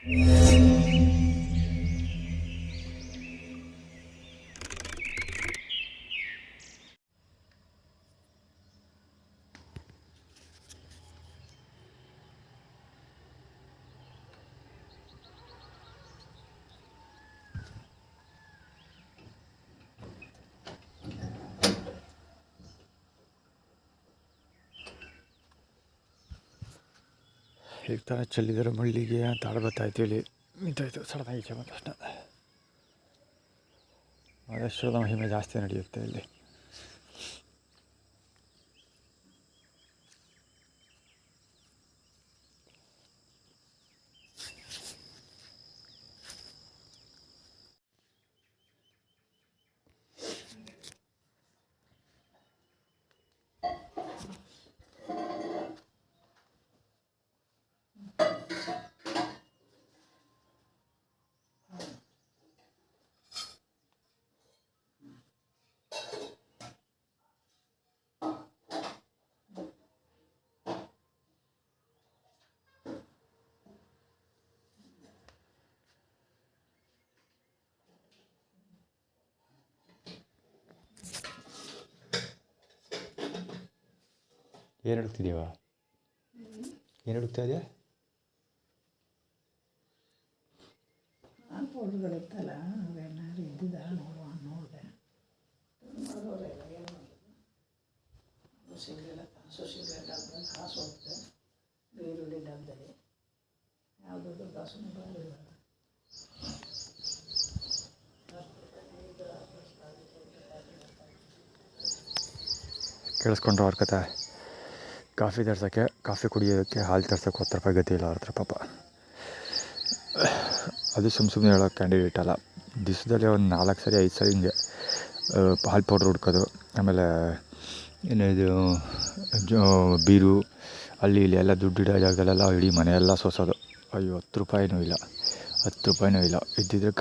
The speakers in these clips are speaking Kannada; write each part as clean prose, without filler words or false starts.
ಈಗ ಥರ ಚೆಲ್ಲಿದರೆ ಮಳ್ಳಿಗೆ ಅಂತ ಆಡ್ಬತ್ತಾಯ್ತು ಇಲ್ಲಿ ನಿಂತಾಯ್ತು ಸಡನ್ನಾಗಿ ಈಚೆ ಬಂದ ತಕ್ಷಣ. ಆದಷ್ಟು ಮಹಿಮೆ ಜಾಸ್ತಿ ನಡೆಯುತ್ತೆ ಇಲ್ಲಿ. ಏನು ಹುಡುಕ್ತಿದ್ದೀವ? ಏನು ಹುಡುಕ್ತಾ ಇದೆಯಾ? ಪೌಡ್ರುಗಳಿತ್ತಲ್ಲ ಅವೇನಾದ್ರು ಇದ್ದಿದ್ದ ನೋಡುವ ನೋಡಿದೆ. ಸೊಸೆಗೆ ಡಬ್ಬ ಕಾಸು ಹೋಗ್ತದೆ, ಈರುಳ್ಳಿ ಡಬ್ಬದಲ್ಲಿ ಯಾವುದಾದ್ರು ಕಾಸು ಬರಲಿಲ್ಲ. ಕೇಳಿಸ್ಕೊಂಡ್ರೆ ಅವ್ರ ಕತೆ. ಕಾಫಿ ತರ್ಸೋಕ್ಕೆ, ಕಾಫಿ ಕುಡಿಯೋದಕ್ಕೆ ಹಾಲು ತರ್ಸೋಕ್ಕೆ 10 ರೂಪಾಯಿ ಗತಿ ಇಲ್ಲ ಅವ್ರ ಹತ್ರ ಪಾಪ. ಅದು ಸುಮ್ಮನೆ ಹೇಳೋ ಕ್ಯಾಂಡಿಡೇಟ್ ಅಲ್ಲ. ದಿವಸದಲ್ಲಿ ಒಂದು 4 ಸರಿ 5 ಸರಿ ಹಿಂಗೆ ಹಾಲು ಪೌಡ್ರ್ ಹುಡ್ಕೋದು. ಆಮೇಲೆ ಏನಿದು ಬೀರು ಅಲ್ಲಿ ಇಲ್ಲಿ ಎಲ್ಲ ದುಡ್ಡು ಇಡೋ ಜಾಗದಲ್ಲೆಲ್ಲ ಇಡೀ ಮನೆಯೆಲ್ಲ ಸೋಸೋದು. ಅಯ್ಯೋ 10 ರೂಪಾಯಿನೂ ಇಲ್ಲ, 10 ರೂಪಾಯಿನೂ ಇಲ್ಲ. ಇದ್ದಿದ್ರೆ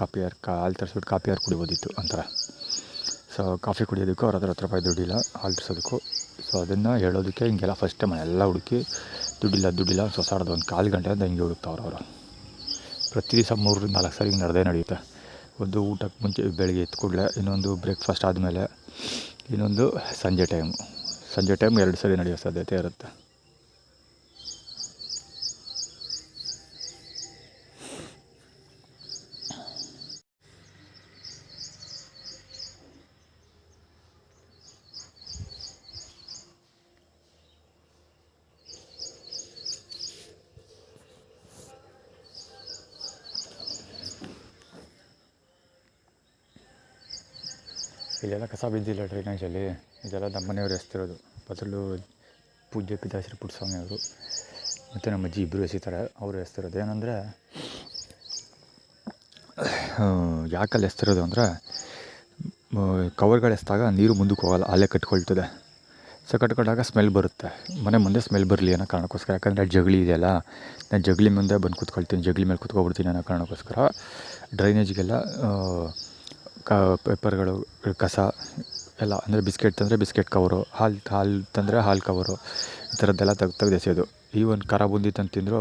ಹಾಲು ತರಿಸ್ಬಿಟ್ಟು ಕಾಫಿ ಯಾರು ಕುಡಿಬೋದಿತ್ತು ಅಂತಾರೆ. ಸೊ ಕಾಫಿ ಕುಡಿಯೋದಕ್ಕೂ ಅವ್ರ ಹತ್ರ 10 ರೂಪಾಯಿ ದುಡ್ಡಿಲ್ಲ, ಹಾಲು ತರಿಸೋದಕ್ಕೂ. ಸೊ ಅದನ್ನು ಹೇಳೋದಕ್ಕೆ ಹಿಂಗೆಲ್ಲ ಫಸ್ಟ್ ಟೈಮ್ ಎಲ್ಲ ಹುಡುಕಿ ದುಡ್ಡಿಲ್ಲ ಸೊಸಾಡ್ದು ಒಂದು 1/4 ಗಂಟೆ ಅಂತ ಹಿಂಗೆ ಹುಡುಕ್ತಾವ್ರು ಅವರು. ಪ್ರತಿ ದಿವಸ 3-4 ಸರಿ ಹಿಂಗೆ ನಡೆಯುತ್ತೆ. ಒಂದು ಊಟಕ್ಕೆ ಮುಂಚೆ ಬೆಳಗ್ಗೆ ಎದ್ದು ಕೂಡಲೇ, ಇನ್ನೊಂದು ಬ್ರೇಕ್ಫಾಸ್ಟ್ ಆದಮೇಲೆ, ಇನ್ನೊಂದು ಸಂಜೆ ಟೈಮ್ 2 ಸರಿ ನಡೆಯೋ ಸಾಧ್ಯತೆ ಇರುತ್ತೆ. ಇಲ್ಲೆಲ್ಲ ಕಸ ಬಿದ್ದಿಲ್ಲ ಡ್ರೈನೇಜಲ್ಲಿ. ಇದೆಲ್ಲ ನಮ್ಮ ಮನೆಯವರು ಎಸ್ತಿರೋದು. ಬದಲು ಪೂಜ್ಯ ಪಿತಾಶ್ರೀ ಪುಟ್ಟಸ್ವಾಮಿ ಅವರು ಮತ್ತು ನಮ್ಮ ಅಜ್ಜಿ ಇಬ್ಬರು ಎಸಿತಾರೆ. ಅವರು ಎಸ್ತಿರೋದು ಏನಂದರೆ, ಯಾಕಲ್ಲಿ ಎಸ್ತಿರೋದು ಅಂದರೆ, ಕವರ್ಗಳು ಎಸ್ದಾಗ ನೀರು ಮುಂದಕ್ಕೆ ಹೋಗಲ್ಲ, ಅಲ್ಲೇ ಕಟ್ಕೊಳ್ತದೆ. ಸೊ ಕಟ್ಕೊಂಡಾಗ ಸ್ಮೆಲ್ ಬರುತ್ತೆ. ಮನೆ ಮುಂದೆ ಸ್ಮೆಲ್ ಬರಲಿ ಅನ್ನೋ ಕಾರಣಕ್ಕೋಸ್ಕರ. ಯಾಕಂದರೆ ಜಗಲಿ ಇದೆಯಲ್ಲ, ನಾನು ಜಗಲಿ ಮುಂದೆ ಬಂದು ಕೂತ್ಕೊಳ್ತೀನಿ, ಜಗಲಿ ಮೇಲೆ ಕೂತ್ಕೊಬಿಡ್ತೀನಿ ಅನ್ನೋ ಕಾರಣಕ್ಕೋಸ್ಕರ ಡ್ರೈನೇಜ್ಗೆಲ್ಲ ಪೇಪರ್ಗಳು, ಕಸ ಎಲ್ಲ, ಅಂದರೆ ಬಿಸ್ಕೆಟ್ ತಂದರೆ ಬಿಸ್ಕೆಟ್ ಕವರು, ಹಾಲು ತಂದರೆ ಹಾಲು ಕವರು, ಈ ಥರದ್ದೆಲ್ಲ ತೆಗ್ದು ಎಸೆಯೋದು. ಈವನ್ ಖಾರ ಬೂಂದಿ ತಂದು ತಿಂದರೂ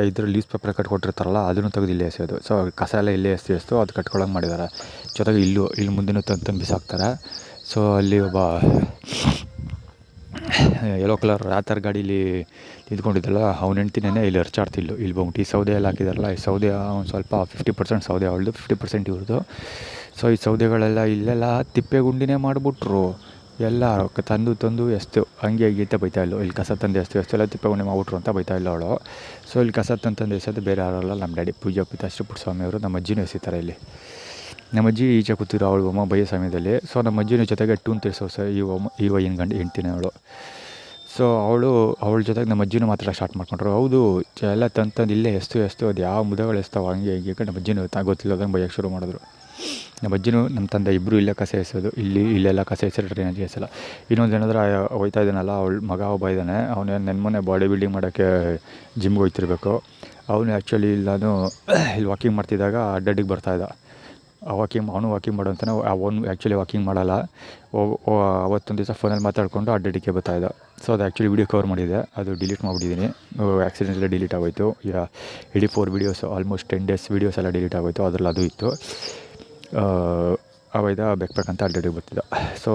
ಇದ್ರ ಲೀಸ್ ಪೇಪರ್ ಕಟ್ಕೊಟ್ಟಿರ್ತಾರಲ್ಲ ಅದನ್ನು ತೆಗೆದು ಇಲ್ಲೇ ಎಸೆಯೋದು. ಸೊ ಕಸ ಎಲ್ಲ ಇಲ್ಲೇ ಎಸ್ತು ಅದು ಕಟ್ಕೊಳ್ಳೋಂಗೆ ಮಾಡಿದ್ದಾರೆ. ಜೊತೆಗೆ ಇಲ್ಲಿ ಮುಂದೆನೂ ತಂದು ಬಿಸಾಕ್ತಾರೆ. ಸೊ ಅಲ್ಲಿ ಒಬ್ಬ ಯೆಲ್ಲೋ ಕಲರ್ ರಾತರ್ ಗಾಡೀಲಿ ನಿಂತ್ಕೊಂಡಿದ್ದಲ್ಲ, ಅವ್ನ ಹೆಂಡ್ತಿನೇ ಇಲ್ಲಿ ಅರ್ಚಾಡ್ತಿಲ್ಲ. ಇಲ್ಲಿ ಬಂದ್ಬಿಟ್ಟು ಈ ಸೌದೆ ಎಲ್ಲ ಹಾಕಿದಾರಲ್ಲ, ಈ ಸೌದೆ ಒಂದು ಸ್ವಲ್ಪ 50% ಸೌದೆ ಅವಳದು, 50% ಇವ್ರದ್ದು. ಸೊ ಈ ಸೌದೆಗಳೆಲ್ಲ ಇಲ್ಲೆಲ್ಲ ತಿಪ್ಪೆ ಗುಂಡಿನೇ ಮಾಡಿಬಿಟ್ರು. ಎಲ್ಲ ತಂದು ಎಷ್ಟು ಹಂಗೆ ಗೀತೆ ಬೈತಾಯಿಲ್ಲ. ಇಲ್ಲಿ ಕಸ ತಂದು ಎಷ್ಟು ಎಲ್ಲ ತಿಪ್ಪೆ ಗುಂಡಿ ಮಾಡ್ಬಿಟ್ರು ಅಂತ ಬೈತಾಯಿಲ್ಲ ಅವಳು. ಸೊ ಇಲ್ಲಿ ಕಸ ತಂದು ಎಸೋದು ಬೇರೆ ಯಾರಲ್ಲ, ನಮ್ಮ ಡ್ಯಾಡಿ ಪೂಜ್ಯ ಪಿತಾಶ್ರೀ ಪುಟ್ಟಸ್ವಾಮಿ ಅವರು. ನಮ್ಮ ಅಜ್ಜಿನೂ ಎಸಿತಾರೆ ಇಲ್ಲಿ. ನಮ್ಮ ಅಜ್ಜಿ ಈಚೆ ಕೂತಿರೋ ಅವಳು ಅಮ್ಮ ಬೈಯೋ ಸಮಯದಲ್ಲಿ. ಸೊ ನಮ್ಮ ಅಜ್ಜಿನ ಜೊತೆಗೆ ಟೂನ್ ತಿರ್ಸೋ ಈ ವಯ್ಯನ ಗಂಡು ಹೆಂಡ್ತಿನೇ ಅವಳು. ಸೊ ಅವಳ ಜೊತೆಗೆ ನಮ್ಮ ಅಜ್ಜಿನೂ ಮಾತಾಡೋಕೆ ಸ್ಟಾರ್ಟ್ ಮಾಡ್ಕೊಂಡ್ರು. ಹೌದು, ಎಲ್ಲ ತಂದು ಇಲ್ಲೇ ಎಷ್ಟು ಅದು ಯಾವ ಮುದಗಳು ಎಸ್ತಾವೆ ಹಂಗೆ ಹೀಗೆ. ನಮ್ಮ ಅಜ್ಜಿನೂ ಗೊತ್ತಿಲ್ಲದಂಗೆ ಬೈಯೋಕ್ಕೆ ಶುರು ಮಾಡಿದ್ರು. ನಮ್ಮ ಅಜ್ಜಿನೂ ನಮ್ಮ ತಂದೆ ಇಬ್ಬರು ಇಲ್ಲೇ ಕಸ ಎಸೋದು, ಇಲ್ಲೆಲ್ಲ ಕಸ ಎಸೋದು, ಡ್ರೈನೇಜ್ಗೆ ಎಸಲ್ಲ. ಇನ್ನೊಂದು ಏನಾದರೂ ಹೋಯ್ತಾ ಇದ್ದಾನಲ್ಲ, ಅವಳು ಮಗ ಒಬ್ಬ ಇದ್ದಾನೆ, ಅವನು ನೆನ್ಮೊನ್ನೆ ಬಾಡಿ ಬಿಲ್ಡಿಂಗ್ ಮಾಡೋಕ್ಕೆ ಜಿಮ್ಗೆ ಹೋಗ್ತಿರ್ಬೇಕು. ಅವನು ಆ್ಯಕ್ಚುಲಿ ಇಲ್ಲಿ ವಾಕಿಂಗ್ ಮಾಡ್ತಿದ್ದಾಗ ಅಡ್ಡಡ್ಡಿಗೆ ಬರ್ತಾಯಿದ್ದ. ಅವನು ವಾಕಿಂಗ್ ಮಾಡೋ ಅಂತಾನೆ. ಅವನು ಆ್ಯಕ್ಚುಲಿ ವಾಕಿಂಗ್ ಮಾಡಲ್ಲ. ಅವತ್ತೊಂದು ದಿವಸ ಫೋನಲ್ಲಿ ಮಾತಾಡಿಕೊಂಡು ಅಡ್ಡಡ್ಡಿಗೆ ಬರ್ತಾಯಿದ್ದ. ಸೊ ಅದು ಆ್ಯಕ್ಚುಲಿ ವೀಡಿಯೋ ಕವರ್ ಮಾಡಿದೆ, ಅದು ಡಿಲೀಟ್ ಮಾಡಿಬಿಟ್ಟಿದ್ದೀನಿ. ಆ್ಯಕ್ಸಿಡೆಂಟಲ್ಲೇ ಡಿಲೀಟ್ ಆಗೋಯಿತು. ಇಡೀ 4 ವೀಡಿಯೋಸ್ ಆಲ್ಮೋಸ್ಟ್ 10 ಡೇಸ್ ವೀಡಿಯೋಸ್ ಎಲ್ಲ ಡಿಲೀಟ್ ಆಗೋಯಿತು. ಅದರಲ್ಲಿ ಅದು ಇತ್ತು. ಅವಾಯ್ದ ಬೇಕಂತ ಅಡ್ಡಾಡಿಗೆ ಬರ್ತಿದ್ದ. ಸೊ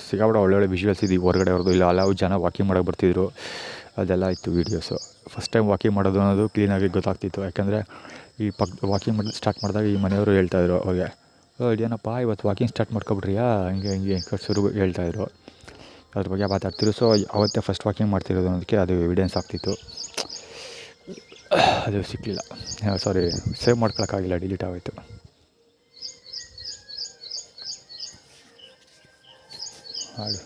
ಸಿಕ್ಕಾಪಟ್ಟೆ ಒಳ್ಳೊಳ್ಳೆ ವಿಜುವಲ್ಸ್ ಇದು ಹೊರಗಡೆ ಅವ್ರದ್ದು. ಇಲ್ಲ ಹಲವು ಜನ ವಾಕಿಂಗ್ ಮಾಡೋಕೆ ಬರ್ತಿದ್ರು, ಅದೆಲ್ಲ ಇತ್ತು ವೀಡಿಯೋಸು. ಫಸ್ಟ್ ಟೈಮ್ ವಾಕಿಂಗ್ ಮಾಡೋದು ಅನ್ನೋದು ಕ್ಲೀನಾಗಿ ಗೊತ್ತಾಗ್ತಿತ್ತು. ಯಾಕೆಂದರೆ ಈ ವಾಕಿಂಗ್ ಮಾಡೋದು ಸ್ಟಾರ್ಟ್ ಮಾಡಿದಾಗ ಈ ಮನೆಯವರು ಹೇಳ್ತಾಯಿದ್ರು ಅವ್ರಿಗೆ, ಇದೇನಪ್ಪ ಇವತ್ತು ವಾಕಿಂಗ್ ಸ್ಟಾರ್ಟ್ ಮಾಡ್ಕೊಬಿಟ್ರಿಯಾ, ಹಂಗೆ ಶುರು ಹೇಳ್ತಾಯಿದ್ರು. ಅದ್ರ ಬಗ್ಗೆ ಮಾತಾಡ್ತಿದ್ರು. ಸೊ ಅವತ್ತೇ ಫಸ್ಟ್ ವಾಕಿಂಗ್ ಮಾಡ್ತಿರೋದು ಅನ್ನೋದಕ್ಕೆ ಅದು ಎವಿಡೆನ್ಸ್ ಆಗ್ತಿತ್ತು. ಅದು ಸಿಕ್ಕಲಿಲ್ಲ, ಸಾರಿ ಸೇವ್ ಮಾಡ್ಕೊಳಕ್ಕಾಗಿಲ್ಲ, ಡಿಲೀಟ್ ಆಗೋಯ್ತು. ಹಾಡು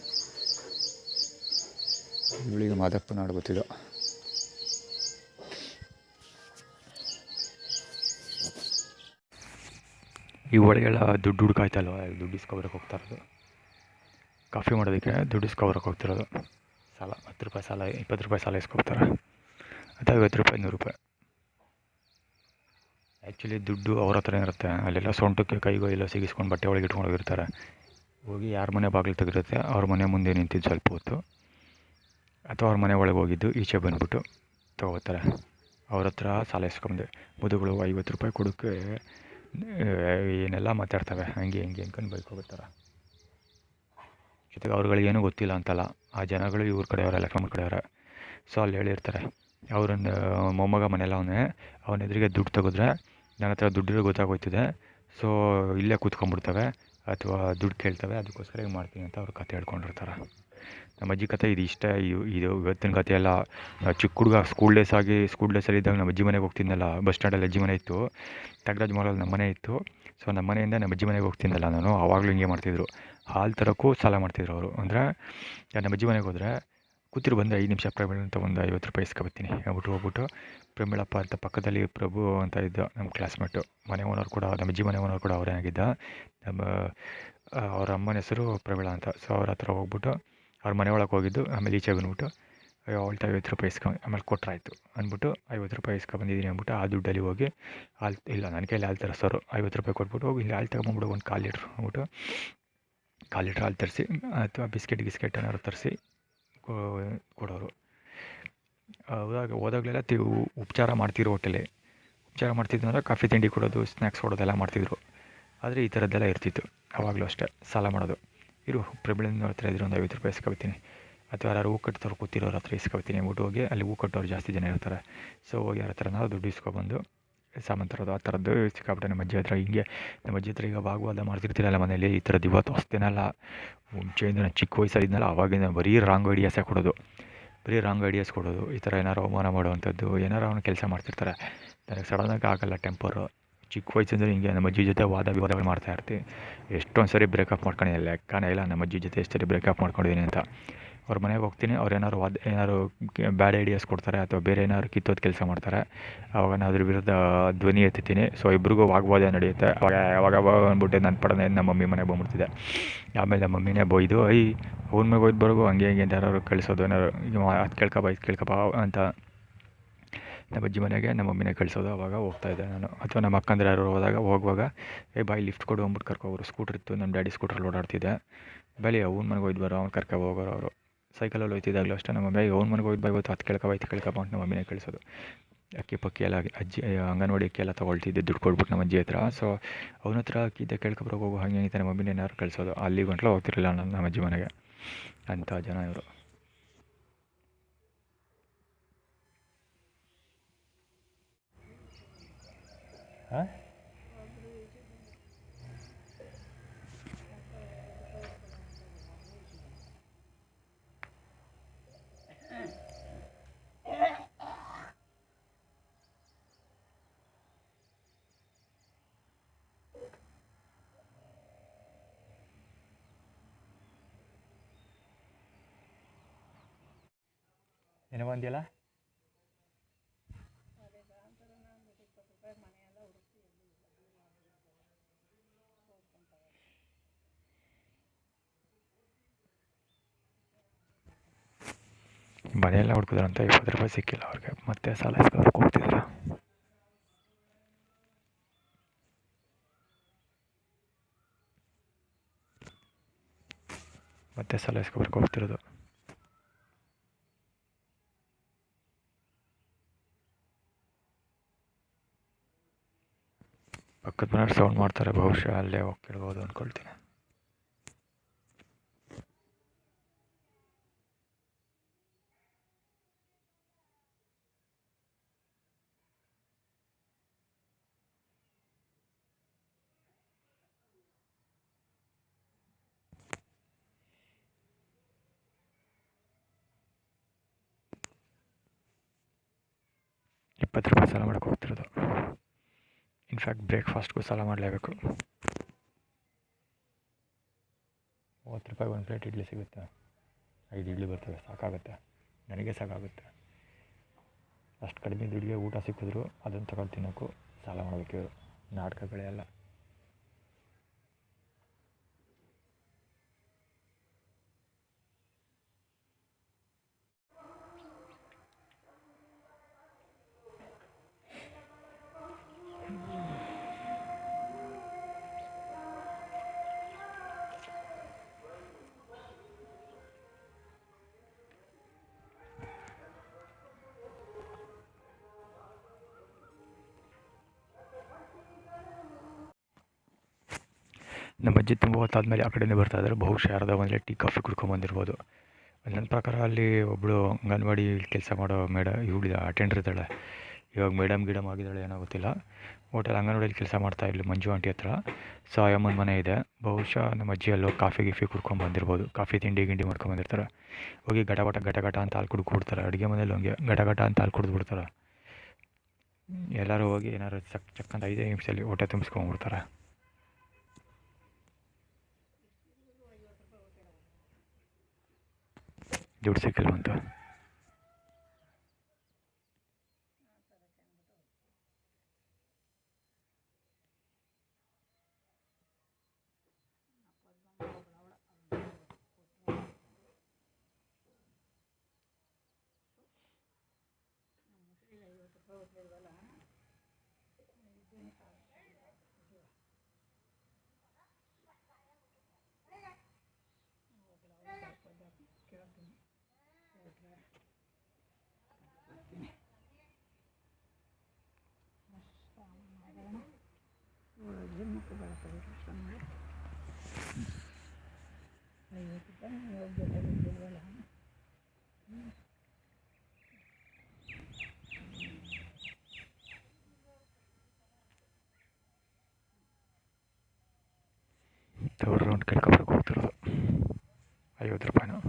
ಇವಳಿಗೆ ಮಾದಪ್ಪನ ಹಾಡು ಗೊತ್ತಿದ್ದು. ಈ ಒಳಗೆಲ್ಲ ದುಡ್ಡು ಹುಡುಕಾಯ್ತಲ್ವ, ದುಡ್ಡು ಇಸ್ಕೊಬರಕ್ಕೆ ಹೋಗ್ತಾ ಇರೋದು. ಕಾಫಿ ಮಾಡೋದಕ್ಕೆ ದುಡ್ಡು ಇಸ್ಕೊಬರಕ್ಕೆ ಹೋಗ್ತಿರೋದು. ಸಾಲ 10 ರೂಪಾಯಿ ಸಾಲ, 20 ರೂಪಾಯಿ ಸಾಲ ಇಸ್ಕೊಡ್ತಾರೆ, ಅಥವಾ 50 ರೂಪಾಯಿ 100 ರೂಪಾಯಿ. ಆ್ಯಕ್ಚುಲಿ ದುಡ್ಡು ಅವ್ರ ಹತ್ರ ಇರುತ್ತೆ. ಅಲ್ಲೆಲ್ಲ ಸೊಂಟಕ್ಕೆ ಕೈಗೋ ಎಲ್ಲ ಸಿಗಿಸ್ಕೊಂಡು ಬಟ್ಟೆ ಒಳಗೆ ಇಟ್ಕೊಂಡು ಹೋಗಿರ್ತಾರೆ. ಹೋಗಿ ಯಾರ ಮನೆ ಬಾಗಿಲು ತೆಗಿರುತ್ತೆ ಅವ್ರ ಮನೆ ಮುಂದೆ ನಿಂತಿದ್ದು ಸ್ವಲ್ಪ ಹೊತ್ತು, ಅಥವಾ ಅವ್ರ ಮನೆ ಒಳಗೆ ಹೋಗಿದ್ದು ಈಚೆ ಬಂದುಬಿಟ್ಟು ತೊಗೋತಾರೆ. ಅವ್ರ ಹತ್ರ ಸಾಲ ಇಸ್ಕೊಂಡೆ ಮುದುಗಳು 50 ರೂಪಾಯಿ ಕೊಡೋಕ್ಕೆ ಏನೆಲ್ಲ ಮಾತಾಡ್ತವೆ, ಹಂಗೆ ಹಿಂಗೆ ಅಂದ್ಕೊಂಡು ಬೈಕೋಬಿಡ್ತಾರೆ. ಜೊತೆಗೆ ಅವ್ರುಗಳಿಗೇನೂ ಗೊತ್ತಿಲ್ಲ ಅಂತಲ್ಲ, ಆ ಜನಗಳು ಇವ್ರ ಕಡೆಯವರ ನಮ್ಮ ಕಡೆಯವರ. ಸೊ ಅಲ್ಲಿ ಹೇಳಿರ್ತಾರೆ, ಅವ್ರನ್ನ ಮೊಮ್ಮಗ ಮನೆಯಲ್ಲ ಅವನ ಎದುರಿಗೆ ದುಡ್ಡು ತೆಗೆದ್ರೆ ನನ್ನ ಹತ್ರ ದುಡ್ಡಿರೋ ಗೊತ್ತಾಗೋಯ್ತದೆ, ಸೊ ಇಲ್ಲೇ ಕೂತ್ಕೊಂಡ್ಬಿಡ್ತವೆ ಅಥವಾ ದುಡ್ಡು ಕೇಳ್ತವೆ, ಅದಕ್ಕೋಸ್ಕರ ಹಿಂಗೆ ಮಾಡ್ತೀನಿ ಅಂತ ಅವ್ರು ಕತೆ ಹೇಳ್ಕೊಂಡಿರ್ತಾರೆ. ನಮ್ಮ ಅಜ್ಜಿ ಕತೆ ಇದು ಇಷ್ಟ. ಇದು ಇವತ್ತಿನ ಕತೆ ಎಲ್ಲ ಚಿಕ್ಕ ಹುಡುಗ ಸ್ಕೂಲ್ ಡೇಸಲ್ಲಿ ಇದ್ದಾಗ ನಮ್ಮ ಅಜ್ಜಿ ಮನೆಗೆ ಹೋಗ್ತಿದ್ದಲ್ಲ, ಬಸ್ ಸ್ಟ್ಯಾಂಡಲ್ಲಿ ಅಜ್ಜಿ ಮನೆ ಇತ್ತು, ತಗರಾಜ್ ಮಾಲಲ್ಲಿ ನಮ್ಮ ಮನೆ ಇತ್ತು. ಸೊ ನಮ್ಮ ಮನೆಯಿಂದ ನಮ್ಮ ಅಜ್ಜಿ ಮನೆಗೆ ಹೋಗ್ತಿದ್ದಲ್ಲ ನಾನು, ಆವಾಗಲೂ ಹಿಂಗೆ ಮಾಡ್ತಿದ್ರು. ಹಾಲು ತರೋಕ್ಕೂ ಸಾಲ ಮಾಡ್ತಿದ್ರು ಅವರು. ಅಂದರೆ ನಮ್ಮ ಅಜ್ಜಿ ಮನೆಗೆ ಹೋದರೆ ಕೂತಿರು ಬಂದು 5 ನಿಮಿಷ ಪ್ರಮಿಳ ಅಂತ ಒಂದು 50 ರೂಪಾಯಿ ಇಸ್ಕೊಬತ್ತೀನಿ ಹೋಗ್ಬಿಟ್ಟು ಪ್ರಮಿಳಪ್ಪ ಅಂತ ಪಕ್ಕದಲ್ಲಿ ಪ್ರಭು ಅಂತ ಇದ್ದ ನಮ್ಮ ಕ್ಲಾಸ್ಮೇಟು, ಮನೆ ಓನರ್ ಕೂಡ, ನಮ್ಮ ಅಜ್ಜಿ ಮನೆ ಓನರ್ ಕೂಡ ಅವರೇ ಆಗಿದ್ದ. ಅವ್ರ ಅಮ್ಮನ ಹೆಸರು ಪ್ರಮಿಳ ಅಂತ. ಸೊ ಅವ್ರ ಹತ್ರ ಹೋಗ್ಬಿಟ್ಟು ಅವ್ರ ಮನೆ ಒಳಗೆ ಹೋಗಿದ್ದು, ಆಮೇಲೆ ಈಚೆ ಬಂದ್ಬಿಟ್ಟು ಅವಳ್ತ 50 ರೂಪಾಯಿ ಆಮೇಲೆ ಕೊಟ್ಟರಾಯ್ತು ಅಂದ್ಬಿಟ್ಟು 50 ರೂಪಾಯಿ ಇಸ್ಕೊಬಂದಿದ್ದೀನಿ ಅಂದ್ಬಿಟ್ಟು ಆ ದುಡ್ಡಲ್ಲಿ ಹೋಗಿ ಹಾಲು, ಇಲ್ಲ ನನ್ನ ಕೈಲಿ ಹಾಲು ತರಿಸೋರು, 50 ರೂಪಾಯಿ ಕೊಟ್ಬಿಟ್ಟು ಹೋಗಿ ಇಲ್ಲಿ ಹಾಲು ತಗೊಂಬಿಟ್ಟು ಒಂದು 1/4 ಲೀಟ್ರ್ ಅಂದ್ಬಿಟ್ಟು 1/4 ಲೀಟ್ರ್ ಹಾಲು ತರಿಸಿ ಅಥವಾ ಬಿಸ್ಕೆಟ್ ಏನಾದ್ರು ತರಿಸಿ ಕೊಡೋರು. ಹೋದಾಗಲೆಲ್ಲ ಉಪಚಾರ ಮಾಡ್ತಿರೋ ಹೋಟೆಲೇ, ಉಪಚಾರ ಮಾಡ್ತಿದ್ದು ಅಂದರೆ ಕಾಫಿ ತಿಂಡಿ ಕೊಡೋದು, ಸ್ನ್ಯಾಕ್ಸ್ ಕೊಡೋದೆಲ್ಲ ಮಾಡ್ತಿದ್ರು. ಆದರೆ ಈ ಥರದ್ದೆಲ್ಲ ಇರ್ತಿತ್ತು ಆವಾಗಲೂ ಅಷ್ಟೇ. ಸಾಲ ಮಾಡೋದು, ಪ್ರಬಳಿಂದ ಹತ್ರ ಇದ್ರೆ ಒಂದು 50 ರೂಪಾಯಿ ಇಸ್ಕೊಬತ್ತೀನಿ, ಅಥವಾ ಯಾರು ಹೂ ಕಟ್ತವ್ರು ಕೂತಿರೋರ ಹತ್ರ ಇಸ್ಕೊಬತ್ತೀನಿ ಅಂದ್ಬಿಟ್ಟು ಹೋಗಿ ಅಲ್ಲಿ ಹೂ ಕಟ್ಟೋರು ಜಾಸ್ತಿ ಜನ ಇರ್ತಾರೆ. ಸೊ ಹೋಗಿ ಯಾರ ಹತ್ರ ನಾವು ದುಡ್ಡು ಇಸ್ಕೊಬಂದು ಸಾಮಾನು ತರೋದು. ಆ ಥರದ್ದು ಸಿಕ್ಕಾಬಿಟ್ಟೆ ನಮ್ಮ ಅಜ್ಜಿ ಹತ್ರ. ಹಿಂಗೆ ನಮ್ಮ ಅಜ್ಜಿ ಹತ್ರ ಈಗ ಭಾಗವಾದ ಮಾಡ್ತಿರ್ತಿರಲ್ಲ ಮನೇಲಿ, ಈ ಥರದ್ದು ಇವತ್ತು ಹೊಸ್ತಿನಲ್ಲ, ಮುಂಚೆಯಿಂದ ನಾನು ಚಿಕ್ಕ ವಯಸ್ಸಲ್ಲಿದ್ದನಲ್ಲ ಆವಾಗಿಂದ ಬರೀ ರಾಂಗ್ ಐಡಿಯಾಸೇ ಕೊಡೋದು, ಈ ಥರ ಏನಾರು ಅವಮಾನ ಮಾಡುವಂಥದ್ದು, ಏನಾರು ಅವನು ಕೆಲಸ ಮಾಡ್ತಿರ್ತಾರೆ. ನನಗೆ ಸಡನ್ನಾಗಿ ಆಗಲ್ಲ ಟೆಂಪರು. ಚಿಕ್ಕ ವಯಸ್ಸಿಂದ ಹಿಂಗೆ ನಮ್ಮ ಅಜ್ಜಿ ಜೊತೆ ವಾದ ವಿವಾದಗಳು ಮಾಡ್ತಾಯಿರ್ತೀವಿ. ಎಷ್ಟೊಂದು ಸರಿ ಬ್ರೇಕಪ್ ಮಾಡ್ಕೊಂಡಿಲ್ಲ, ಲೆಕ್ಕನೇ ಇಲ್ಲ ನಮ್ಮ ಅಜ್ಜಿ ಜೊತೆ ಎಷ್ಟು ಸರಿ ಬ್ರೇಕಪ್ ಮಾಡ್ಕೊಂಡಿದ್ದೀನಿ ಅಂತ. ಅವ್ರ ಮನೆಗೆ ಹೋಗ್ತೀನಿ, ಅವ್ರು ಏನಾರು ಬ್ಯಾಡ್ ಐಡಿಯಾಸ್ ಕೊಡ್ತಾರೆ ಅಥವಾ ಬೇರೆ ಏನಾದ್ರು ಕಿತ್ತೋದು ಕೆಲಸ ಮಾಡ್ತಾರೆ, ಆವಾಗ ನಾನು ಅದ್ರ ವಿರುದ್ಧ ಧ್ವನಿ ಎತ್ತೀನಿ. ಸೊ ಇಬ್ರಿಗೂ ವಾಗ್ವಾದ ನಡೆಯುತ್ತೆ. ಅವಾಗ ಅಂದ್ಬಿಟ್ಟು ನನ್ನ ಪಡನೆ ನಮ್ಮ ಮಮ್ಮಿ ಮನೆಗೆ ಬಂದ್ಬಿಡ್ತಿದ್ದೆ. ಆಮೇಲೆ ನಮ್ಮ ಮಮ್ಮಿನೇ ಬೈದು, ಅವ್ನ ಮೇಲೆ ಹೋಯ್ತು ಬರೋಗು ಹಂಗೆ ಹಿಂಗೆ ಯಾರು ಕಳಿಸೋದು, ಏನಾರು ಅದು ಕೇಳ್ಕೊಬಾ ಅಂತ ನಮ್ಮ ಅಜ್ಜಿ ಮನೆಗೆ ನಮ್ಮ ಮಮ್ಮಿನೇ ಕಳಿಸೋದು. ಅವಾಗ ಹೋಗ್ತಾಯಿದ್ದೆ ನಾನು. ಅಥವಾ ನಮ್ಮ ಅಕ್ಕಂದ್ರೆ ಯಾರು ಹೋಗುವಾಗ ಬಾಯ್ ಲಿಫ್ಟ್ ಕೊಡು ಅಂದ್ಬಿಟ್ಟು ಕರ್ಕೊಬೋರು. ಸ್ಕೂಟ್ರ್ ಇತ್ತು, ನಮ್ಮ ಡ್ಯಾಡಿ ಸ್ಕೂಟ್ರಲ್ಲಿ ಓಡಾಡ್ತಿದ್ದೆ. ಬಲಿ ಅವ್ನ ಮನೆಗೆ ಹೋಯ್ತು ಬರೋ, ಅವ್ನು ಕರ್ಕೊ ಹೋಗೋರು. ಅವರು ಸೈಕಲಲ್ಲಿ ಹೋಯ್ತಿದ್ದಾಗಲೂ ಅಷ್ಟೇ ನಮ್ಮ ಮಮ್ಮಿ ಅವ್ನ ಮನೆಗೆ ಹೋಯ್ತು ಇವತ್ತು ಅದು ಕೇಳ್ಕೊಬ ಅಂತ ನಮ್ಮ ಮಮ್ಮಿನೇ ಕಳಿಸೋದು. ಅಕ್ಕಿ ಪಕ್ಕಿ ಎಲ್ಲ ಅಜ್ಜಿ ಅಂಗನವಾಡಿ ಅಕ್ಕಿ ಎಲ್ಲ ತೊಗೊಳ್ತಿದ್ದೆ ದುಡ್ಡು ಕೊಟ್ಬಿಟ್ಟು ನಮ್ಮ ಅಜ್ಜಿ ಹತ್ರ. ಸೊ ಅವನ ಹತ್ರ ಅಕ್ಕಿದ್ದೆ ಕೇಳ್ಕೊಬರೋಕೆ ಹೋಗು ಹಂಗೆ ನಮ್ಮ ಮಮ್ಮಿನೇ ಏನಾದ್ರು ಕಳಿಸೋದು. ಅಲ್ಲಿ ಗಂಟ್ಲು ಹೋಗ್ತಿರಲಿಲ್ಲ ನಮ್ಮ ಅಜ್ಜಿ ಮನೆಗೆ. ಅಂಥ ಜನ ಇವರು. ಹಾಂ ಏನೋ ಬಂದಿಯಲ್ಲ. ಮನೆಯೆಲ್ಲ ಹುಡ್ಕಿದ್ರಂತ 20 ರೂಪಾಯಿ ಸಿಕ್ಕಿಲ್ಲ ಅವ್ರಿಗೆ, ಮತ್ತೆ ಸಾಲ ಇಸ್ಕೊಳಕ್ಕೆ ಹೋಗ್ತಿದ್ರು. ಮತ್ತೆ ಸಾಲ ಇಸ್ಕೊಬರಕ್ಕೆ ಹೋಗ್ತಿರೋದು. ಪಕ್ಕದ ಮನೆಯವ್ರು ಸೌಂಡ್ ಮಾಡ್ತಾರೆ, ಬಹುಶಃ ಅಲ್ಲೇ ಹೋಗಿ ಕೇಳ್ಬೋದು ಅಂದ್ಕೊಳ್ತೀನಿ. ₹20 ಸಾಲ ಮಾಡೋಕ್ಕೆ ಹೋಗ್ತಿರೋದು. ಇನ್ಫ್ಯಾಕ್ಟ್ ಬ್ರೇಕ್ಫಾಸ್ಟ್ಗೂ ಸಾಲ ಮಾಡಲೇಬೇಕು. ₹30 ಒಂದು ಪ್ಲೇಟ್ ಇಡ್ಲಿ ಸಿಗುತ್ತೆ, 5 ಇಡ್ಲಿ ಬರ್ತವೆ, ಸಾಕಾಗುತ್ತೆ, ನನಗೆ ಸಾಕಾಗುತ್ತೆ. ಅಷ್ಟು ಕಡಿಮೆ ದುಡ್ಡಿಗೆ ಊಟ ಸಿಕ್ಕಿದ್ರು ಅದನ್ನು ತಗೊಂಡು ತಿನ್ನೋಕ್ಕೂ ಸಾಲ ಮಾಡಬೇಕು. ಇವರು ನಾಟಕಗಳೇ ಅಲ್ಲ. ನಮ್ಮ ಅಜ್ಜಿ ತುಂಬ ಹೊತ್ತಾದಮೇಲೆ ಆ ಕಡೆಯಿಂದ ಬರ್ತಾಯಿದ್ದಾರೆ. ಬಹುಶಃ ಅರ್ಧ ಒಂದು ಟೀ ಕಾಫಿ ಕುಡ್ಕೊಂಬಂದಿರ್ಬೋದು. ನನ್ನ ಪ್ರಕಾರ ಅಲ್ಲಿ ಒಬ್ಬಳು ಅಂಗನವಾಡಿ ಕೆಲಸ ಮಾಡೋ ಇವಳು ಅಟೆಂಡರ್ ಇದ್ದಾಳೆ. ಇವಾಗ ಮೇಡಮ್ ಆಗಿದ್ದಾಳೆ ಏನೋ ಗೊತ್ತಿಲ್ಲ. ಹೋಟೆಲ್ ಅಂಗನವಾಡಿಯಲ್ಲಿ ಕೆಲಸ ಮಾಡ್ತಾಯಿದ್ಲು ಮಂಜು ಆಂಟಿ ಹತ್ರ. ಸೊ ಅಮ್ಮನ ಮನೆ ಇದೆ. ಬಹುಶಃ ನಮ್ಮ ಅಜ್ಜಿ ಅಲ್ಲೋಗಿ ಕಾಫಿ ಕುಡ್ಕೊಂಬಂದಿರ್ಬೋದು. ಕಾಫಿ ತಿಂಡಿ ಮಾಡ್ಕೊಂಬಂದಿರ್ತಾರೆ. ಹೋಗಿ ಗಟ ಅಂತ ಹಾಲು ಕುಡ್ಕೊಡ್ತಾರೆ. ಅಡುಗೆ ಮನೇಲಿ ಹಂಗೆ ಗಟ ಅಂತ ಹಾಲು ಕುಡಿದ್ಬಿಡ್ತಾರೆ. ಎಲ್ಲರೂ ಹೋಗಿ ಏನಾದ್ರು ಚಕ್ಕಂತ 5 ನಿಮಿಷದಲ್ಲಿ ಹೊಟ್ಟೆ ತುಂಬಿಸ್ಕೊಂಡ್ಬಿಡ್ತಾರೆ. ದುಡ್ಡು ಸಿಕ್ಕಿಲ್ವಂತ. ತವ್ರ ರೌಂಡ್ ಕೇಳ್ಕೊಬರಕ್ಕೆ ಹೋಗ್ತಿರೋದು. ₹50.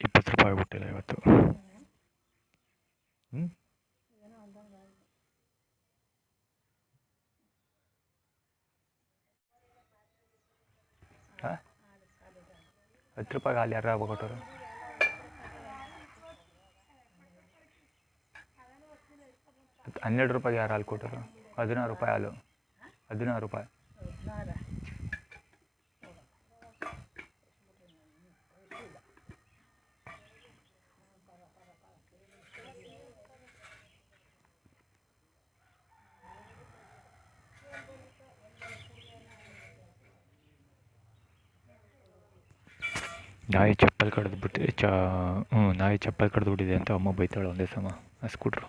₹20 ಬಿಟ್ಟಿಲ್ಲ ಇವತ್ತು. ₹10 ಹಾಲು ಯಾರು ಕೊಟ್ಟರು? ₹12 ಯಾರು ಹಾಲು ಕೊಟ್ಟರು? ₹16 ಹಾಲು. ₹16. ನಾಯಿ ಚಪ್ಪಲ್ ಕಡ್ದುಬಿಟ್ಟಿದೆ ಅಂತ ಅಮ್ಮ ಬೈತಾಳೆ ಒಂದೇ ಸಮ. ಆ ಸ್ಕೂಟ್ರು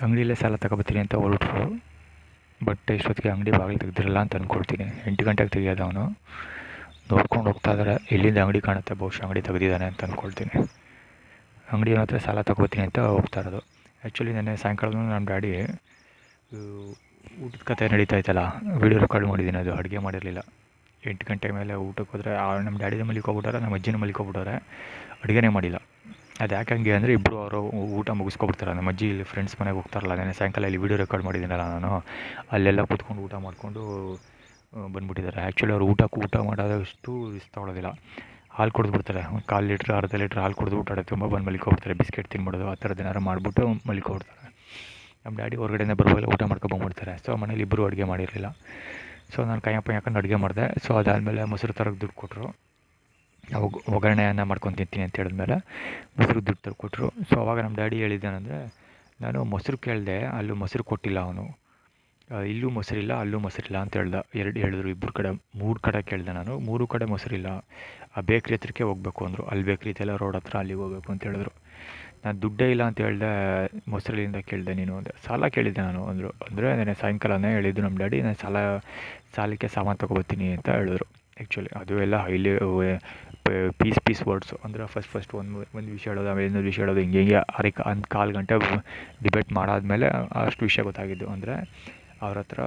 ಅಂಗಡಿಯಲ್ಲೇ ಸಾಲ ತಗೊಬತ್ತೀನಿ ಅಂತ ಹೊರಟ್ರು. ಬಟ್ ಇಷ್ಟೊತ್ತಿಗೆ ಅಂಗಡಿ ಬಾಗಿಲು ತೆಗೆದಿರಲ್ಲ ಅಂತ ಅಂದ್ಕೊಳ್ತೀನಿ. 8 ಗಂಟೆಗೆ ತೆಗಿಯೋದು. ಅವನು ನೋಡ್ಕೊಂಡು ಹೋಗ್ತಾ ಇದ್ದಾರೆ. ಎಲ್ಲಿಂದ ಅಂಗಡಿ ಕಾಣುತ್ತೆ, ಬಹುಶಃ ಅಂಗಡಿ ತೆಗೆದಿದ್ದಾನೆ ಅಂತ ಅಂದ್ಕೊಳ್ತೀನಿ. ಅಂಗಡಿ ಹತ್ರ ಸಾಲ ತಗೊಬತ್ತೀನಿ ಅಂತ ಹೋಗ್ತಾ ಇರೋದು. ಆ್ಯಕ್ಚುಲಿ ನೆನ್ನೆ ಸಾಯಂಕಾಲ ನಮ್ಮ ಡ್ಯಾಡಿ ಊಟದ ಕತೆ ನಡೀತಾ ಇತ್ತಲ್ಲ, ವೀಡಿಯೋ ರೆಕಾರ್ಡ್ ಮಾಡಿದ್ದೀನಿ. ಅದು ಅಡುಗೆ ಮಾಡಿರಲಿಲ್ಲ. 8 ಗಂಟೆ ಮೇಲೆ ಊಟಕ್ಕೆ ಹೋದರೆ ನಮ್ಮ ಡ್ಯಾಡಿನ ಮಲಿಕೋಗ್ಬಿಟ್ಟಾರೆ, ನಮ್ಮ ಅಜ್ಜಿನ ಮಲಿಕೋಗ್ಬಿಟ್ಟಾರೆ. ಅಡುಗೆನೇ ಮಾಡಿಲ್ಲ. ಅದು ಯಾಕೆ ಹಂಗೆ ಅಂದರೆ ಇಬ್ಬರು ಅವರು ಊಟ ಮುಗಿಸ್ಕೊಬಿಡ್ತಾರೆ. ನಮ್ಮ ಅಜ್ಜಿ ಇಲ್ಲಿ ಫ್ರೆಂಡ್ಸ್ ಮನೆಗೆ ಹೋಗ್ತಾರಲ್ಲ, ನೆನ್ನೆ ಸಾಯಂಕಾಲ ಇಲ್ಲಿ ವೀಡಿಯೋ ರೆಕಾರ್ಡ್ ಮಾಡಿದ್ದೀನಲ್ಲ ನಾನು, ಅಲ್ಲೆಲ್ಲ ಕೂತ್ಕೊಂಡು ಊಟ ಮಾಡಿಕೊಂಡು ಬಂದುಬಿಟ್ಟಿದ್ದಾರೆ. ಆ್ಯಕ್ಚುಲಿ ಅವ್ರು ಊಟ ಮಾಡೋದಷ್ಟು ರಿಸ್ಕ್ ತೊಗೊಳೋದಿಲ್ಲ. ಹಾಲು ಕುಡಿದ್ಬಿಡ್ತಾರೆ. ಒಂದು 1/4 ಲೀಟ್ರ್ ಅರ್ಧ ಲೀಟ್ರ್ ಹಾಲು ಕುಡಿದ್ಬಿಟ್ಟು ಅಡೆ ತುಂಬ ಬಂದು ಮಲ್ಕೊಬಿಡ್ತಾರೆ. ಬಿಸ್ಕೆಟ್ ತಿನ್ಬಿಡೋದು ಆ ಥರದ್ದು ಏನಾರು ಮಾಡಿಬಿಟ್ಟು ಮಲ್ಕೊಬಿಡ್ತಾರೆ. ನಮ್ಮ ಡ್ಯಾಡಿ ಹೊರಗಡೆಯಿಂದ ಬರುವಾಗಲೇ ಊಟ ಮಾಡ್ಕೊಂಬಂದ್ಬಿಡ್ತಾರೆ. ಸೊ ಮನೇಲಿ ಇಬ್ಬರು ಅಡುಗೆ ಮಾಡಿರಲಿಲ್ಲ. ಸೊ ನಾನು ಕೈಯಪ್ಪ ಯಾಕಂಡು ಅಡುಗೆ ಮಾಡಿದೆ. ಸೊ ಅದಾದಮೇಲೆ ಮೊಸರು ತರಕ್ಕೆ ದುಡ್ಡು ಕೊಟ್ಟರು. ಅವಾಗ ಒಗ್ಗರಣೆ ಅನ್ನ ಮಾಡ್ಕೊಂಡು ತಿಂತೀನಿ ಅಂತ ಹೇಳಿದ್ಮೇಲೆ ಮೊಸರು ದುಡ್ಡು ತರ್ಕೊಟ್ರು. ಸೊ ಅವಾಗ ನಮ್ಮ ಡ್ಯಾಡಿ ಹೇಳಿದ್ದೇನೆಂದರೆ, ನಾನು ಮೊಸರು ಕೇಳಿದೆ, ಅಲ್ಲೂ ಮೊಸರು ಕೊಟ್ಟಿಲ್ಲ ಅವನು. ಇಲ್ಲೂ ಮೊಸರಿಲ್ಲ, ಅಲ್ಲೂ ಮೊಸರಿಲ್ಲ ಅಂತ ಹೇಳಿದ್ರು. ಇಬ್ಬರು ಕಡೆ 3 ಕಡೆ ಕೇಳಿದೆ ನಾನು. 3 ಕಡೆ ಮೊಸರಿಲ್ಲ, ಆ ಬೇಕ್ರಿ ಹತ್ರಕ್ಕೆ ಹೋಗ್ಬೇಕು ಅಂದರು. ಅಲ್ಲಿ ಬೇಕ್ರಿ ಇದೆಲ್ಲ ರೋಡ್ ಹತ್ರ, ಅಲ್ಲಿಗೆ ಹೋಗ್ಬೇಕು ಅಂತ ಹೇಳಿದ್ರು. ನಾನು ದುಡ್ಡೇ ಇಲ್ಲ ಅಂತ ಹೇಳಿದೆ. ಮೊಸರಿಲಿಂದ ಕೇಳಿದೆ ನೀನು ಅಂದೆ. ಸಾಲ ಕೇಳಿದ್ದೆ ನಾನು ಅಂದರು. ಅಂದರೆ ನೆನ್ನೆ ಸಾಯಂಕಾಲನೇ ಹೇಳಿದ್ದು ನಮ್ಮ ಡ್ಯಾಡಿ, ನಾನು ಸಾಲಕ್ಕೆ ಸಾಮಾನು ತೊಗೊಬರ್ತೀನಿ ಅಂತ ಹೇಳಿದ್ರು. ಆ್ಯಕ್ಚುಲಿ ಅದು ಎಲ್ಲ ಹೈಲಿ ಪೀಸ್ ವರ್ಡ್ಸು. ಅಂದರೆ ಫಸ್ಟ್ ಒಂದು ವಿಷಯ ಹೇಳೋದು, ಆಮೇಲೆ ಇನ್ನೊಂದು ವಿಷಯ ಹೇಳೋದು, ಹಿಂಗೆ ಒಂದು 1/4 ಗಂಟೆ ಡಿಬೇಟ್ ಮಾಡಾದಮೇಲೆ ಅಷ್ಟು ವಿಷಯ ಗೊತ್ತಾಗಿದ್ದು. ಅಂದರೆ ಅವ್ರ ಹತ್ರ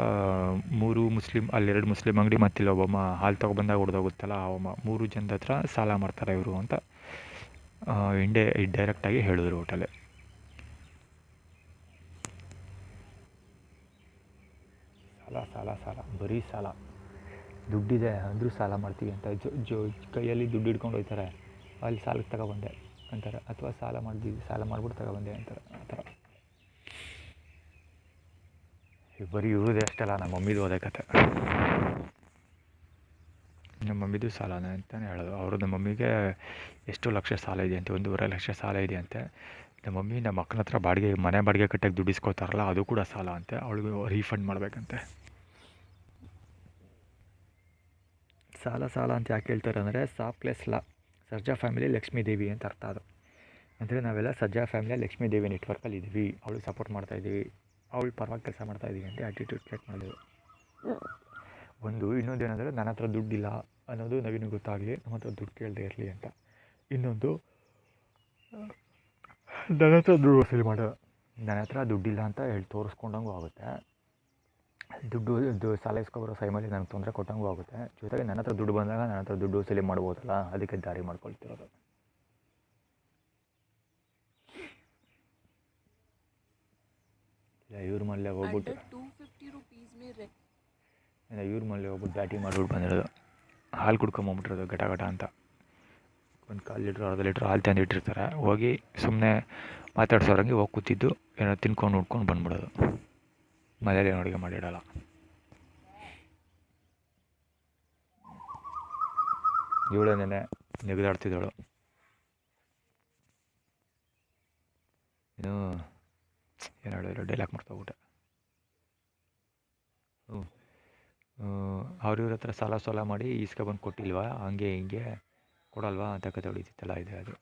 3 ಮುಸ್ಲಿಮ್, ಅಲ್ಲಿ 2 ಮುಸ್ಲಿಮ್ ಅಂಗಡಿ ಮತ್ತು ಇಲ್ಲೊಬ್ಬಮ್ಮ ಹಾಲು ತೊಗೊಬಂದಾಗ ಹೊಡೆದೋಗುತ್ತಲ್ಲ ಅವಮ್ಮ, 3 ಜನದ ಹತ್ರ ಸಾಲ ಮಾಡ್ತಾರೆ ಇವರು ಅಂತ ಡೈರೆಕ್ಟಾಗಿ ಹೇಳಿದ್ರು ಒಟ್ಟಲ್ಲಿ. ಸಾಲ ಬರೀ ಸಾಲ. ದುಡ್ಡಿದೆ ಅಂದರೂ ಸಾಲ ಮಾಡ್ತೀವಿ ಅಂತ ಕೈಯಲ್ಲಿ ದುಡ್ಡು ಹಿಡ್ಕೊಂಡು ಹೋಗ್ತಾರೆ. ಅಲ್ಲಿ ಸಾಲಕ್ಕೆ ತಗೊಬಂದೆ ಅಂತಾರೆ, ಅಥವಾ ಸಾಲ ಮಾಡಿಬಿಟ್ಟು ತಗೊಬಂದೆ ಅಂತಾರೆ. ಆ ಥರ ಬರೀ ಇವ್ರದ್ದೇ ಅಷ್ಟಲ್ಲ, ನಮ್ಮ ಮಮ್ಮಿದು ಅದೇ ಕತೆ. ನಮ್ಮ ಮಮ್ಮಿದು ಸಾಲನೇ ಅಂತಲೇ ಹೇಳೋದು. ಅವರು ನಮ್ಮ ಮಮ್ಮಿಗೆ ಎಷ್ಟು ಲಕ್ಷ ಸಾಲ ಇದೆ ಅಂತೆ, 1.5 ಲಕ್ಷ ಸಾಲ ಇದೆ ಅಂತೆ. ನಮ್ಮ ಮಮ್ಮಿ ನಮ್ಮ ಅಕ್ಕನ ಹತ್ರ ಮನೆ ಬಾಡಿಗೆ ಕಟ್ಟಕ್ಕೆ ದುಡ್ಡು ಇಸ್ಕೊತಾರಲ್ಲ, ಅದು ಕೂಡ ಸಾಲ ಅಂತೆ. ಅವಳಿಗೆ ರೀಫಂಡ್ ಮಾಡಬೇಕಂತೆ. ಸಾಲ ಅಂತ ಯಾಕೆ ಹೇಳ್ತಾರೆ ಅಂದರೆ, ಸಾಫ್ಟ್ಲೆಸ್ ಲಾ, ಸರ್ಜಾ ಫ್ಯಾಮಿಲಿ ಲಕ್ಷ್ಮೀ ದೇವಿ ಅಂತ ಅರ್ಥ ಅದು. ಅಂದರೆ ನಾವೆಲ್ಲ ಸರ್ಜಾ ಫ್ಯಾಮಿಲಿಯ ಲಕ್ಷ್ಮೀ ದೇವಿ ನೆಟ್ವರ್ಕಲ್ಲಿ ಇದ್ದೀವಿ, ಅವಳಿಗೆ ಸಪೋರ್ಟ್ ಮಾಡ್ತಾಯಿದ್ದೀವಿ, ಅವಳು ಪರವಾಗಿ ಕೆಲಸ ಮಾಡ್ತಾಯಿದ್ದೀವಿ ಅಂತ ಆ್ಯಟಿಟ್ಯೂಡ್ ಕ್ರಿಯೇಟ್ ಮಾಡಿದ್ರು. ಇನ್ನೊಂದೇನೆಂದರೆ, ನನ್ನ ಹತ್ರ ದುಡ್ಡಿಲ್ಲ ಅನ್ನೋದು ನವೀನಿಗೆ ಗೊತ್ತಾಗಲಿ, ನಮ್ಮ ಹತ್ರ ದುಡ್ಡು ಕೇಳದೆ ಇರಲಿ ಅಂತ. ಇನ್ನೊಂದು, ನನ್ನ ಹತ್ರ ದುಡ್ಡು ವಸೂಲಿ ಮಾಡೋದು. ನನ್ನ ಹತ್ರ ದುಡ್ಡಿಲ್ಲ ಅಂತ ಹೇಳಿ ತೋರಿಸ್ಕೊಂಡಂಗೂ ಆಗುತ್ತೆ. ದುಡ್ಡು ಸಾಲ ಇಸ್ಕೊಬರೋ ಟೈಮಲ್ಲಿ ನನಗೆ ತೊಂದರೆ ಕೊಟ್ಟಂಗೂ ಆಗುತ್ತೆ. ಜೊತೆಗೆ ನನ್ನ ಹತ್ರ ದುಡ್ಡು ಬಂದಾಗ ನನ್ನ ಹತ್ರ ದುಡ್ಡು ವಸೂಲಿ ಮಾಡ್ಬೋದಲ್ಲ, ಅದಕ್ಕೆ ದಾರಿ ಮಾಡ್ಕೊಳ್ತಿರೋದು. ಇವ್ರ ಮನೇಲೆ ಹೋಗ್ಬಿಟ್ಟು ಬ್ಯಾಟಿಂಗ್ ಮಾಡಿಬಿಟ್ಟು ಬಂದಿರೋದು. ಹಾಲು ಕುಡ್ಕೊಂಬಂಬಿಟ್ಟಿರೋದು ಗಟ ಅಂತ. ಒಂದು 1/4 ಲೀಟ್ರ್ ಅರ್ಧ ಲೀಟ್ರ್ ಹಾಲು ತಂದಿಟ್ಟಿರ್ತಾರೆ. ಹೋಗಿ ಸುಮ್ಮನೆ ಮಾತಾಡ್ಸೋರಂಗೆ ಹೋಗಿ ಕೂತಿದ್ದು, ಏನೋ ತಿನ್ಕೊಂಡು ಉಡ್ಕೊಂಡು ಬಂದ್ಬಿಡೋದು. ಮನೇಲಿ ಏನು ಅಡುಗೆ ಮಾಡಿಡಲ್ಲ. ಇವಳೇನೆ ನೆಗದಾಡ್ತಿದ್ದಳು. ಏನು ಹೇಳಿದ್ರು, ಡೈಲಾಗ್ ಮಾಡ್ಕೊಬಿಟ್ಟೆ. ಇವ್ರ ಹತ್ರ ಸಾಲ ಮಾಡಿ ಬಂದು ಕೊಟ್ಟಿಲ್ವಾ, ಹಂಗೆ ಹಿಂಗೆ ಕೊಡಲ್ವಾ ಅಂತ ಕತೆ ಹೊಡಿತಿತ್ತಲ್ಲ, ಇದೆ ಅದು.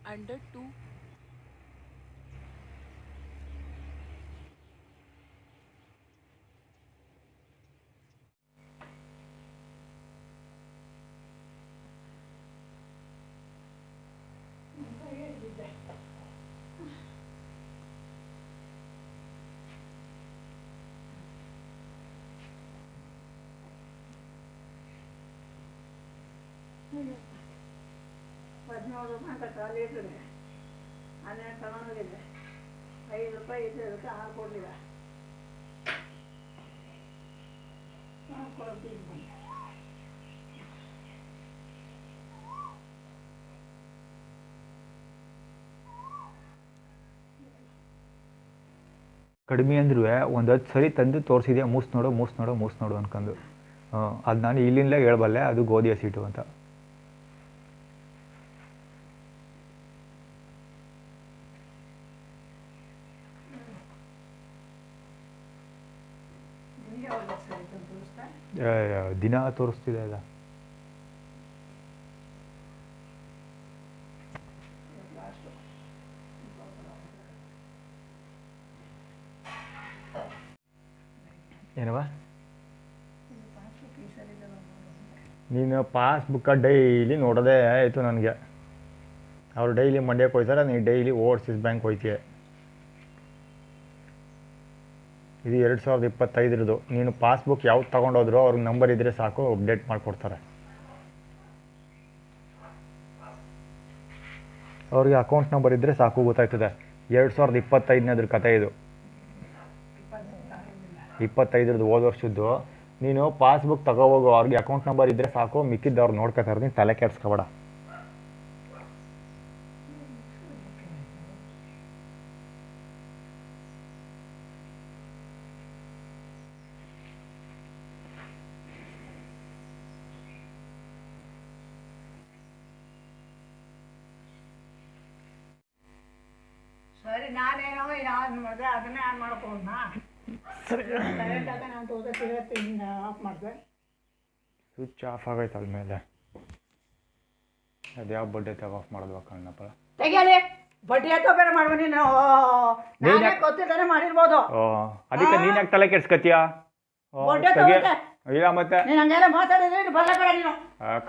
Under 2. ₹17 ಅಂತ 1/4 ಲೀಟ್ರಿಗೆ 12 ತಗೊಂಡೋಗಿದ್ದೆ. ₹5 ಇದ್ದು ಅದಕ್ಕೆ ಹಾಲು ಕೊಡಲಿಲ್ಲ. ಕೊಡ್ತೀನಿ. ಕಡಿಮೆ ಅಂದ್ರೂ ಒಂದು 10 ಸರಿ ತಂದು ತೋರಿಸಿದೆ, ಮೂಸ್ ನೋಡು ಅನ್ಕೊಂಡು. ಅದು ನಾನು ಇಲ್ಲಿಂದಲೇ ಹೇಳ್ಬಲ್ಲೆ, ಅದು ಗೋಧಿ ಹಸಿಟ್ಟು ಅಂತ. ದಿನ ತೋರಿಸ್ತಿದೆ ಅಲ್ಲ. ಏನವ ನೀನು ಪಾಸ್ಬುಕ್ಕ ಡೈಲಿ ನೋಡೋದೇ ಆಯಿತು ನನಗೆ. ಅವ್ರು ಡೈಲಿ ಮಂಡ್ಯಕ್ಕೆ ಹೋಗ್ತಾರೆ, ನೀನು ಡೈಲಿ ಓವರ್ಸೀಸ್ ಬ್ಯಾಂಕ್ ಹೋಗ್ತೀಯ. ಇದು 2025 ನೀನು ಪಾಸ್ಬುಕ್ ಯಾವ್ದು ತೊಗೊಂಡೋದ್ರು ಅವ್ರಿಗೆ ನಂಬರ್ ಇದ್ದರೆ ಸಾಕು, ಅಪ್ಡೇಟ್ ಮಾಡಿಕೊಡ್ತಾರೆ. ಅವ್ರಿಗೆ ಅಕೌಂಟ್ ನಂಬರ್ ಇದ್ದರೆ ಸಾಕು, ಗೊತ್ತಾಯ್ತದೆ. 2025 ಕತೆ ಇದು. 25 ಹೋದ ವರ್ಷದ್ದು. ನೀನು ಪಾಸ್ಬುಕ್ ತಗೋಹೋಗು, ಅವ್ರಿಗೆ ಅಕೌಂಟ್ ನಂಬರ್ ಇದ್ದರೆ ಸಾಕು, ಮಿಕ್ಕಿದ್ದು ಅವ್ರು ನೋಡ್ಕೊತಾರೆ, ನೀನು ತಲೆ ಕೆಡ್ಸ್ಕೊಬೇಡ. ಸರಿ, ನಾನೇನೋ ಆನ್ ಮಾಡಿದೆ, ಅದನ್ನೇ ಆನ್ ಮಾಡ್ಕೊಂಡ. ಕರೆಂಟಾಗ ನಾನು ತೋರಿಸ್ತೀನಿ, ಆಫ್ ಮಾಡಿದೆ. ಸ್ವಿಚ್ ಆಫ್ ಆಗೈತೆ ಅಲ್ಲ ಮೇಲೆ. ಅದು ಯಾವ ಬಡ್ಡೆ ತಗ ಆಫ್ ಮಾಡೋದು ಕಣ್ಣಪ್ಪ. ತೆಗಿಯಲಿ, ಬಡ್ಡಿ ಎತ್ತೋ ಬೇರೆ ಮಾಡ್ಬ ನೀನು. ನಾನೇ ಗೊತ್ತಿದ್ದಾನೆ ಮಾಡಿರ್ಬೋದು. ಅದಕ್ಕೆ ನೀನು ಯಾಕೆ ತಲೆ ಕೆಡ್ಸ್ಕತ್ತೀಯ? ಇಲ್ಲ ಮತ್ತೆ ನೀನು ಹಂಗೆಲ್ಲ ಮಾತಾಡಿದ್ರೆ ಬಲ್ಲ ಬೇಡ ನೀನು.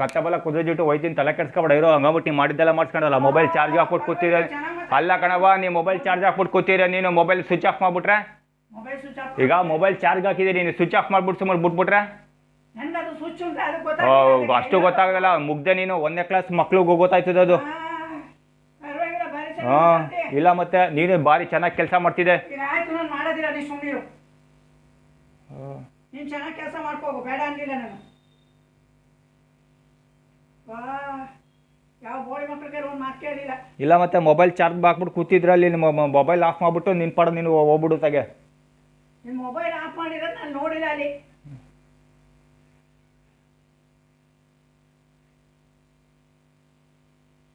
ಕತ್ತೆ ಬಲ್ಲ ಕುದುರೆ ಜಿಟ್ಟು ಹೋಯ್ತೀನಿ, ತಲೆ ಕೆಡ್ಸ್ಕೊಬೇಡ. ಇರೋ ಹಂಗಬಿಟ್ಟು ನೀನು ಮಾಡಿದ್ದೆಲ್ಲ ಮಾಡಿಸ್ಕೊಂಡಲ್ಲ. ಮೊಬೈಲ್ ಚಾರ್ಜ್ ಹಾಕ್ಬಿಟ್ಟು ಕೂತಿದ್ರೆ ಅಲ್ಲ ಕಣವ, ನೀ ಮೊಬೈಲ್ ಚಾರ್ಜ್ ಹಾಕ್ಬಿಟ್ಟು ಕೂತಿದ್ರೆ ನೀನು ಮೊಬೈಲ್ ಸ್ವಿಚ್ ಆಫ್ ಮಾಡ್ಬಿಟ್ರೆ. ಈಗ ಮೊಬೈಲ್ ಚಾರ್ಜ್ ಹಾಕಿದೆ, ನೀನು ಸ್ವಿಚ್ ಆಫ್ ಮಾಡ್ಬಿಟ್ಟು ಸುಮ್ಮನೆ ಬಿಟ್ಬಿಟ್ರೆ ಅಷ್ಟು ಗೊತ್ತಾಗಲ್ಲ. ಮುಗ್ದೆ ನೀನು 1ನೇ ಕ್ಲಾಸ್ ಮಕ್ಳಿಗೆ ಗೊತ್ತಾಯ್ತದ ಅದು. ಹಾಂ, ಇಲ್ಲ ಮತ್ತೆ ನೀನು ಭಾರಿ ಚೆನ್ನಾಗಿ ಕೆಲಸ ಮಾಡ್ತಿದ್ದೆ. ನೀನು ಚೆನ್ನಾಗಿ ಕೆಲಸ ಮಾಡ್ಕೋಗು, ಬೇಡ ಅನ್ಲಿಲ್ಲ ನಾನು. ಯಾವ ಬೋಳಿ ಮಕ್ಕಳಿಗೆ ಒಂದು ಮಾತು ಕೇಳಿಲ್ಲ. ಇಲ್ಲ ಮತ್ತೆ ಮೊಬೈಲ್ ಚಾರ್ಜ್ ಹಾಕ್ಬಿಟ್ಟು ಕೂತಿದ್ರಲ್ಲಿ ಮೊಬೈಲ್ ಆಫ್ ಮಾಡ್ಬಿಟ್ಟು ನಿನ್ನ ಪಡ ನೀನು ಹೋಗ್ಬಿಡು ತಾಗೆ. ನಿನ್ನ ಮೊಬೈಲ್ ಆಫ್ ಮಾಡಿರೋದು ನಾನು ನೋಡಿಲ್ಲ ಅಲ್ಲಿ.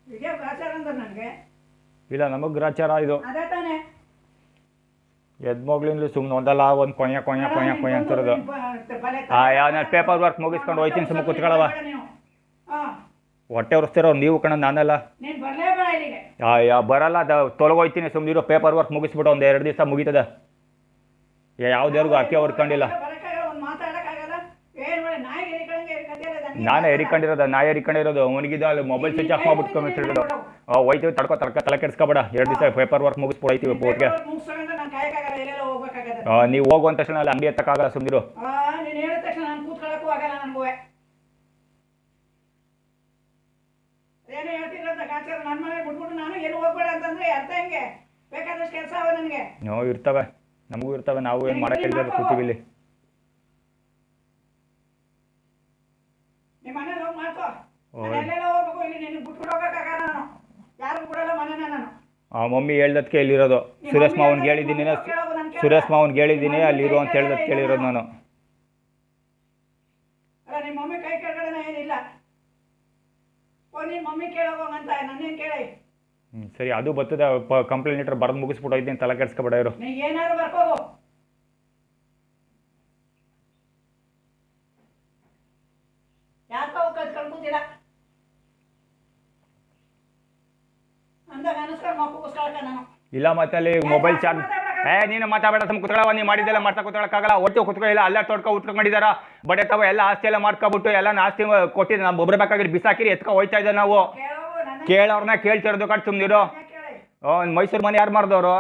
ಇದೇ ಗ್ರಾಚಾರ ಅಂದ್ರೆ ನನಗೆ. ಇಲ್ಲ, ನಮಗೆ ಗ್ರಾಚಾರ ಇದು. ಅದೇ ತಾನೇ. ಎದ್ಮೋಗ್ಲಿಂದ ಸುಮ್ಮನೆ ಒಂದಲ್ಲ ಒಂದು ಕೊಯ್ಯ ಅಂತಿರೋದು. ನಾನು ಪೇಪರ್ ವರ್ಕ್ ಮುಗಿಸ್ಕೊಂಡು ಹೋಯ್ತೀನಿ, ಸುಮ್ಮನೆ ಕೂತ್ಕೊಳ್ಳವ. ಹೊಟ್ಟೆ ಉರಿಸ್ತಿರೋ ನೀವು ಕಣ, ನಾನಲ್ಲ. ಬರಲ್ಲ, ತೊಲಗೋಯ್ತೀನಿ ಸುಮ್ಮನಿರೋ. ಪೇಪರ್ ವರ್ಕ್ ಮುಗಿಸ್ಬಿಟ್ಟು ಒಂದು 2 ದಿವಸ ಮುಗೀತದೆ. ಯಾವ್ದೇವ್ರಿಗೂ ಅಕ್ಕಿ ಹೊರ್ಕೊಂಡಿಲ್ಲ. ನಾನೇ ಎರಿಕೊಂಡಿರೋದು, ಅವನಿಗಿದ ಅಲ್ಲಿ ಮೊಬೈಲ್ ಸ್ವಿಚ್ ಆಫ್ ಮಾಡ್ಬಿಟ್ಟು ಹೋಯ್ತೀವಿ. ತಡ್ಕೊ ತಲೆ ಕೆಡ್ಸ್ಕೊಬೇಡ. 2 ದಿವಸ ಪೇಪರ್ ವರ್ಕ್ ಮುಗಿಸ್ಬಿಟ್ಟು ಹೋಯ್ತೀವಿ ಬೋಟ್ಗೆ. ನೀವು ಹೋಗುವಂತ ತಕ್ಷಣ ಅಲ್ಲಿ ಅಂಗಡಿ ಎತ್ತಕ್ಕಾಗಲ್ಲ, ಸುಮ್ಮನಿರು. ಇರ್ತವೆ, ನಮಗೂ ಇರ್ತವೆ. ನಾವು ಏನು ಮಾಡಕ್ಕೆ ಕೂತೀವಿ ಇಲ್ಲಿ. ಮಮ್ಮಿ ಹೇಳ್ದಕ್ಕೆ ಇಲ್ಲಿರೋದು. ಸುರೇಶ್ ಮಾವನ್ಗೆ ಹೇಳಿದ್ದೀನಿ ಅಲ್ಲಿರೋ ಅಂತ ಹೇಳ್ದಕ್ಕೆ ಕೇಳಿರೋದು ನಾನು. ಸರಿ, ಅದು ಬರ್ತದೆ. ಕಂಪ್ಲೇಂಟ್ ಲೆಟರ್ ಬರೆದು ಮುಗಿಸ್ಬಿಟ್ಟು ಹೋಯ್ತೀನಿ, ತಲೆ ಕೆಡ್ಸ್ಕೊಬೇಡ. ಇರು, ಏನಾದ್ರು ಬರ್ಕೋದು. ಇಲ್ಲ ಮತ್ತೆ ಅಲ್ಲಿ ಮೊಬೈಲ್ ಚಾರ್ಜ್. ನೀನು ಮಾತಾಡಬೇಡ, ಸುಮ್ಮನೆ ಕುತ್ಕೊಳ್ಳವ. ನೀನು ಮಾಡಿದ್ದೆಲ್ಲ ಮಾಡ್ತಾ ಕುತ್ಕೊಳ್ಳೋಕ್ಕಾಗಲ್ಲ. ಒಟ್ಟು ಕುತ್ಕೊ. ಇಲ್ಲ ಅಲ್ಲೇ ಉಟ್ಕೊಂಡಿದಾರ ಬಡೆ ತವ ಎಲ್ಲ ಆಸ್ತಿ ಎಲ್ಲ ಮಾಡ್ಕೊಬಿಟ್ಟು ಎಲ್ಲ ಆಸ್ತಿ ಕೊಟ್ಟಿದ್ದು ನಾವು ಒಬ್ಬರು ಬೇಕಾಗಿರಿ ಬಿಸಾಕಿರಿ ಎತ್ಕೊ ಹೋಯ್ತಾ ಇದ್ದೆ ನಾವು. ಕೇಳೋರ್ನ ಕೇಳ್ತಿರೋದು ಕಟ್ ಸುಮ್ನಿರು. ಮೈಸೂರು ಮನೆ ಯಾರು ಮಾರ್ದವರು?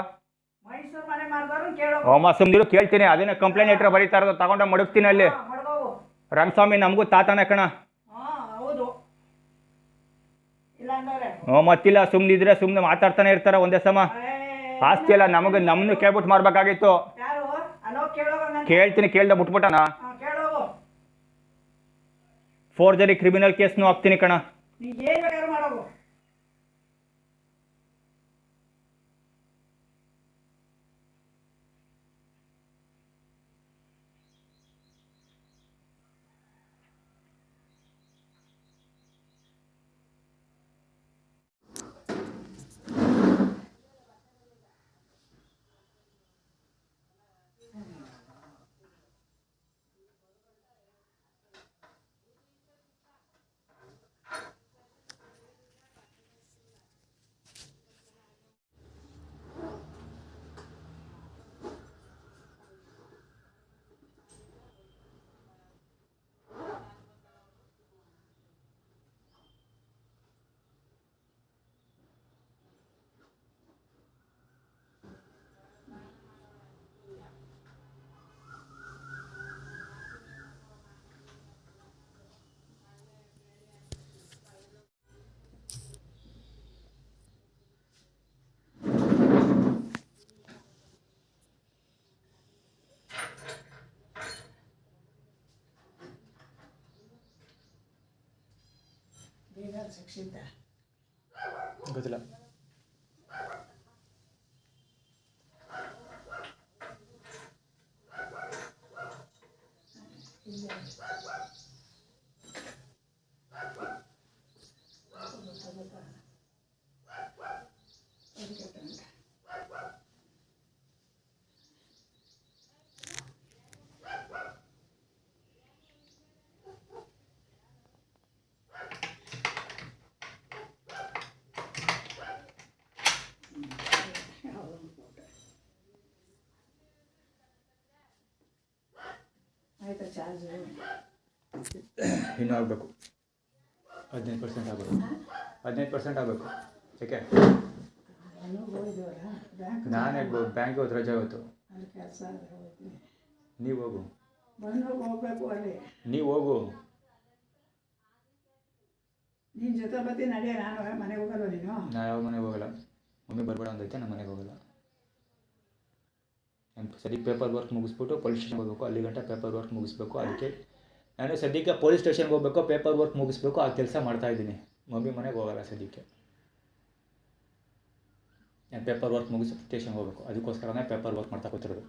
ಸುಮ್ನಿರು, ಕೇಳ್ತೀನಿ. ಅದೇನೇ ಕಂಪ್ಲೇಂಟ್ ಲೆಟರ್ ಬರೀತಾ ಇರೋದು, ತಗೊಂಡ ಮಡಗ್ತೀನಿ ಅಲ್ಲಿ. ರಂಗಸ್ವಾಮಿ ನಮಗೂ ತಾತನೇ ಕಣ. ಮತ್ತಿಲ್ಲ, ಸುಮ್ಮನಿದ್ರೆ ಸುಮ್ಮನೆ ಮಾತಾಡ್ತಾನೆ ಇರ್ತಾರ ಒಂದೇ ಸಮ. ಆಸ್ತಿ ಎಲ್ಲ ನಮ್ಮನ್ನು ಕೇಳ್ಬಿಟ್ಟು ಮಾಡ್ಬೇಕಾಗಿತ್ತು. ಕೇಳ್ತೀನಿ, ಕೇಳ್ದ ಬಿಟ್ಬಿಟ್ಟಣ. ಫೋರ್ಜರಿ ಕ್ರಿಮಿನಲ್ ಕೇಸ್ನು ಹಾಕ್ತೀನಿ ಕಣ. ಶಿಕ್ಷಿತ ಗೊತ್ತಿಲ್ಲ. ಇಲ್ಲ ಆಯ್ತಾ ಚಾರ್ಜ್ ಇನ್ನೂ ಆಗಬೇಕು 15% ಆಗಬೇಕು. 15% ಆಗಬೇಕು. ಯಾಕೆ ನಾನು ಹೋಗಿದ್ದೀವಲ್ಲ ಬ್ಯಾಂಕ್ ನಾನೇ ಬ್ಯಾಂಕ್ಗೆ ಹೋದ್ರೆ ರಜೆ ಆಗುತ್ತೆ. ಅಲ್ಲಿ ಕೆಲಸ ಆದರೆ ಹೋಗ್ತೀನಿ. ನೀವು ಹೋಗು, ಬಂದು ಹೋಗ್ಬೇಕು ಅಲ್ಲಿ. ನೀವು ಹೋಗು. ನಿನ್ನ ಜೊತೆ ಬರ್ತೀನಿ ನಡಿಯ. ನಾನು ಮನೆಗೆ ಹೋಗಲ್ವ ನೀನು? ನಾ ಯಾವ ಮನೆಗೆ ಹೋಗಲ್ಲ. ಮಮ್ಮಿ ಬರಬೇಡ ಅಂದೈತೆ, ನಾನು ಮನೆಗೆ ಹೋಗಲ್ಲ. ನಾನು ಸದ್ಯಕ್ಕೆ ಪೇಪರ್ ವರ್ಕ್ ಮುಗಿಸ್ಬಿಟ್ಟು ಪೊಲೀಸ್ ಸ್ಟೇಷನ್ಗೆ ಹೋಗಬೇಕು. ಅಲ್ಲಿ ಗಂಟೆ ಪೇಪರ್ ವರ್ಕ್ ಮುಗಿಸ್ಬೇಕು. ಅದಕ್ಕೆ ನಾನು ಸದ್ಯಕ್ಕೆ ಪೊಲೀಸ್ ಸ್ಟೇಷನ್ಗೆ ಹೋಗಬೇಕು, ಪೇಪರ್ ವರ್ಕ್ ಮುಗಿಸ್ಬೇಕು. ಆ ಕೆಲಸ ಮಾಡ್ತಾಯಿದ್ದೀನಿ. ಮಮ್ಮಿ ಮನೆಗೆ ಹೋಗಲ್ಲ ಸದ್ಯಕ್ಕೆ. ನಾನು ಪೇಪರ್ ವರ್ಕ್ ಮುಗಿಸಿ ಸ್ಟೇಷನ್ಗೆ ಹೋಗಬೇಕು. ಅದಕ್ಕೋಸ್ಕರನೇ ಪೇಪರ್ ವರ್ಕ್ ಮಾಡ್ತಾ ಕೂತಿರೋದು.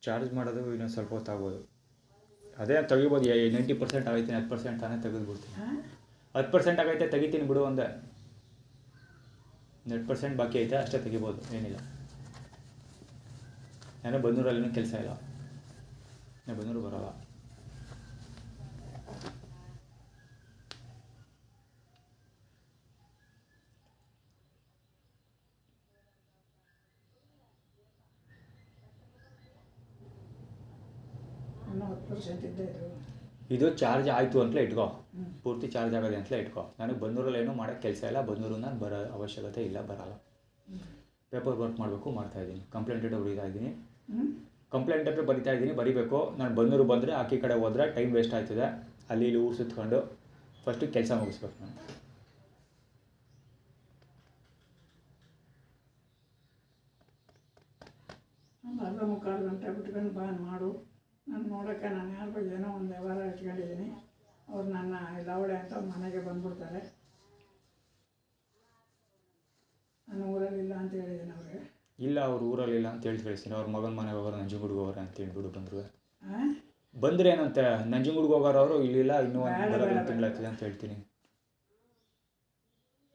ಚಾರ್ಜ್ ಮಾಡೋದು ಇನ್ನೊಂದು ಸ್ವಲ್ಪ ಹೊತ್ತಾಗ್ಬೋದು. ಅದೇ ತೆಗಿಬೋದು. 90% ಆಗೈತೆ, 10% ತಾನೇ ತೆಗೆದುಬಿಡ್ತೀನಿ. 10% ಆಗೈತೆ ತೆಗಿತೀನಿ ಬಿಡು ಒಂದೇ. 10% ಬಾಕಿ ಐತೆ, ಅಷ್ಟೇ ತೆಗಿಬೋದು, ಏನಿಲ್ಲ. ನಾನು ಬಂದೂರಲ್ಲಿನೂ ಕೆಲಸ ಇಲ್ಲ. ನಾನು ಬಂದೂರು ಬರೋಲ್ಲ. ಇನ್ನೂ 10% ಇದ್ದೇ ಇದು. ಇದು ಚಾರ್ಜ್ ಆಯಿತು ಅಂತಲೇ ಇಟ್ಕೋ, ಪೂರ್ತಿ ಚಾರ್ಜ್ ಆಗೋದೆ ಅಂತಲೇ ಇಟ್ಕೋ. ನನಗೆ ಬಂದೂರಲ್ಲಿ ಏನೂ ಮಾಡೋಕ್ಕೆ ಕೆಲಸ ಇಲ್ಲ. ಬಂದೂರು ನಾನು ಬರೋ ಅವಶ್ಯಕತೆ ಇಲ್ಲ, ಬರೋಲ್ಲ. ಪೇಪರ್ ವರ್ಕ್ ಮಾಡಬೇಕು, ಮಾಡ್ತಾಯಿದ್ದೀನಿ. ಕಂಪ್ಲೇಂಟ್ ಲೆಟರ್ ಬರೀತಾ ಇದ್ದೀನಿ. ಕಂಪ್ಲೇಂಟ್ ಲೆಟರ್ ಬರೀಬೇಕು. ನಾನು ಬಂದೂರು ಬಂದರೆ ಆಕಿ ಕಡೆ ಹೋದರೆ ಟೈಮ್ ವೇಸ್ಟ್ ಆಯ್ತದೆ. ಅಲ್ಲಿ ಇಲ್ಲಿ ಊರು ಸುತ್ಕೊಂಡು ಫಸ್ಟು ಕೆಲಸ ಮುಗಿಸ್ಬೇಕು ನಾನು. ಒಂದು ಅರ್ಧ ಮುಕ್ಕಾಲು ಗಂಟೆ ಬಿಟ್ಕೊಂಡು ಬಾ ಮಾಡು. ನಾನು ನೋಡೋಕ್ಕೆ ನಾನು ಯಾರಿಗೂ ಏನೋ ಒಂದು ವ್ಯವಹಾರ ಇಟ್ಕೊಂಡಿದ್ದೀನಿ. ಅವ್ರು ನನ್ನ ಲವಡೆ ಅಂತ ಮನೆಗೆ ಬಂದ್ಬಿಡ್ತಾರೆ. ನಾನು ಊರಲ್ಲಿಲ್ಲ ಅಂತ ಹೇಳಿದ್ದೀನಿ ಅವ್ರಿಗೆ. ಇಲ್ಲ, ಅವ್ರು ಊರಲ್ಲಿಲ್ಲ ಅಂತ ಹೇಳಿ ಕಳಿಸ್ತೀನಿ. ಅವ್ರ ಮಗನ ಮನೆಗೆ ಹೋಗೋರು, ನಂಜನಗೂಡಿಗೆ ಹೋಗೋರು ಅಂತ ಹೇಳ್ಬಿಡು. ಬಂದರು ಹಾಂ ಬಂದರೆ ಏನಂತೆ, ನಂಜನಗೂಡಿಗೆ ಹೋಗೋರು ಅವರು. ಇಲ್ಲಿಲ್ಲ, ಇನ್ನೂ ಒಂದು ತಿಂಗಳಾಗ್ತದೆ ಅಂತ ಹೇಳ್ತೀನಿ.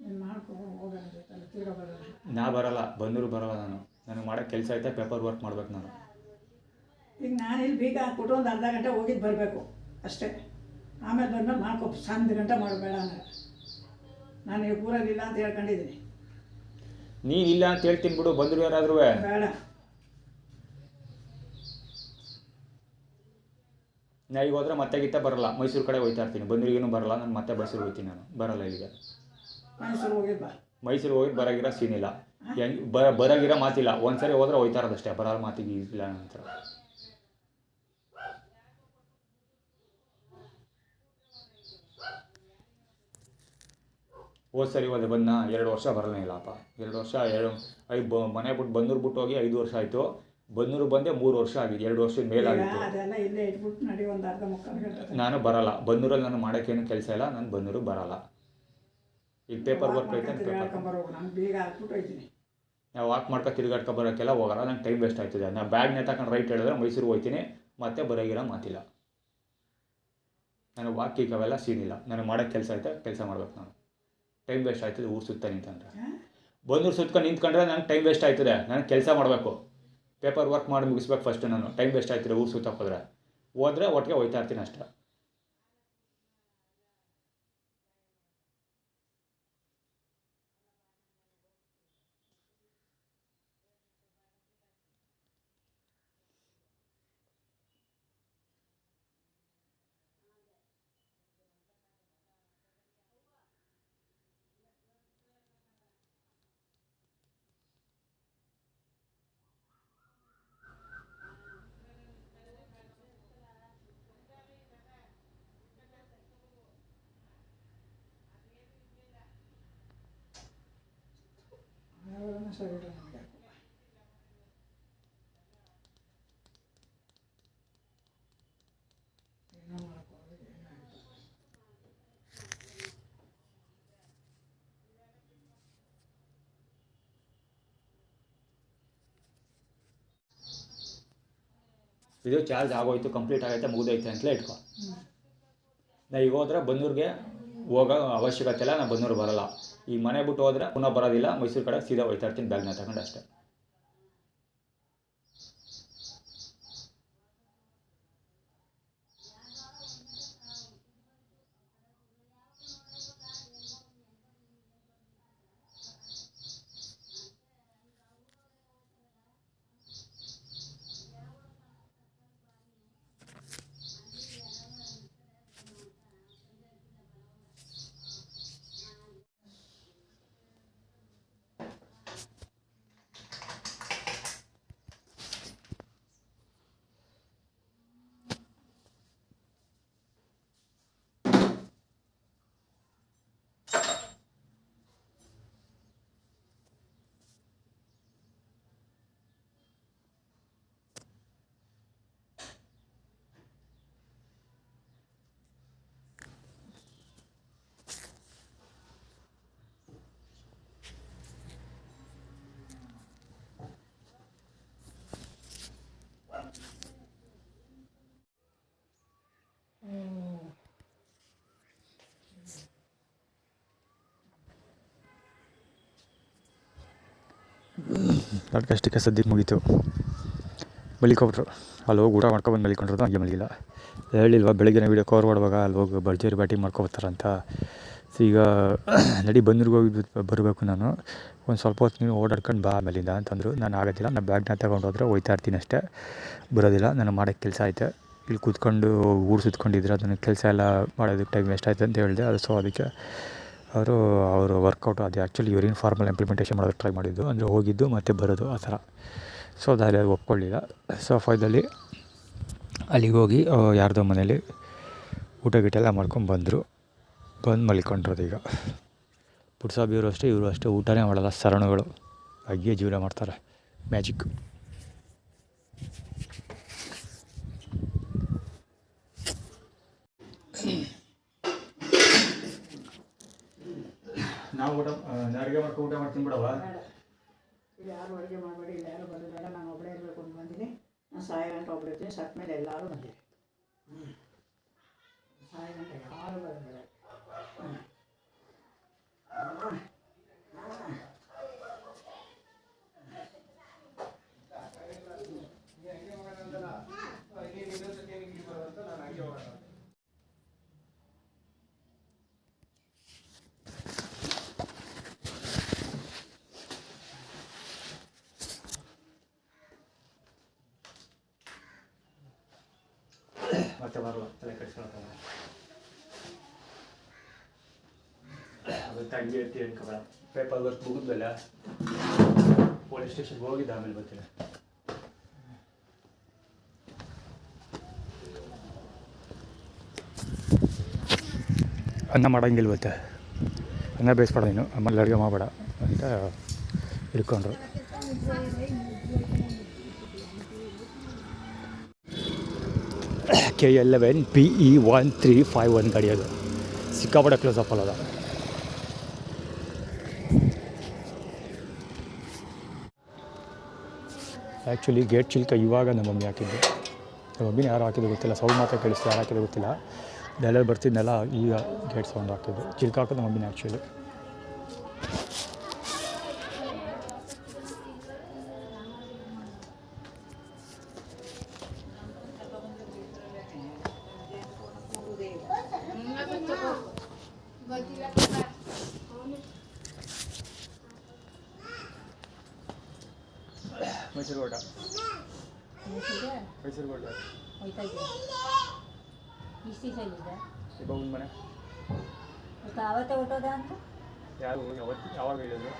ನೀನು ಮಾಡ್ಕೊ, ಹೋಗೋಣ ಜೊತೆಲ್ಲ ತಿರ್ಗಾ ಬರೋಣ. ನಾ ಬರೋಲ್ಲ, ಬಂದೂರು ಬರೋಲ್ಲ. ನನಗೆ ಮಾಡೋಕ್ಕೆ ಕೆಲಸ ಐತೆ, ಪೇಪರ್ ವರ್ಕ್ ಮಾಡ್ಬೇಕು ನಾನು. ಈಗ ನಾನು ಇಲ್ಲಿ ಬೀಗ ಹಾಕ್ಬಿಟ್ಟು ಒಂದು ಅರ್ಧ ಗಂಟೆ ಹೋಗಿದ್ದು ಬರಬೇಕು ಅಷ್ಟೇ. ಆಮೇಲೆ ಬಂದ್ಮೇಲೆ ಮಾಡ್ಕೊ. ಸಂಜೆ ಗಂಟೆ ಮಾಡಬೇಡ ಅಂದರೆ ನಾನು ಈಗ ಊರಲ್ಲಿಲ್ಲ ಅಂತ ಹೇಳ್ಕೊಂಡಿದ್ದೀನಿ. ನೀನು ಇಲ್ಲ ಅಂತ ಹೇಳ್ತೀನಿ ಬಿಡು, ಬಂದರು ಯಾರಾದ್ರೂ. ಬೇಡ, ನಾ ಈಗ ಹೋದ್ರೆ ಮತ್ತೆ ಗೀತ ಬರಲ್ಲ. ಮೈಸೂರು ಕಡೆ ಹೋಗ್ತಾ ಇರ್ತೀನಿ. ಬಂದೂರಿಗೇನು ಬರಲ್ಲ. ನಾನು ಮತ್ತೆ ಮೈಸೂರು ಹೋಗ್ತೀನಿ. ನಾನು ಬರಲ್ಲ ಇಲ್ಲಿಗೆ. ಮೈಸೂರು ಹೋಗಿದ್ದು ಬಾ. ಮೈಸೂರು ಹೋಗಿ ಬರೋಗಿರೋ ಸೀನ್ ಇಲ್ಲ. ಹೆಂಗೆ ಬರೋಗಿರೋ ಮಾತಿಲ್ಲ. ಒಂದ್ಸರಿ ಹೋದ್ರೆ ಹೋಗ್ತಾ ಇರೋದಷ್ಟೇ, ಬರಲ್ಲ ಮಾತಿಗೆ ಇಲ್ಲ ನಂತರ. ಹೋದ್ ಸರಿ ಹೋದೆ ಬಂದ 2 ವರ್ಷ ಬರಲ್ಲ ಇಲ್ಲಪ್ಪ. 2 ವರ್ಷ ಮನೆ ಬಿಟ್ಟು ಬಂದೂರು ಬಿಟ್ಟು ಹೋಗಿ 5 ವರ್ಷ ಆಯಿತು. ಬಂದೂರು ಬಂದೆ 3 ವರ್ಷ ಆಗಿದೆ. 2 ವರ್ಷದ ಮೇಲಾಗಿತ್ತು. ಅದೆಲ್ಲ ಇಲ್ಲೇ ಇಟ್ಬಿಟ್ಟು ನಡಿ ಒಂದು ಅರ್ಧ ಮುಕ್ಕಾಲು ಗಂಟೆ. ನಾನು ಬರಲ್ಲ. ಬಂದೂರಲ್ಲಿ ನಾನು ಮಾಡೋಕ್ಕೇನು ಕೆಲಸ ಇಲ್ಲ. ನಾನು ಬಂದೂರು ಬರಲ್ಲ. ಈಗ ಪೇಪರ್ ವರ್ಕ್ ಐತೆ ಅಂತ ತಿರ್ಗಾಡ್ಕೊಂಬರೋಗು. ನಾನು ಬೀಗ ಹಾಕ್ಬಿಟ್ಟು ಹೋಗ್ತೀನಿ. ನಾವು ವಾಕ್ ಮಾಡ್ಕೊ ತಿರುಗಾಡ್ಕೊಬರೋಕ್ಕೆಲ್ಲ ಹೋಗಲ್ಲ. ನಂಗೆ ಟೈಮ್ ವೇಸ್ಟ್ ಆಯ್ತದೆ. ನಾನು ಬ್ಯಾಗ್ನ ತಗೊಂಡು ರೈಟ್ ಹೇಳಿದ್ರೆ ಮೈಸೂರಿಗೆ ಹೋಗ್ತೀನಿ. ಮತ್ತೆ ಬರೋಗಿರೋ ಮಾತಿಲ್ಲ. ನಾನು ವಾಕಿಗೆ ಅವೆಲ್ಲ ಸೀನ್ ಇಲ್ಲ. ನನಗೆ ಮಾಡೋಕ್ಕೆ ಕೆಲಸ ಐತೆ, ಕೆಲಸ ಮಾಡ್ಬೇಕು ನಾನು. ಟೈಮ್ ವೇಸ್ಟ್ ಆಯ್ತದೆ ಊರು ಸುತ್ತ ನಿಂತಂದ್ರೆ. ಬಂದೂರು ಸುತ್ಕೊಂಡು ನಿಂತ್ಕೊಂಡ್ರೆ ನನಗೆ ಟೈಮ್ ವೇಸ್ಟ್ ಆಯ್ತದೆ. ನನಗೆ ಕೆಲಸ ಮಾಡಬೇಕು, ಪೇಪರ್ ವರ್ಕ್ ಮಾಡಿ ಮುಗಿಸ್ಬೇಕು ಫಸ್ಟು ನಾನು. ಟೈಮ್ ವೇಸ್ಟ್ ಆಯ್ತದೆ ಊರು ಸುತ್ತಕ್ಕೆ ಹೋದ್ರೆ ಒಟ್ಟಿಗೆ ಹೋಗ್ತಾ ಇರ್ತೀನಿ ಅಷ್ಟೇ. ಸರಿ ನಮಗೆ ಏನೋ ಮಾಡ್ಕೊಳ್ಳೋದು ಏನಾಯಿತು. ಇದು ಚಾರ್ಜ್ ಆಗೋಯ್ತು, ಕಂಪ್ಲೀಟ್ ಆಗೈತೆ, ಮುಗಿದೈತೆ ಅಂತಲೇ ಇಟ್ಕೊ. ನಾ ಈಗ ಹೋದ್ರೆ ಬನ್ನೂರಿಗೆ ಹೋಗೋ ಅವಶ್ಯಕತೆ ಇಲ್ಲ, ನಾನು ಬನ್ನೂರು ಬರೋಲ್ಲ. ಈಗ ಮನೆ ಬಿಟ್ಟು ಹೋದ್ರೆ ಪುನಃ ಬರೋದಿಲ್ಲ, ಮೈಸೂರು ಕಡೆ ಸೀದಾ ಹೋಯ್ತಾ ಇರ್ತೀನಿ ಬ್ಯಾಗ್ನ ತಗೊಂಡು ಅಷ್ಟೇ. ಅಷ್ಟಕ್ಕೆ ಸದ್ಯಕ್ಕೆ ಮುಗೀತು. ಮಲಿಕೊಬಿಟ್ರು. ಅಲ್ಲಿ ಹೋಗಿ ಊಟ ಮಾಡ್ಕೊಬಂದು ಮಲಿಕೊಂಡಿರೋದು, ಹಂಗೆ ಮಲಗಿಲ್ಲ. ಹೇಳಿಲ್ವ ಬೆಳಗ್ಗೆ ವೀಡಿಯೋ ಕವರ್ ಮಾಡುವಾಗ ಅಲ್ಲಿ ಹೋಗಿ ಭರ್ಜರಿ ಬ್ಯಾಟಿಂಗ್ ಮಾಡ್ಕೊಬರ್ತಾರಂತ. ಸೊ ಈಗ ನಡಿ ಬನ್ನೂರಿಗೆ ಹೋಗಿ ಬರಬೇಕು ನಾನು, ಒಂದು ಸ್ವಲ್ಪ ಹೊತ್ತು ನೀವು ಓಡಾಡ್ಕೊಂಡು ಬಾ ಆಮೇಲಿಂದ ಅಂತಂದರು. ನಾನು ಆಗೋದಿಲ್ಲ, ನಾನು ಬ್ಯಾಗ್ನ ತಗೊಂಡು ಹೋದರೆ ಹೋಯ್ತಾ ಇರ್ತೀನಿ ಅಷ್ಟೇ, ಬರೋದಿಲ್ಲ. ನಾನು ಮಾಡೋಕ್ಕೆ ಕೆಲಸ ಐತೆ, ಇಲ್ಲಿ ಕೂತ್ಕೊಂಡು ಊರು ಸುತ್ಕೊಂಡಿದ್ರೆ ಅದನ್ನು ಕೆಲಸ ಎಲ್ಲ ಮಾಡೋದಕ್ಕೆ ಟೈಮ್ ವೇಸ್ಟ್ ಆಯ್ತು ಅಂತ ಹೇಳಿದೆ. ಅದು ಸೊ ಅದಕ್ಕೆ ಅವರು ವರ್ಕೌಟ್ ಅದು ಆ್ಯಕ್ಚುಲಿ ಯೂರಿನ್ ಫಾರ್ಮಲ್ ಇಂಪ್ಲಿಮೆಂಟೇಷನ್ ಮಾಡೋದಕ್ಕೆ ಟ್ರೈ ಮಾಡಿದ್ದು, ಅಂದರೆ ಹೋಗಿದ್ದು ಮತ್ತು ಬರೋದು ಆ ಥರ. ಸೊ ಅದಾದ್ರೆ ಒಪ್ಕೊಳ್ಳಿಲ್ಲ. ಸೊ ಫೈನಲಿ ಅಲ್ಲಿಗೆ ಹೋಗಿ ಯಾರ್ದೋ ಮನೇಲಿ ಊಟ ಗೀಟ ಎಲ್ಲ ಮಾಡ್ಕೊಂಡು ಬಂದು ಮಲ್ಕೊಂಡ್ರದು. ಈಗ ಪುಟ್ಸಾಬ್ ಇವರು ಅಷ್ಟೇ ಊಟನೇ ಮಾಡಲ್ಲ, ಸರಣಗಳು ಹಾಗೆ ಜೀವನ ಮಾಡ್ತಾರೆ. ಮ್ಯಾಜಿಕ್. ನಾವು ಅಡುಗೆ ಮಾಡ್ಕೊಂಡು ಊಟ ಮಾಡ್ತೀನಿ ಬಿಡವ. ಇಲ್ಲಿ ಯಾರು ಅಡುಗೆ ಮಾಡಬೇಡಿ, ಇಲ್ಲಿ ಯಾರು ಬರೋದು ಬೇಡ, ನಾನು ಒಬ್ಬಳೇ ಇರಬೇಕು ಅಂತ ಬಂದಿನಿ. ನಾನು ಸಾಯ ಗಂಟೆ ಒಬ್ಬಳಿರ್ತೀನಿ, ಸತ್ತ ಮೇಲೆ ಎಲ್ಲರೂ ಬಂದಿರಿ. ಸಾಯ ಗಂಟೆ ಯಾರು ಬರೋದಿಲ್ಲ. ಮತ್ತೆ ಬರುವ ತಲೆ ಕಟ್ಸ್ಕೊಳ್ತಾನೆ ಅದು ತಂಗಿ ಇರ್ತೀವಿ ಅನ್ಕೋಬೇಡ. ಪೇಪರ್ ವರ್ಕ್ ಮುಗಿದ್ಮೇಲೆ ಪೊಲೀಸ್ ಸ್ಟೇಷನ್ಗೆ ಹೋಗಿದ್ದ, ಆಮೇಲೆ ಬರ್ತೀನಿ. ಅನ್ನ ಮಾಡೋಂಗಿಲ್ವತ್ತೆ, ಅನ್ನ ಬೇಯಿಸ್ಬೇಡ ನೀನು, ಆಮೇಲೆ ಅಡುಗೆ ಮಾಡಬೇಡ ಅಂತ ಹಿಡ್ಕೊಂಡ್ರು. K11 PE1351 ಗಾಡಿ ಅದು, ಸಿಕ್ಕಾಪಟ್ಟೆ ಕ್ಲೋಸ್ ಅಪ್ ಅಲ್ಲ. ಆ್ಯಕ್ಚುಲಿ ಗೇಟ್ ಚಿಲ್ಕ ಇವಾಗ ನಮ್ಮ ಮಮ್ಮಿ ಹಾಕಿದ್ದು, ನಮ್ಮ ಮಮ್ಮಿನ ಯಾರು ಹಾಕಿದ್ದು ಗೊತ್ತಿಲ್ಲ, ಸೌಂಡ್ ಮಾತ್ರ ಕೇಳಿಸ್ತು, ಯಾರು ಹಾಕಿದ್ದು ಗೊತ್ತಿಲ್ಲ. ಡೆಲಿವರಿ ಬರ್ತಿದ್ನೆಲ್ಲ ಈಗ ಗೇಟ್ ಸೌಂಡ್ ಹಾಕಿದ್ದು. ಚಿಲ್ಕ ಹಾಕೋದು ನಮ್ಮ ಮಮ್ಮಿನ ಆ್ಯಕ್ಚುಲಿ. ಮೈಸೂರು ಗೋಟ ಹೋಯ್ತಾ ಇದ್ದೆ ಇಷ್ಟು ದಿವಸ ಇಲ್ಲಿದ್ದೆ ಇಬ್ಬ ಒಂದು ಮನೆ ಮತ್ತು ಆವತ್ತೇ ಹೊಟ್ಟೋದ ಅಂತ ಯಾರು ಯಾವಾಗ ಹೇಳಿದ್ರು?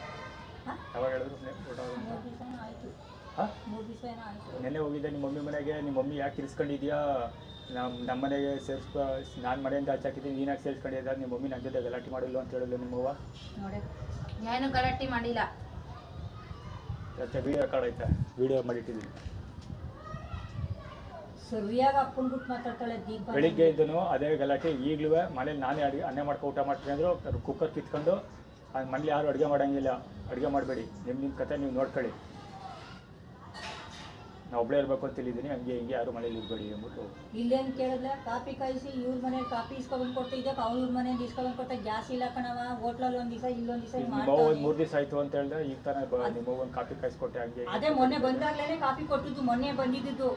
ಯಾವಾಗ ಹೇಳಿದ್ರು ಊಟ? 3 ದಿವಸ ಏನೋ ಆಯಿತು. ಹಾಂ 3 ದಿವಸ ಏನೋ ಆಯಿತು. ನೆನ್ನೆ ಹೋಗಿದ್ದೆ ನಿಮ್ಮ ಮಮ್ಮಿ ಮನೆಗೆ. ನಿಮ್ಮ ಮಮ್ಮಿ ಯಾಕೆ ತಿರ್ಸ್ಕೊಂಡಿದ್ಯಾ, ನಮ್ಮ ಮನೆಗೆ ನಾನು ಮನೆ ಅಂತ ಹಚ್ಚಾಕಿದ್ದೀನಿ, ನೀನು ಯಾಕೆ ಸೇರಿಸ್ಕೊಂಡಿದ್ದ, ನಿಮ್ಮ ಮಮ್ಮಿ ನನ್ನ ಜೊತೆ ಗಲಾಟೆ ಮಾಡಿಲ್ಲ ಅಂತ ಹೇಳಿಲ್ಲ ನಿಮ್ಮವ್ವ. ನೋಡಿ ಏನು ಗಲಾಟೆ ಮಾಡಿಲ್ಲ. ಮತ್ತೆ ವೀಡಿಯೋ ರೆಕಾರ್ಡ್ ಐತೆ, ವೀಡಿಯೋ ಮಾಡಿಟ್ಟಿದ್ದೀನಿ. ಸರಿಯಾಗಿ ಅಪ್ಪನ ಬಿಟ್ಟು ಮಾತಾಡ್ತಾಳೆ ದೀಪ. ಬೆಳಿಗ್ಗೆ ಇದ್ದನು ಅದೇ ಗಲಾಟೆ. ಈಗಲೂ ಮನೇಲಿ ನಾನೇ ಅನ್ನ ಮಾಡ್ಕೊ ಊಟ ಮಾಡ್ತೀನಿ ಅಂದರು. ಕುಕ್ಕರ್ ಕಿತ್ಕೊಂಡು ಮನೇಲಿ ಯಾರು ಅಡುಗೆ ಮಾಡೋಂಗಿಲ್ಲ, ಅಡುಗೆ ಮಾಡಬೇಡಿ, ನಿಮ್ಮ ಕತೆ ನೀವು ನೋಡ್ಕೊಳ್ಳಿ, ನಾವು ಒಬ್ಬಳೇ ಇರಬೇಕು ಅಂತ ತಿಳಿದೀನಿ, ಹಂಗೆ ಹಿಂಗೆ ಯಾರು ಮನೇಲಿ ಇರಬೇಡಿ ಅಂದ್ಬಿಟ್ಟು. ಇಲ್ಲೇನು ಕೇಳಿದ್ರೆ ಕಾಫಿ ಕಾಯಿಸಿ ಇವ್ರ ಮನೇಲಿ ಕಾಫಿ ಇಸ್ಕೊಂಡ್ಬಂದು ಕೊಡ್ತಿದ್ದೆ, ಅವ್ರ ಮನೇಲಿ ಇಸ್ಕೊಂಡ್ಬಂದು ಕೊಟ್ಟೆ. ಗ್ಯಾಸ್ ಇಲ್ಲ ಕಣವ, ಹೋಟ್ಲಲ್ಲಿ ಒಂದು ದಿವಸ ಇಲ್ಲೊಂದು ದಿವಸ ನಿಮ್ಮ ಒಂದು 3 ದಿವಸ ಆಯಿತು ಅಂತ ಹೇಳಿದ್ರೆ ಈಗ ತಾನೇ ನಿಮ್ಮ ಒಂದು ಕಾಫಿ ಕಾಯಿಸ್ಕೊಟ್ಟೆ. ಹಂಗೆ ಅದೇ ಮೊನ್ನೆ ಬಂದಾಗ್ಲೇ ಕಾಫಿ ಕೊಟ್ಟಿದ್ದು, ಮೊನ್ನೆ ಬಂದಿದ್ದು.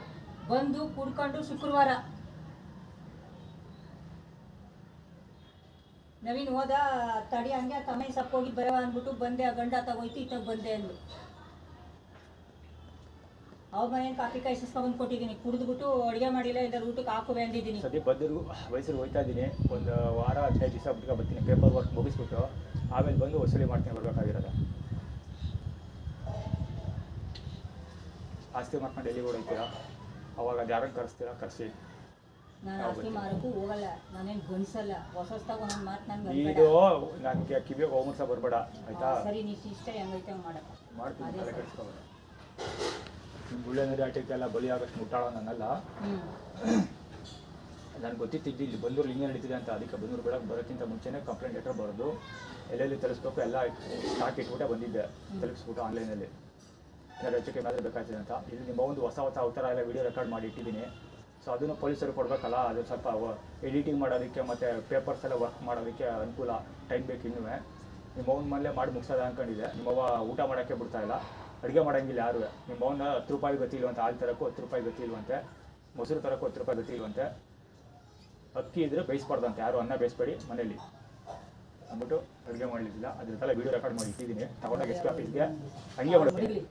ಬಂದು ಕುಡ್ಕೊಂಡು ಶುಕ್ರವಾರ ನವೀನ್ ಹೋದ, ತಡಿ ಹಂಗೆ ತಮ್ಮ ಸಪ್ಪ ಹೋಗಿ ಬರವ ಅಂದ್ಬಿಟ್ಟು ಬಂದೆ. ಆ ಗಂಡ ತಗೋಯ್ತು, ಇತ್ತಾಗ ಬಂದೆ ಅಂದು ಅವ್ರ ಮನೇಲಿ ಕಾಫಿ ಕಾಯಿಸ್ಕೊಂಡ್ಬಂದು ಕೊಟ್ಟಿದ್ದೀನಿ. ಕುಡಿದ್ಬಿಟ್ಟು ಅಡುಗೆ ಮಾಡಿಲ್ಲ, ಇಲ್ಲ ಊಟಕ್ಕೆ ಹಾಕುವೆ ಅಂದಿದ್ದೀನಿ. ಸದ್ಯ ಬಂದಿರು ವಯಸ್ಸಲ್ಲಿ ಹೋಗ್ತಾ ಇದ್ದೀನಿ. ಒಂದು ವಾರ 15 ದಿವಸ ಬಿಟ್ಟು ಬರ್ತೀನಿ, ಪೇಪರ್ ವರ್ಕ್ ಮುಗಿಸ್ಬಿಟ್ಟು ಆಮೇಲೆ ಬಂದು ವಸೂಲಿ ಮಾಡ್ತೀನಿ ಬರಬೇಕಾಗಿರೋದು. ಆಸ್ತಿ ಮಾಡ್ಕೊಂಡು ಎಲ್ಲಿ ಓಡೋಗ್ತೀರಾ? ಅವಾಗ ಅದು ಯಾರನ್ನು ಕರೆಸ್ತೀರಾ? ಕರೆಸಿ. ನಾನು ಆಸ್ತಿ ಮಾರಕ್ಕೂ ಹೋಗಲ್ಲ, ನಾನೇನು ಗಣಿಸಲ್ಲ. ಹೊಸತಾಗ ಒಂದೊಂದು ಮಾತು ನನಗೆ ಇದು ನನಗೆ ಕಿವಿಗೆ ಹೋಮಸ ಬರಬೇಡ ಆಯ್ತಾ? ಸರಿ, ನೀ ಇಷ್ಟ ಹೆಂಗೈತೆ ಹಂಗೆ ಮಾಡಕ್ಕ ಮಾಡ್ತೀನಿ, ತಲೆ ಕೆಡಿಸ್ಕೊಬೇಡ. ನಿಮ್ಮ ಗುಳ್ಳೆ ನದಿ ಆಟಕ್ಕೆಲ್ಲ ಬಲಿ ಆಗೋಷ್ಟು ಮುಟ್ಟಾಳ ನನ್ನಲ್ಲ. ನನಗೆ ಗೊತ್ತಿದ್ದು ಇಲ್ಲಿ ಬಂದೂರು ಹಿಂಗೆ ನಡೀತಿದೆ ಅಂತ. ಅದಕ್ಕೆ ಬಂದೂರು ಬೆಳಗ್ಗೆ ಬರೋಕ್ಕಿಂತ ಮುಂಚೆನೇ ಕಂಪ್ಲೇಂಟ್ ಲೆಟರ್ ಬರೋದು, ಎಲ್ಲೆಲ್ಲಿ ತರಿಸ್ಬೇಕು ಎಲ್ಲ ಸ್ಟಾಕ್ ಇಟ್ಬಿಟ್ಟೆ ಬಂದಿದ್ದೆ, ತಲುಪಿಸ್ಬಿಟ್ಟು ಆನ್ಲೈನಲ್ಲಿ ಏನಾದ್ರು ಹೆಚ್ಚಕ್ಕೆ ಏನಾದರೂ ಬೇಕಾಗ್ತದೆ ಅಂತ. ಇಲ್ಲಿ ನಿಮ್ಮ ಒಂದು ಹೊಸ ಅವತಾರ ಎಲ್ಲ ವೀಡಿಯೋ ರೆಕಾರ್ಡ್ ಮಾಡಿ ಇಟ್ಟಿದ್ದೀನಿ. ಸೊ ಅದನ್ನು ಪೊಲೀಸರು ಕೊಡಬೇಕಲ್ಲ, ಅದು ಸ್ವಲ್ಪ ಎಡಿಟಿಂಗ್ ಮಾಡೋದಕ್ಕೆ ಮತ್ತು ಪೇಪರ್ಸ್ ಎಲ್ಲ ವರ್ಕ್ ಮಾಡೋದಕ್ಕೆ ಅನುಕೂಲ, ಟೈಮ್ ಬೇಕು. ಇನ್ನೂ ನಿಮ್ಮ ಅವ್ನ ಮನೇಲೆ ಮಾಡಿ ಮುಗಿಸೋದ ಅಂದ್ಕೊಂಡಿದ್ದೆ. ನಿಮ್ಮವ್ವ ಊಟ ಮಾಡೋಕ್ಕೆ ಬಿಡ್ತಾಯಿಲ್ಲ, ಅಡುಗೆ ಮಾಡೋಂಗಿಲ್ಲ ಯಾರು. ನಿಮ್ಮ ಅವ್ನ 10 ರೂಪಾಯಿ ಗತಿ ಇಲ್ವಂತೆ, ಹಾಲು ತರೋಕ್ಕೂ 10 ರೂಪಾಯಿ ಗತಿ ಇಲ್ವಂತೆ, ಮೊಸರು ತರೋಕ್ಕೂ 10 ರೂಪಾಯಿ ಗತಿ ಇಲ್ವಂತೆ. ಅಕ್ಕಿ ಇದ್ರೆ ಬೇಯಿಸ್ಬಾರ್ದಂತೆ, ಯಾರು ಅನ್ನ ಬೇಯಿಸ್ಬೇಡಿ ಮನೇಲಿ ಅಂದ್ಬಿಟ್ಟು ಅಡುಗೆ ಮಾಡಲಿಲ್ಲ. ಅದ್ರದ್ದೆಲ್ಲ ವೀಡಿಯೋ ರೆಕಾರ್ಡ್ ಮಾಡಿ ಇಟ್ಟಿದ್ದೀನಿ. ತಗೊಂಡಾಗ ಎಷ್ಟು ಆಫೀಸ್ಗೆ ಹಂಗೆ ಮಾಡ್ತೀನಿ.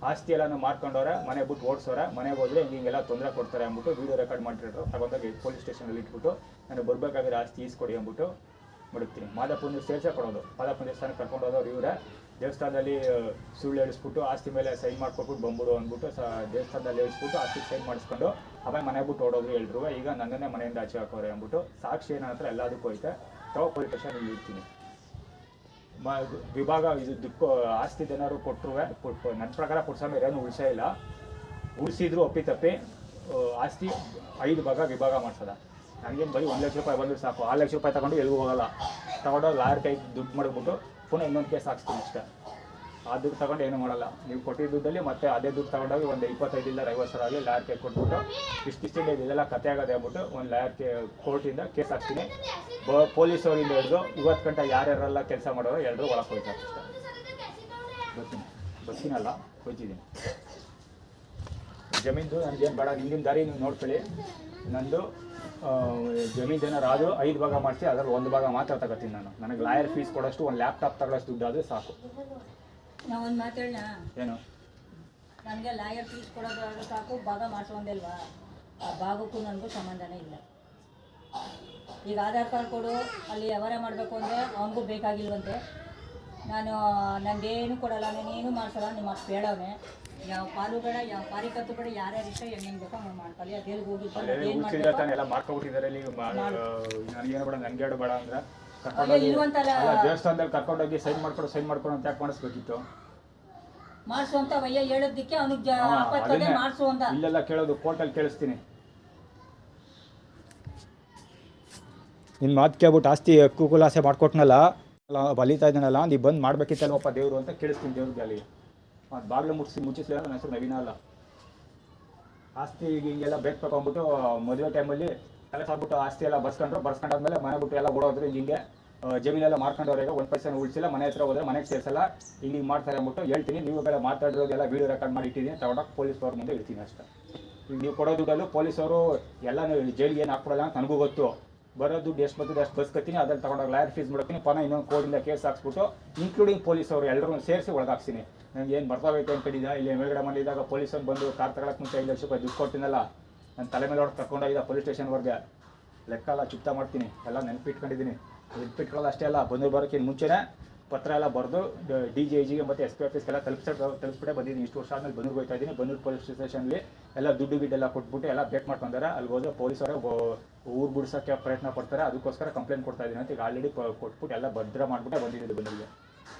ಆಸ್ತಿ ಎಲ್ಲನೂ ಮಾರ್ಕೊಂಡವ್ರೆ, ಮನೆ ಬಿಟ್ಟು ಓಡಿಸೋರೆ, ಮನೆಗೆ ಹೋದರೆ ಹಿಂಗೆಲ್ಲ ತೊಂದರೆ ಕೊಡ್ತಾರೆ ಅಂದ್ಬಿಟ್ಟು ವೀಡಿಯೋ ರೆಕಾರ್ಡ್ ಮಾಡಿರೋ ತಗೊಂಡಾಗ ಪೊಲೀಸ್ ಸ್ಟೇಷನಲ್ಲಿ ಇಟ್ಬಿಟ್ಟು ನಾನು ಬರಬೇಕಾಗಿರೋ ಆಸ್ತಿ ಈಸ್ಕೊಡಿ ಅಂದ್ಬಿಟ್ಟು ಮಡಗ್ತೀನಿ. ಮಾದಪ್ಪನ ಸೇರಿಸೇ ಕೊಡೋದು. ಮಾದಪ್ಪನ ದೇವಸ್ಥಾನಕ್ಕೆ ಕರ್ಕೊಂಡು ಹೋದವ್ರು ಇವರೇ. ದೇವಸ್ಥಾನದಲ್ಲಿ ಸುಳ್ಳು ಹೇಳಿಸ್ಬಿಟ್ಟು ಆಸ್ತಿ ಮೇಲೆ ಸೈನ್ ಮಾಡ್ಕೊಟ್ಬಿಟ್ಟು ಬಂದ್ಬಿಡು ಅಂದ್ಬಿಟ್ಟು ದೇವಸ್ಥಾನದಲ್ಲಿ ಹೇಳಿಸ್ಬಿಟ್ಟು ಆಸ್ತಿಗೆ ಸೈನ್ ಮಾಡಿಸ್ಕೊಂಡು ಆಮೇಲೆ ಮನೆ ಬಿಟ್ಟು ಓಡೋದ್ರು ಎಲ್ರು. ಈಗ ನನ್ನನ್ನೇ ಮನೆಯಿಂದ ಆಚೆ ಹಾಕೋರೆ ಅಂದ್ಬಿಟ್ಟು ಸಾಕ್ಷಿ ನನ್ನ ಹತ್ರ ಎಲ್ಲದಕ್ಕೂ ಐತೆ. ಪೊಲೀಸ್ ಸ್ಟೇಷನ್ ಇರ್ತೀನಿ. ವಿಭಾಗ ಇದು ದಿಕ್ಕು ಆಸ್ತಿ ಏನಾದ್ರು ಕೊಟ್ಟರು ನನ್ನ ಪ್ರಕಾರ ಕೊಡ್ಸೋ ಏನು ಉಳಿಸೇ ಇಲ್ಲ. ಉಳಿಸಿದ್ರು ಒಪ್ಪಿ ಆಸ್ತಿ 5 ಭಾಗ ವಿಭಾಗ ಮಾಡ್ಸೋದ. ನನಗೇನು ಬರೀ 1 ಲಕ್ಷ ರೂಪಾಯಿ ಬಂದರೂ ಸಾಕು. 6 ಲಕ್ಷ ರೂಪಾಯಿ ತಗೊಂಡು ಎಲ್ಲಿಗೂ ಹೋಗಲ್ಲ. ತಗೊಂಡೋಗಿ ಲಾಯರ್ ಕೈ ದುಡ್ಡು ಮಾಡಿಬಿಟ್ಟು ಪುನಃ ಇನ್ನೊಂದು ಕೇಸ್ ಹಾಕ್ಸ್ತೀನಿ ಅಷ್ಟೇ. ಆ ದುಡ್ಡು ತಗೊಂಡು ಏನೂ ಮಾಡಲ್ಲ. ನೀವು ಕೊಟ್ಟಿದ್ದ ದುಡ್ಡಲ್ಲಿ ಮತ್ತೆ ಅದೇ ದುಡ್ಡು ತಗೊಂಡೋಗಿ ಒಂದು 25 ಇಲ್ಲ 50 ಸಾವಿರ ಆಗಲಿ ಲಾಯರ್ ಕೈ ಕೊಟ್ಬಿಟ್ಟು ಇಷ್ಟಿಷ್ಟೇ ಇದೆಲ್ಲ ಕತೆ ಆಗೋದೆ ಅಂದ್ಬಿಟ್ಟು ಒಂದು ಲಾಯರ್ ಕೋರ್ಟಿಂದ ಕೇಸ್ ಹಾಕ್ತೀನಿ. ಪೊಲೀಸವರಿಂದ ಹಿಡಿದು 50 ಗಂಟೆ ಯಾರ್ಯಾರೆಲ್ಲ ಕೆಲಸ ಮಾಡೋರು ಎಲ್ಲರೂ ಒಳಗೆ ಹೋಗ್ತಾರೆ ಅಷ್ಟೇ. ಬರ್ತೀನಲ್ಲ ಹೋಗ್ತಿದ್ದೀನಿ. ಜಮೀನ್ದು ನನಗೇನು ಬೇಡ, ನಿಮ್ಮಿನ ದಾರಿ ನೀವು ನೋಡ್ಕೊಳ್ಳಿ. ನಂದು ಜಮೀನು ಏನಾರು ಆದರೂ 5 ಭಾಗ ಮಾಡಿಸಿ ಅದರಲ್ಲಿ 1 ಭಾಗ ಮಾತ್ರ ತಗೋತೀನಿ ನಾನು. ನನಗೆ ಲಾಯರ್ ಫೀಸ್ ಕೊಡೋಷ್ಟು, ಒಂದು ಲ್ಯಾಪ್ಟಾಪ್ ತಗೊಳ್ಳೋಷ್ಟು ದುಡ್ಡು ಆದರೆ ಸಾಕು. ನಾವು ಒಂದು ಮಾತಾಡೋಣ. ಏನು ನನಗೆ ಲಾಯರ್ ಫೀಸ್ ಕೊಡೋದು ಸಾಕು, ಭಾಗ ಮಾಡಿಸೋಂದಿಲ್ವಾ? ಆ ಭಾಗಕ್ಕೂ ನನಗೂ ಸಂಬಂಧನೇ ಇಲ್ಲ. ಈಗ ಆಧಾರ್ ಕಾರ್ಡ್ ಕೊಡು, ಅಲ್ಲಿ ವ್ಯವಹಾರ ಮಾಡಬೇಕು ಅಂದರೆ ಅವನಿಗೂ ಬೇಕಾಗಿಲ್ವಂತೆ. ನಂದೇನು ಕೊಡಲ್ಲ, ನಾನೇನು ಮಾಡಿಸಲ್ಲ. ನಿಮ್ಮ ಅಪ್ಪ ಹೇಳೋನೆ ಯಾವ ಪಾಲು ಬೇಡ, ಯಾವ ಪಾರಿಕತ್ತು ಬೇಡ, ಯಾರ್ಯಾರು ಇಷ್ಟ ಹೆಂಗೆ ಬೇಕೋ ಅವ್ನು ಮಾಡ್ಕೊಳ್ಳಿ. ಅದೆಲ್ಲಿ ಹೋಗಿದ್ದು ಎಲ್ಲ ಮಾಡ್ಕೊಬಿಟ್ಟಿದ್ದಾರೆ. ನನಗೇನು ಬೇಡ, ನನಗೆ ಹೇಳು ಬೇಡ ಅಂದ್ರೆ ಇರುವಂತಲ್ಲ ದೇವಸ್ಥಾನದಲ್ಲಿ ಕರ್ಕೊಂಡೋಗಿ ಸೈನ್ ಮಾಡ್ಕೊಂಡು ಅಂತ ಯಾಕೆ ಮಾಡಿಸ್ಬೇಕಿತ್ತು? ಮಾಡಿಸು ಅಂತ ವಯ್ಯ ಹೇಳೋದಕ್ಕೆ ಅವನಿಗೆ ಮಾಡಿಸು ಅಂತ ಇಲ್ಲೆಲ್ಲ ಕೇಳೋದು, ಕೋರ್ಟಲ್ಲಿ ಕೇಳಿಸ್ತೀನಿ. ನಿನ್ನ ಮಾತು ಕೇಳ್ಬಿಟ್ಟು ಆಸ್ತಿ ಹಕ್ಕು ಖುಲಾಸೆ ಮಾಡ್ಕೊಟ್ನಲ್ಲ, ಬಲಿತಾ ಇದ್ದಾನಲ್ಲ, ನೀವು ಬಂದು ಮಾಡ್ಬೇಕಿತ್ತಲ್ವಪ್ಪ ದೇವರು ಅಂತ ಕೇಳಿಸ್ತೀನಿ ದೇವ್ರಿಗೆ. ಅಲ್ಲಿಗೆ ಅದು ಬಾಗಿಲು ಮುಚ್ಚಿಸ್ಲಿಲ್ಲ. ನನ್ನ ಹೆಸರು ನವೀನ ಅಲ್ಲ. ಆಸ್ತಿ ಹಿಂಗೆಲ್ಲ ಬೇಕು ಅಂದ್ಬಿಟ್ಟು ಮದುವೆ ಟೈಮಲ್ಲಿ ಎಲ್ಲ ಸಾಕ್ಬಿಟ್ಟು ಆಸ್ತಿ ಎಲ್ಲ ಬರ್ಸ್ಕೊಂಡಾದ್ಮೇಲೆ ಮನೆ ಬಿಟ್ಟು ಎಲ್ಲ ಓಡೋದ್ರು. ಹಿಂಗೆ ಜಮೀನೆಲ್ಲ ಮಾರ್ಕೊಂಡವ್ರಿಗೆ 1 ಪೈಸೆ ಉಳಿಸಿಲ್ಲ. ಮನೆ ಹತ್ರ ಹೋದ್ರೆ ಮನೆಗೆ ಸೇರಿಸಲ್ಲ, ಹಿಂಗೆ ಮಾಡ್ತಾರೆ ಅಂದ್ಬಿಟ್ಟು ಹೇಳ್ತೀನಿ. ನೀವುಗಳ ಮಾತಾಡಿರೋದೆಲ್ಲ ವೀಡಿಯೋ ರೆಕಾರ್ಡ್ ಮಾಡಿ ಇಟ್ಟಿದ್ದೀನಿ. ತಗೊಂಡೋಗಿ ಪೊಲೀಸ್ನವ್ರ ಮುಂದೆ ಇಡ್ತೀನಿ ಅಷ್ಟೇ. ಈಗ ನೀವು ಕೊಡೋ ದುಡ್ಡಲ್ಲೂ ಪೊಲೀಸವರು ಎಲ್ಲ ಜೈಲಿಗೆ ಏನು ಹಾಕ್ಬಿಡಲ್ಲ ಅಂತ ನನಗೂ ಗೊತ್ತು. ಬರೋ ದುಡ್ಡು ಎಷ್ಟು ಬರ್ತದೆ ಅಷ್ಟು ಬಸ್ಕತ್ತೀನಿ. ಅದ್ರಲ್ಲಿ ತಗೊಂಡೋಗಿ ಲಾಯರ್ ಫೀಸ್ ಮಾಡ್ತೀನಿ. ಪುನಃ ಇನ್ನೊಂದು ಕೋರ್ಟಿಂದ ಕೇಸ್ ಹಾಕ್ಸ್ಬಿಟ್ಟು ಇನ್ಕ್ಲೂಡಿಂಗ್ ಪೊಲೀಸವರು ಎಲ್ಲರೂ ಸೇರಿಸಿ ಒಳಗಾಕ್ತೀನಿ. ನನಗೆ ಏನು ಬರ್ತಾಗೈತೆ ಅಂತೇಳಿದ. ಇಲ್ಲಿ ಮೇಲ್ಗಡೆ ಮನೆಯಿದ್ದಾಗ ಪೊಲೀಸರು ಬಂದು ಕಾರ್ ತಗೊಳಕ್ಕೆ ಮುಂಚೆ 5 ಲಕ್ಷ ರೂಪಾಯಿ ದುಡ್ಡು ಕೊಡ್ತೀನಲ್ಲ, ನನ್ನ ತಲೆ ಮೇಲೆ ಹೊಡೆದು ಕರ್ಕೊಂಡೋಗಿದ್ದ ಪೊಲೀಸ್ ಸ್ಟೇಷನ್ವರೆಗೆ. ಲೆಕ್ಕ ಎಲ್ಲ ಚುಕ್ತ ಮಾಡ್ತೀನಿ, ಎಲ್ಲ ನೆನಪಿಟ್ಕೊಂಡಿದ್ದೀನಿ. ನೆನಪಿಟ್ಕೊಳ್ಳೋದು ಅಷ್ಟೇ ಅಲ್ಲ, ಬಂದೂರು ಬರೋಕ್ಕಿಂತ ಮುಂಚೆನೇ ಪತ್ರ ಎಲ್ಲ ಬರೆದು DGIGಗೆ ಮತ್ತು SP ಆಫೀಸ್ಗೆಲ್ಲ ತಲುಪಿಸ್ಬಿಟ್ಟೆ ಬಂದಿದ್ದೀನಿ. ಇಷ್ಟು ವರ್ಷ ಆದಮೇಲೆ ಬಂದೂರು ಹೋಗ್ತಾ ಇದ್ದೀನಿ. ಬಂದೂರು ಪೊಲೀಸ್ ಸ್ಟೇಷನ್ಲಿ ಎಲ್ಲ ದುಡ್ಡು ಗಿಡ್ಡೆಲ್ಲ ಕೊಟ್ಬಿಟ್ಟು ಎಲ್ಲ ಬೇಕ್ ಮಾಡ್ಕೊಂತಾರೆ. ಅಲ್ಲಿ ಹೋದ್ರೆ ಪೊಲೀಸರೇ ಊರು ಬಿಡ್ಸೋಕ್ಕೆ ಪ್ರಯತ್ನ ಪಡ್ತಾರೆ. ಅದಕ್ಕೋಸ್ಕರ ಕಂಪ್ಲೇಂಟ್ ಕೊಡ್ತಾ ಇದ್ದೀನಿ ಅಂತ ಈಗ ಆಲ್ರೆಡಿ ಕೊಟ್ಬಿಟ್ಟು ಎಲ್ಲ ಭದ್ರ ಮಾಡಿಬಿಟ್ಟೆ ಬಂದಿದ್ದೀನಿ ಬಂದೂರಿಗೆ.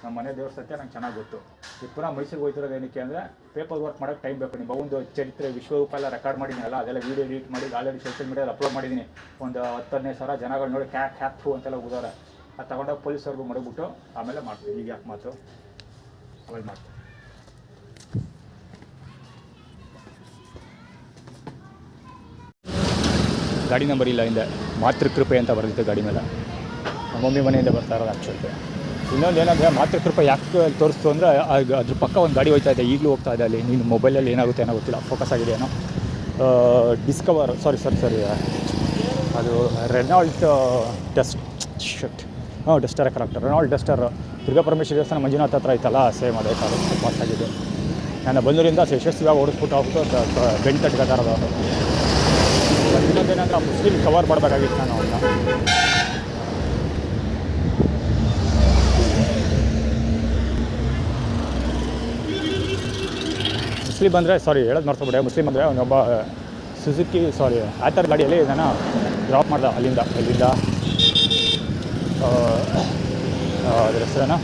ನಮ್ಮ ಮನೆ ದೇವ್ರ ಸತ್ಯ ನಂಗೆ ಚೆನ್ನಾಗಿ ಗೊತ್ತು. ಈಗ ಪುನಃ ಮೈಸೂರಿಗೆ ಹೋಗ್ತಿರೋದು ಏನಕ್ಕೆ ಅಂದರೆ ಪೇಪರ್ ವರ್ಕ್ ಮಾಡೋಕ್ಕೆ ಟೈಮ್ ಬೇಕು. ನಿಮ್ಮ ಒಂದು ಚರಿತ್ರೆ ವಿಶ್ವರೂಪ ಎಲ್ಲ ರೆಕಾರ್ಡ್ ಮಾಡಿದ್ದೀನಲ್ಲ, ಅದೆಲ್ಲ ವೀಡಿಯೋ ಎಡಿಟ್ ಮಾಡಿ ಆಲ್ರೆಡಿ ಸೋಷಿಯಲ್ ಮೀಡಿಯಾದಲ್ಲಿ ಅಪ್ಲೋಡ್ ಮಾಡಿದ್ದೀನಿ. ಒಂದು 10-15 ಜನಗಳು ನೋಡಿ ಕ್ಯಾಪ್ ಅಂತೆಲ್ಲ ಹೋಗೋರೆ. ಅದು ತಗೊಂಡೋಗಿ ಪೊಲೀಸವ್ರಿಗೂ ಮಡಗ್ಬಿಟ್ಟು ಆಮೇಲೆ ಮಾಡ್ತೀವಿ. ಈಗ ಯಾಕೆ ಮಾತು ಆಮೇಲೆ ಮಾಡ್ತೀವಿ. ಗಾಡಿ ನಂಬರ್ ಇಲ್ಲ, ಹಿಂದೆ ಮಾತೃಕೃಪೆ ಅಂತ ಬರೆದಿತ್ತು ಗಾಡಿ ಮೇಲೆ. ನಮ್ಮ ಮಮ್ಮಿ ಮನೆಯಿಂದ ಬರ್ತಾ ಇರೋದು ಆ್ಯಕ್ಚುಲಿ. ಇನ್ನೊಂದು ಏನಂದರೆ ಮಾತೃಕೃಪೆ ಯಾಕೆ ತೋರಿಸ್ತು ಅಂದರೆ ಅದ್ರ ಪಕ್ಕ ಒಂದು ಗಾಡಿ ಹೋಗ್ತಾ ಇದೆ, ಈಗಲೂ ಹೋಗ್ತಾ ಇದೆ. ಅಲ್ಲಿ ನೀನು ಮೊಬೈಲಲ್ಲಿ ಏನಾಗುತ್ತೆ ಏನೋ ಗೊತ್ತಿಲ್ಲ, ಫೋಕಸ್ ಆಗಿದೆ ಏನೋ. ಡಿಸ್ಕವರ್ ಸಾರಿ ಅದು Renault Duster correct, Renault Duster. Durga Parameshwari ದೇವಸ್ಥಾನ ಮಂಜುನಾಥ್ ಹತ್ರ ಐತಲ್ಲ, ಸೇಮ್ ಅದೇ ಕಾರು ಪಾಸ್ ಆಗಿದೆ. ನಾನು ಬಂದೂರಿಂದ ಯಶಸ್ವಿಯಾಗಿ ಓಡಿಸ್ಬಿಟ್ಟು ಹೋಗ್ಬಿಟ್ಟು ಬೆಂಟ್ ತಟ್ಕೊತಾರದು. ಅದು ಇನ್ನೊಂದೇನಂದ್ರೆ ಆ ಮುಸ್ಲಿಮ್ ಕವರ್ ಮಾಡಬೇಕಾಗಿತ್ತು ನಾನು ಅವನ್ನ. ಮುಸ್ಲಿಮ್ ಅಂದರೆ ಹೇಳೋದು ಮರ್ತೋಗ್ಬಿಟ್ಟೆ. ಮುಸ್ಲಿಮ್ ಅಂದರೆ ಅವನೊಬ್ಬ ಸುಜುಕಿ ಆಥರ್ ಗಾಡಿಯಲ್ಲಿ ನಾನು ಡ್ರಾಪ್ ಮಾಡ್ದೆ ಅಲ್ಲಿಂದ ಅದ್ರ ಹೆಸರೇನ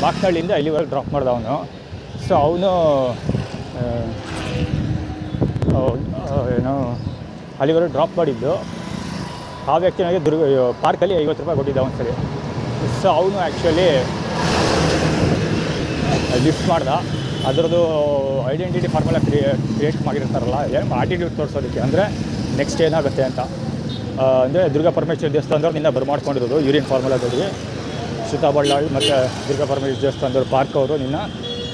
ಮಾಕ್ನಳ್ಳಿಯಿಂದ ಇಲ್ಲಿವರೆಗೆ ಡ್ರಾಪ್ ಮಾಡ್ದೆ ಅವನು. ಸೊ ಅವನು ಏನು ಅಲ್ಲಿವರೆಗೆ ಡ್ರಾಪ್ ಮಾಡಿದ್ದು. ಆ ವ್ಯಕ್ತಿ ನನಗೆ ಪಾರ್ಕಲ್ಲಿ 50 ರೂಪಾಯಿ ಕೊಟ್ಟಿದ್ದ ಒಂದು ಸರಿ. ಸೊ ಅವನು ಆ್ಯಕ್ಚುಲಿ ಲಿಫ್ಟ್ ಮಾಡ್ದ. ಅದರದ್ದು ಐಡೆಂಟಿಟಿ ಫಾರ್ಮುಲಾ ಕ್ರಿಯೇಟ್ ಮಾಡಿರ್ತಾರಲ್ಲ, ಏನು ಆಟಿಟ್ಯೂಡ್ ತೋರಿಸೋದಕ್ಕೆ, ಅಂದರೆ ನೆಕ್ಸ್ಟ್ ಏನಾಗುತ್ತೆ ಅಂತ. ಅಂದರೆ ದುರ್ಗಾ ಪರಮೇಶ್ವರಿ ದೇವಸ್ಥಾನದವ್ರು ನಿನ್ನ ಬರ್ಮಾಡ್ಕೊಂಡಿರೋದು ಯೂರಿನ್ ಫಾರ್ಮುಲಾದಲ್ಲಿ. ಶ್ರುತಾ ಬಳ್ಳಾಳ್ ಮತ್ತು ದುರ್ಗಾ ಪರಮೇಶ್ವರಿ ದೇವಸ್ಥಾನದವ್ರು ಪಾರ್ಕ್ ಅವರು ನಿನ್ನ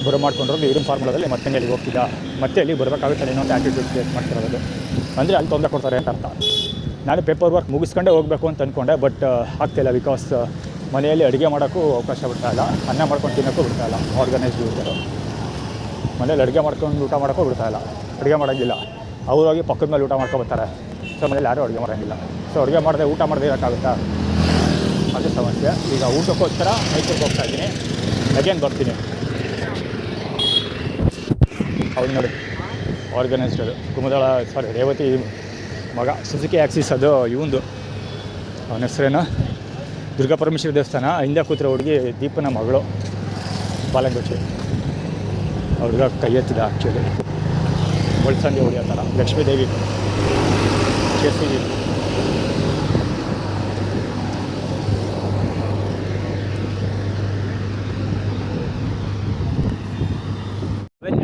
ಬರ್ಮಾಡ್ಕೊಂಡಿರೋದು ಯೂರಿನ್ ಫಾರ್ಮುಲಾದಲ್ಲಿ. ಮತ್ತೆ ಅಲ್ಲಿಗೆ ಹೋಗ್ತಿದ್ದ, ಮತ್ತೆ ಅಲ್ಲಿ ಬರಬೇಕಾಗುತ್ತೆ ಇನ್ನೊಂದು ಆಟಿಟ್ಯೂಡ್ ಕ್ರಿಯೇಟ್ ಮಾಡ್ತಿರೋದು. ಅಂದರೆ ಅಲ್ಲಿ ತೊಂದರೆ ಕೊಡ್ತಾರೆ ಅಂತ ಅರ್ಥ. ನಾನು ಪೇಪರ್ ವರ್ಕ್ ಮುಗಿಸ್ಕೊಂಡೇ ಹೋಗಬೇಕು ಅಂತ ಅಂದ್ಕೊಂಡೆ, ಬಟ್ ಆಗ್ತಿಲ್ಲ. ಬಿಕಾಸ್ ಮನೆಯಲ್ಲಿ ಅಡುಗೆ ಮಾಡೋಕ್ಕೂ ಅವಕಾಶ ಬಿಡ್ತಾಯಿಲ್ಲ, ಅನ್ನ ಮಾಡ್ಕೊಂಡು ತಿನ್ನೋಕ್ಕೂ ಬಿಡ್ತಾಯಿಲ್ಲ. ಆರ್ಗನೈಸ್ಡ್ ಇರ್ತಾರೆ ಮನೇಲಿ, ಅಡುಗೆ ಮಾಡ್ಕೊಂಡು ಊಟ ಮಾಡೋಕ್ಕೂ ಬಿಡ್ತಾಯಿಲ್ಲ. ಅಡುಗೆ ಮಾಡೋಂಗಿಲ್ಲ, ಅವ್ರಾಗಿ ಪಕ್ಕದ ಮೇಲೆ ಊಟ ಮಾಡ್ಕೊಬರ್ತಾರೆ. ಸೊ ಮನೇಲಿ ಯಾರೂ ಅಡುಗೆ ಮಾಡೋಂಗಿಲ್ಲ. ಸೊ ಅಡುಗೆ ಮಾಡದೆ ಊಟ ಮಾಡದೆ ಇರೋಕ್ಕಾಗುತ್ತಾ? ಅದು ಸಮಸ್ಯೆ. ಈಗ ಊಟಕ್ಕೋಸ್ಕರ ಮೈಸೂರಿಗೆ ಹೋಗ್ತಾಯಿದ್ದೀನಿ, ಅಗೇನ್ ಬರ್ತೀನಿ. ಹೌದು ನೋಡಿ, ಆರ್ಗನೈಸ್ಡ್. ಅದು ಕುಮುದಳ ರೇವತಿ ಮಗ, ಸುಜುಕಿ ಆ್ಯಕ್ಸಿಸ್. ಅದು ಇವಂದು, ಅವನ ಹೆಸರೇನು ದುರ್ಗಾ ಪರಮೇಶ್ವರಿ ದೇವಸ್ಥಾನ. ಹಿಂದೆ ಕೂತಿರೋ ಹುಡುಗಿ ದೀಪನ ಮಗಳು, ಬಾಲಂಗುಚ್ಚಿ. ಅವ್ರಿಗೆ ಕೈ ಎತ್ತಿದ ಆ್ಯಕ್ಚುಲಿ ಒಳ್ಸಂಗೆ ಹೊಡಿಯೋ ಥರ. ಲಕ್ಷ್ಮೀದೇವಿ ಕೇಸಿಗೆ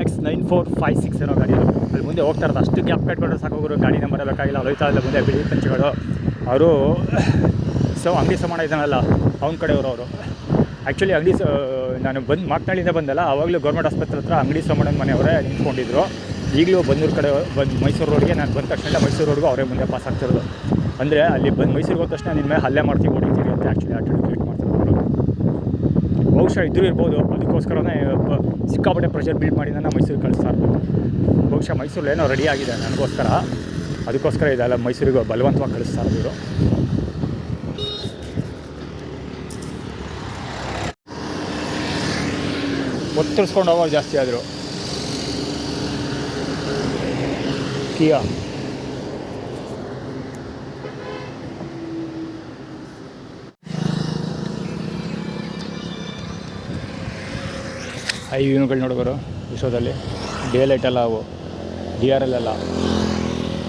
X9456 ಏನೋ ಗಾಡಿ. ಅಲ್ಲಿ ಮುಂದೆ ಹೋಗ್ತಾ ಇರೋದು, ಅಷ್ಟು ಗ್ಯಾಪ್ ಕಟ್ಕೊಂಡ್ರೆ ಸಾಕೋರು. ಗಾಡಿ ನಂಬರ್ ಬೇಕಾಗಿಲ್ಲ, ಅಲ್ಲಿ ಹೋಯ್ತಾ ಇಲ್ಲ ಮುಂದೆ ಬಿಳಿ ಪಂಚಗಳು ಅವರು. ಸೊ ಅಂಗಡಿ ಸಮಾನ ಇದ್ದಾನಲ್ಲ ಅವ್ನ ಕಡೆಯವರು ಅವರು. ಆ್ಯಕ್ಚುಲಿ ಅಂಗಡಿ ನಾನು ಮಾಕ್ನಳ್ಳಿಯಿಂದ ಬಂದಲ್ಲ, ಆವಾಗಲೂ ಗೌರ್ಮೆಂಟ್ ಆಸ್ಪತ್ರೆ ಹತ್ರ ಅಂಗಡಿ ಸಮಾನ ಮನೆಯವರೇ ನಿಂತ್ಕೊಂಡಿದ್ರು. ಈಗಲೂ ಬನ್ನೂರು ಕಡೆ ಮೈಸೂರು ರೋಡ್ಗೆ ನಾನು ಬಂದ ತಕ್ಷಣ ಮೈಸೂರು ರೋಡ್ಗೂ ಅವರೇ ಮುಂದೆ ಪಾಸ್ ಆಗ್ತಿರೋದು. ಅಂದರೆ ಅಲ್ಲಿ ಮೈಸೂರಿಗೆ ಹೋದ ತಕ್ಷಣ ನಿಮ್ಮ ಮೇಲೆ ಹಲ್ಲೆ ಮಾಡ್ತೀವಿ, ಹೊಡಿತೀವಿ ಅಂತ ಆ್ಯಕ್ಚುಲಿ ಆಟಿಟ್ಯೂಡ್ ಕ್ರಿಯೇಟ್ ಮಾಡ್ತಿರೋದು. ಬಹುಶಃ ಇದ್ರೂ ಇರ್ಬೋದು, ಅದಕ್ಕೋಸ್ಕರನೇ ಸಿಕ್ಕಾಪಟ್ಟೆ ಪ್ರೆಷರ್ ಬಿಲ್ಡ್ ಮಾಡಿ ನನ್ನ ಮೈಸೂರಿಗೆ ಕಳಿಸ್ತಾ ಇರ್ಬೋದು. ಬಹುಶಃ ಮೈಸೂರಲ್ಲಿ ಏನೋ ರೆಡಿ ಆಗಿದೆ ನನಗೋಸ್ಕರ, ಅದಕ್ಕೋಸ್ಕರ ಇದೆಲ್ಲ ಮೈಸೂರಿಗೆ ಬಲವಂತವಾಗಿ ಕಳಿಸ್ತಾ ಇರೋದು. ಒತ್ತರಿಸ್ಕೊಂಡು ಹೋಗೋರು ಜಾಸ್ತಿ ಆದರು. ಕಿಯಾ ಐ ಯೂನುಗಳು ನೋಡೋರು ವಿಶ್ವದಲ್ಲಿ. ಡೇ ಲೈಟಲ್ಲ, ಅವು DRL ಅಲ್ಲ,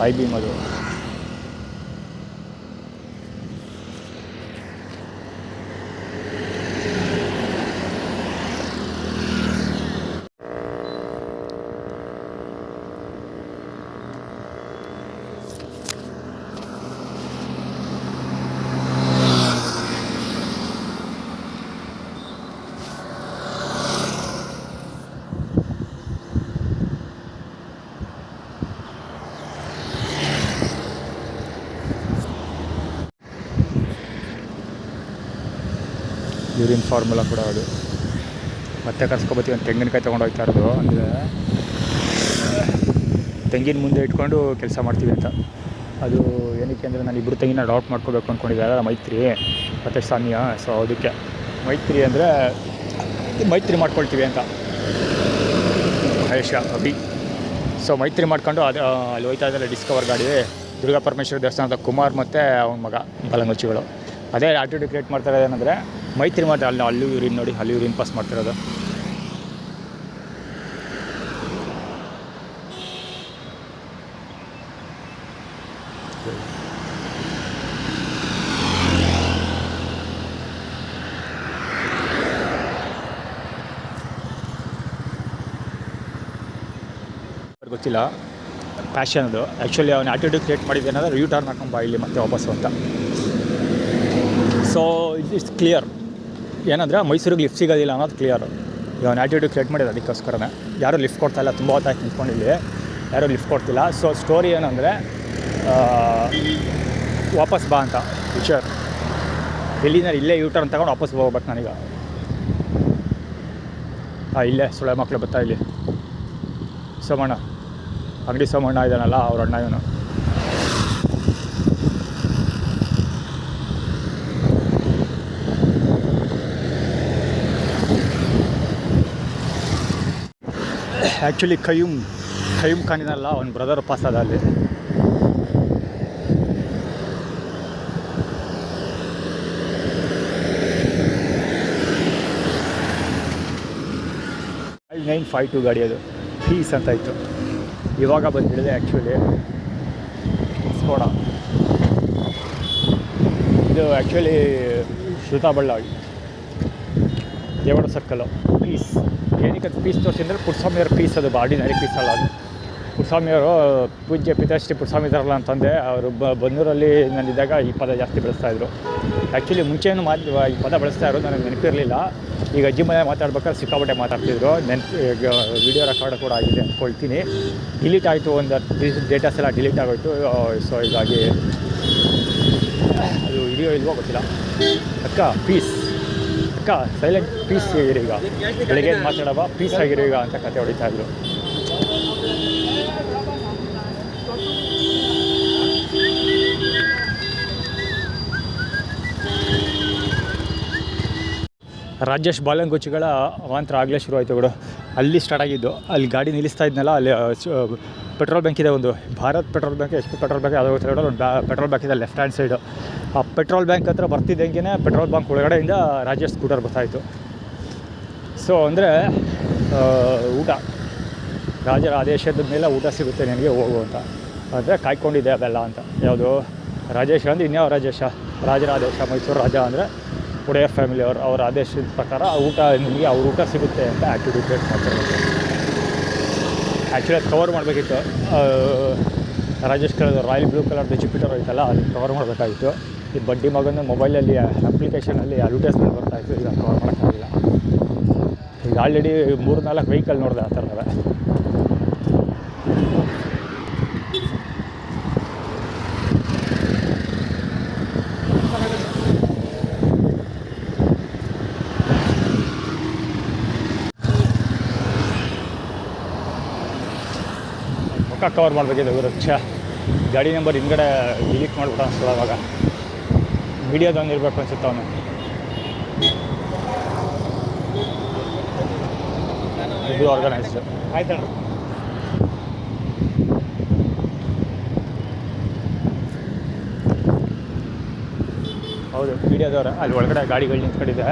ಐ ಬೀಮ್ ಅದು. ಯೂರಿನ್ ಫಾರ್ಮುಲಾ ಕೂಡ ಅದು. ಮತ್ತೆ ಕರ್ಸ್ಕೊಬತ್ತೀವಿ ಒಂದು ತೆಂಗಿನಕಾಯಿ ತೊಗೊಂಡು ಹೋಗ್ತಾ ಇರೋದು. ಅಂದರೆ ತೆಂಗಿನ ಮುಂದೆ ಇಟ್ಕೊಂಡು ಕೆಲಸ ಮಾಡ್ತೀವಿ ಅಂತ. ಅದು ಏನಕ್ಕೆ ಅಂದರೆ ನಾನು ಇಬ್ಬರು ತೆಂಗಿನ ಡ್ರಾಪ್ ಮಾಡ್ಕೋಬೇಕು ಅಂದ್ಕೊಂಡಿದ್ದಾರೆ, ಮೈತ್ರಿ ಮತ್ತು ಸಾನ್ಯಾ. ಸೊ ಅದಕ್ಕೆ ಮೈತ್ರಿ ಅಂದರೆ ಮೈತ್ರಿ ಮಾಡ್ಕೊಳ್ತೀವಿ ಅಂತ ಮಹೇಶ ಅಭಿ. ಸೊ ಮೈತ್ರಿ ಮಾಡ್ಕೊಂಡು ಅದು ಅಲ್ಲಿ ಹೋಯ್ತಾ ಇದ್ದಾರೆ ಡಿಸ್ಕವರ್ ಗಾಡಿ. ದುರ್ಗಾ ಪರಮೇಶ್ವರಿ ದೇವಸ್ಥಾನದ ಕುಮಾರ್ ಮತ್ತು ಅವನ ಮಗ ಬಲಂಗುಚ್ಚಿಗಳು. ಅದೇ ಆಟಿಟ್ಯೂಡ್ ಕ್ರಿಯೇಟ್ ಮಾಡ್ತಾರೆ ಏನಂದರೆ ಮೈತ್ರಿ ಮಾಡ್ತಾರೆ. ಅಲ್ಲಿ ಯೂರಿನ್ ನೋಡಿ, ಅಲ್ಲಿ ಯೂರಿನ್ ಪಾಸ್ ಮಾಡ್ತಿರೋದು. ಗೊತ್ತಿಲ್ಲ ಪ್ಯಾಷನ್ ಅದು. ಆ್ಯಕ್ಚುಲಿ ಅವನು ಆಟಿಟ್ಯೂಡ್ ಕ್ರಿಯೇಟ್ ಮಾಡಿದ್ದು ಏನಾದರೂ ಯೂ ಟರ್ನ್ ಹಾಕೊಂಬ ಇಲ್ಲಿ ಮತ್ತೆ ವಾಪಸ್ಸು ಅಂತ. ಸೊ ಇಟ್ಸ್ ಕ್ಲಿಯರ್ ಏನಂದರೆ ಮೈಸೂರಿಗೆ ಲಿಫ್ಟ್ ಸಿಗೋದಿಲ್ಲ ಅನ್ನೋದು ಕ್ಲಿಯರ್. ಇವನು ಆಟಿಟ್ಯೂಡ್ ಕ್ರಿಯೇಟ್ ಮಾಡಿದ್ದು ಅದಕ್ಕೋಸ್ಕರನೇ. ಯಾರೂ ಲಿಫ್ಟ್ ಕೊಡ್ತಾಯಿಲ್ಲ, ತುಂಬ ಹೊತ್ತಾಗಿ ನಿಂತ್ಕೊಂಡಿಲ್ಲಿ ಯಾರೂ ಲಿಫ್ಟ್ ಕೊಡ್ತಿಲ್ಲ. ಸೊ ಸ್ಟೋರಿ ಏನಂದರೆ ವಾಪಸ್ ಬಾ ಅಂತ ವಿಚಾರ. ಎಲ್ಲಿಂದ ಇಲ್ಲೇ ಯೂ ಟರ್ನ್ ತಗೊಂಡು ವಾಪಸ್ ಹೋಗ್ಬೇಕು ನನಗೆ. ಇಲ್ಲೇ ಸುಳ್ಳೆ ಮಕ್ಕಳು ಬರ್ತಾ ಇಲ್ಲಿ ಸೋಮಣ್ಣ, ಅಂಗಡಿ ಸೋಮಣ್ಣ ಇದ್ದಾನಲ್ಲ ಅವ್ರ ಅಣ್ಣ ಇವನು. ಆ್ಯಕ್ಚುಲಿ ಕಯ್ಯೂಮ್ ಖಾನಿನಲ್ಲ, ಅವನ ಬ್ರದರ್ ಪಾಸ್ ಅದ ಅಲ್ಲಿ. ನೈನ್ 52 ಗಾಡಿ ಅದು, ಪೀಸ್ ಅಂತ ಇತ್ತು. ಇವಾಗ ಬಂದು ಹಿಡಿದೆ ಆ್ಯಕ್ಚುಲಿ ಸ್ಕೋಡ. ಇದು ಆ್ಯಕ್ಚುಲಿ ಶ್ರುತಾ ಬಳ್ಳಾರಿ ದೇವರ ಸರ್ಕಲ್ಲು ಪೀಸ್. ಏನಕ್ಕೆ ಪೀಸ್ ತೋರಿಸಿದ್ರೆ ಪುಟ್ಸ್ವಾಮಿಯವ್ರ ಪೀಸ್, ಅದು ಆರ್ಡಿನರಿ ಪೀಸ್ ಅಲ್ಲ ಅದು. ಪುಟ್ಸ್ವಾಮಿಯವರು ಪೂಜ್ಯ ಪಿತಾಶ್ರೀ ಪುಟ್ಸ್ವಾಮಿ ಇದ್ದಾರಲ್ಲ ಅಂತಂದೆ. ಅವರು ಬನ್ನೂರಲ್ಲಿ ನಾನಿದ್ದಾಗ ಈ ಪದ ಜಾಸ್ತಿ ಬಳಸ್ತಾಯಿದ್ರು. ಆ್ಯಕ್ಚುಲಿ ಮುಂಚೆನೂ ಈ ಪದ ಬಳಸ್ತಾಯಿದ್ರು, ನನಗೆ ನೆನಪಿರಲಿಲ್ಲ. ಈಗ ಅಜ್ಜಿ ಮನೆ ಮಾತಾಡ್ಬೇಕಾದ್ರೆ ಸಿಕ್ಕಾಪಟ್ಟೆ ಮಾತಾಡ್ತಿದ್ರು. ವಿಡಿಯೋ ರೆಕಾರ್ಡ್ ಕೂಡ ಆಗಿದೆ ಅಂದ್ಕೊಳ್ತೀನಿ. ಡಿಲೀಟ್ ಆಯಿತು, ಒಂದು ಡೇಟಾಸ್ ಎಲ್ಲ ಡಿಲೀಟ್ ಆಗೋಯ್ತು. ಸೊ ಹೀಗಾಗಿ ಅದು ಇದೆಯೋ ಇಲ್ವೋ ಗೊತ್ತಿಲ್ಲ. ಅಕ್ಕ ಪೀಸ್, ಅಕ್ಕ ಸೈಲೆಂಟ್ ಪೀಸ್ ಆಗಿರಿ ಈಗ, ಬೆಳಗ್ಗೆ ಮಾತಾಡೋವ ಪೀಸ್ ಆಗಿರಿ ಈಗ ಅಂತ ಕತೆ ಹೊಡಿತಾಯಿದ್ರು. ರಾಜೇಶ್ ಬಾಲಂಗುಚ್ಚಿಗಳ ಅವಾಂತರ ಆಗಲೇ ಶುರು ಆಯಿತು ಬಿಡು. ಅಲ್ಲಿ ಸ್ಟಾರ್ಟ್ ಆಗಿದ್ದು. ಅಲ್ಲಿ ಗಾಡಿ ನಿಲ್ಲಿಸ್ತಾ ಇದ್ನಲ್ಲ, ಅಲ್ಲಿ ಪೆಟ್ರೋಲ್ ಬ್ಯಾಂಕ್ ಇದೆ, ಒಂದು ಭಾರತ್ ಪೆಟ್ರೋಲ್ ಬ್ಯಾಂಕ್, ಎಷ್ಟು ಪೆಟ್ರೋಲ್ ಬ್ಯಾಂಕ್ ಯಾವುದೋ ಗೊತ್ತಿಲ್ಲ, ಒಂದು ಪೆಟ್ರೋಲ್ ಬ್ಯಾಂಕ್ ಇದೆ ಲೆಫ್ಟ್ ಹ್ಯಾಂಡ್ ಸೈಡು. ಆ ಪೆಟ್ರೋಲ್ ಬ್ಯಾಂಕ್ ಹತ್ರ ಬರ್ತಿದ್ದಂಗೆ ಪೆಟ್ರೋಲ್ ಬಂಕ್ ಒಳಗಡೆಯಿಂದ ರಾಜೇಶ್ ಸ್ಕೂಟರ್ ಬರ್ತಾಯಿತ್ತು. ಸೊ ಅಂದರೆ ಊಟ, ರಾಜರ ಆದೇಶದ ಮೇಲೆ ಊಟ ಸಿಗುತ್ತೆ ನನಗೆ ಹೋಗು ಅಂತ, ಅಂದರೆ ಕಾಯ್ಕೊಂಡಿದ್ದೆ ಅದೆಲ್ಲ ಅಂತ. ಯಾವುದು ರಾಜೇಶ್ ಅಂದರೆ ಇನ್ಯಾವ ರಾಜೇಶ? ರಾಜರ ಆದೇಶ, ಮೈಸೂರು ರಾಜ ಅಂದರೆ ಒಡೆಯರ್ ಫ್ಯಾಮಿಲಿ ಅವ್ರ ಆದೇಶದ ಪ್ರಕಾರ ಊಟ ನಿಮಗೆ ಅವ್ರ ಊಟ ಸಿಗುತ್ತೆ ಅಂತ ಆ್ಯಕ್ಟಿವಿಟಿ ಕ್ರಿಯೇಟ್ ಮಾಡ್ತಿರ್ಬೇಕು. ಆ್ಯಕ್ಚುಲಿ ಅದು ಕವರ್ ಮಾಡಬೇಕಿತ್ತು. ರಾಜೇಶ್ ಕೇಳಿದ್ರು ರಾಯಲ್ ಬ್ಲೂ ಕಲರ್ದು ಜುಪಿಟರ್ ಐತಲ್ಲ, ಅದು ಕವರ್ ಮಾಡಬೇಕಾಗಿತ್ತು. ಈ ಬಡ್ಡಿ ಮಗನ ಮೊಬೈಲಲ್ಲಿ ಅಪ್ಲಿಕೇಶನಲ್ಲಿ ಅಡ್ವರ್ಟೈಸ್ಮೆಂಟ್ ಬರ್ತಾಯಿತ್ತು. ಈಗ ಕವರ್ ಮಾಡೋಕ್ಕಾಗಿಲ್ಲ. ಈಗ ಆಲ್ರೆಡಿ 3-4 ವೆಹಿಕಲ್ ನೋಡಿದೆ ಆ ಥರದವೇ. ಮುಖ ಕವರ್ ಮಾಡಬೇಕಿದೆ ವೃಕ್ಷ. ಗಾಡಿ ನಂಬರ್ ಹಿಂದ್ಗಡೆ ಡಿಲೀಟ್ ಮಾಡಿಬಿಟ್ಟು ಅನಿಸ್ತದೆ. ಅವಾಗ ಮೀಡಿಯಾದವನು ಇರಬೇಕು ಅನಿಸುತ್ತೆ ಅವನು. ಇದು ಆರ್ಗನೈಸ್ಡ್ ಆಯ್ತಣ್ಣ. ಹೌದು, ಮೀಡಿಯಾದವ್ರೆ. ಅಲ್ಲಿ ಒಳಗಡೆ ಗಾಡಿಗಳು ನಿಂತ್ಕೊಂಡಿದೆ,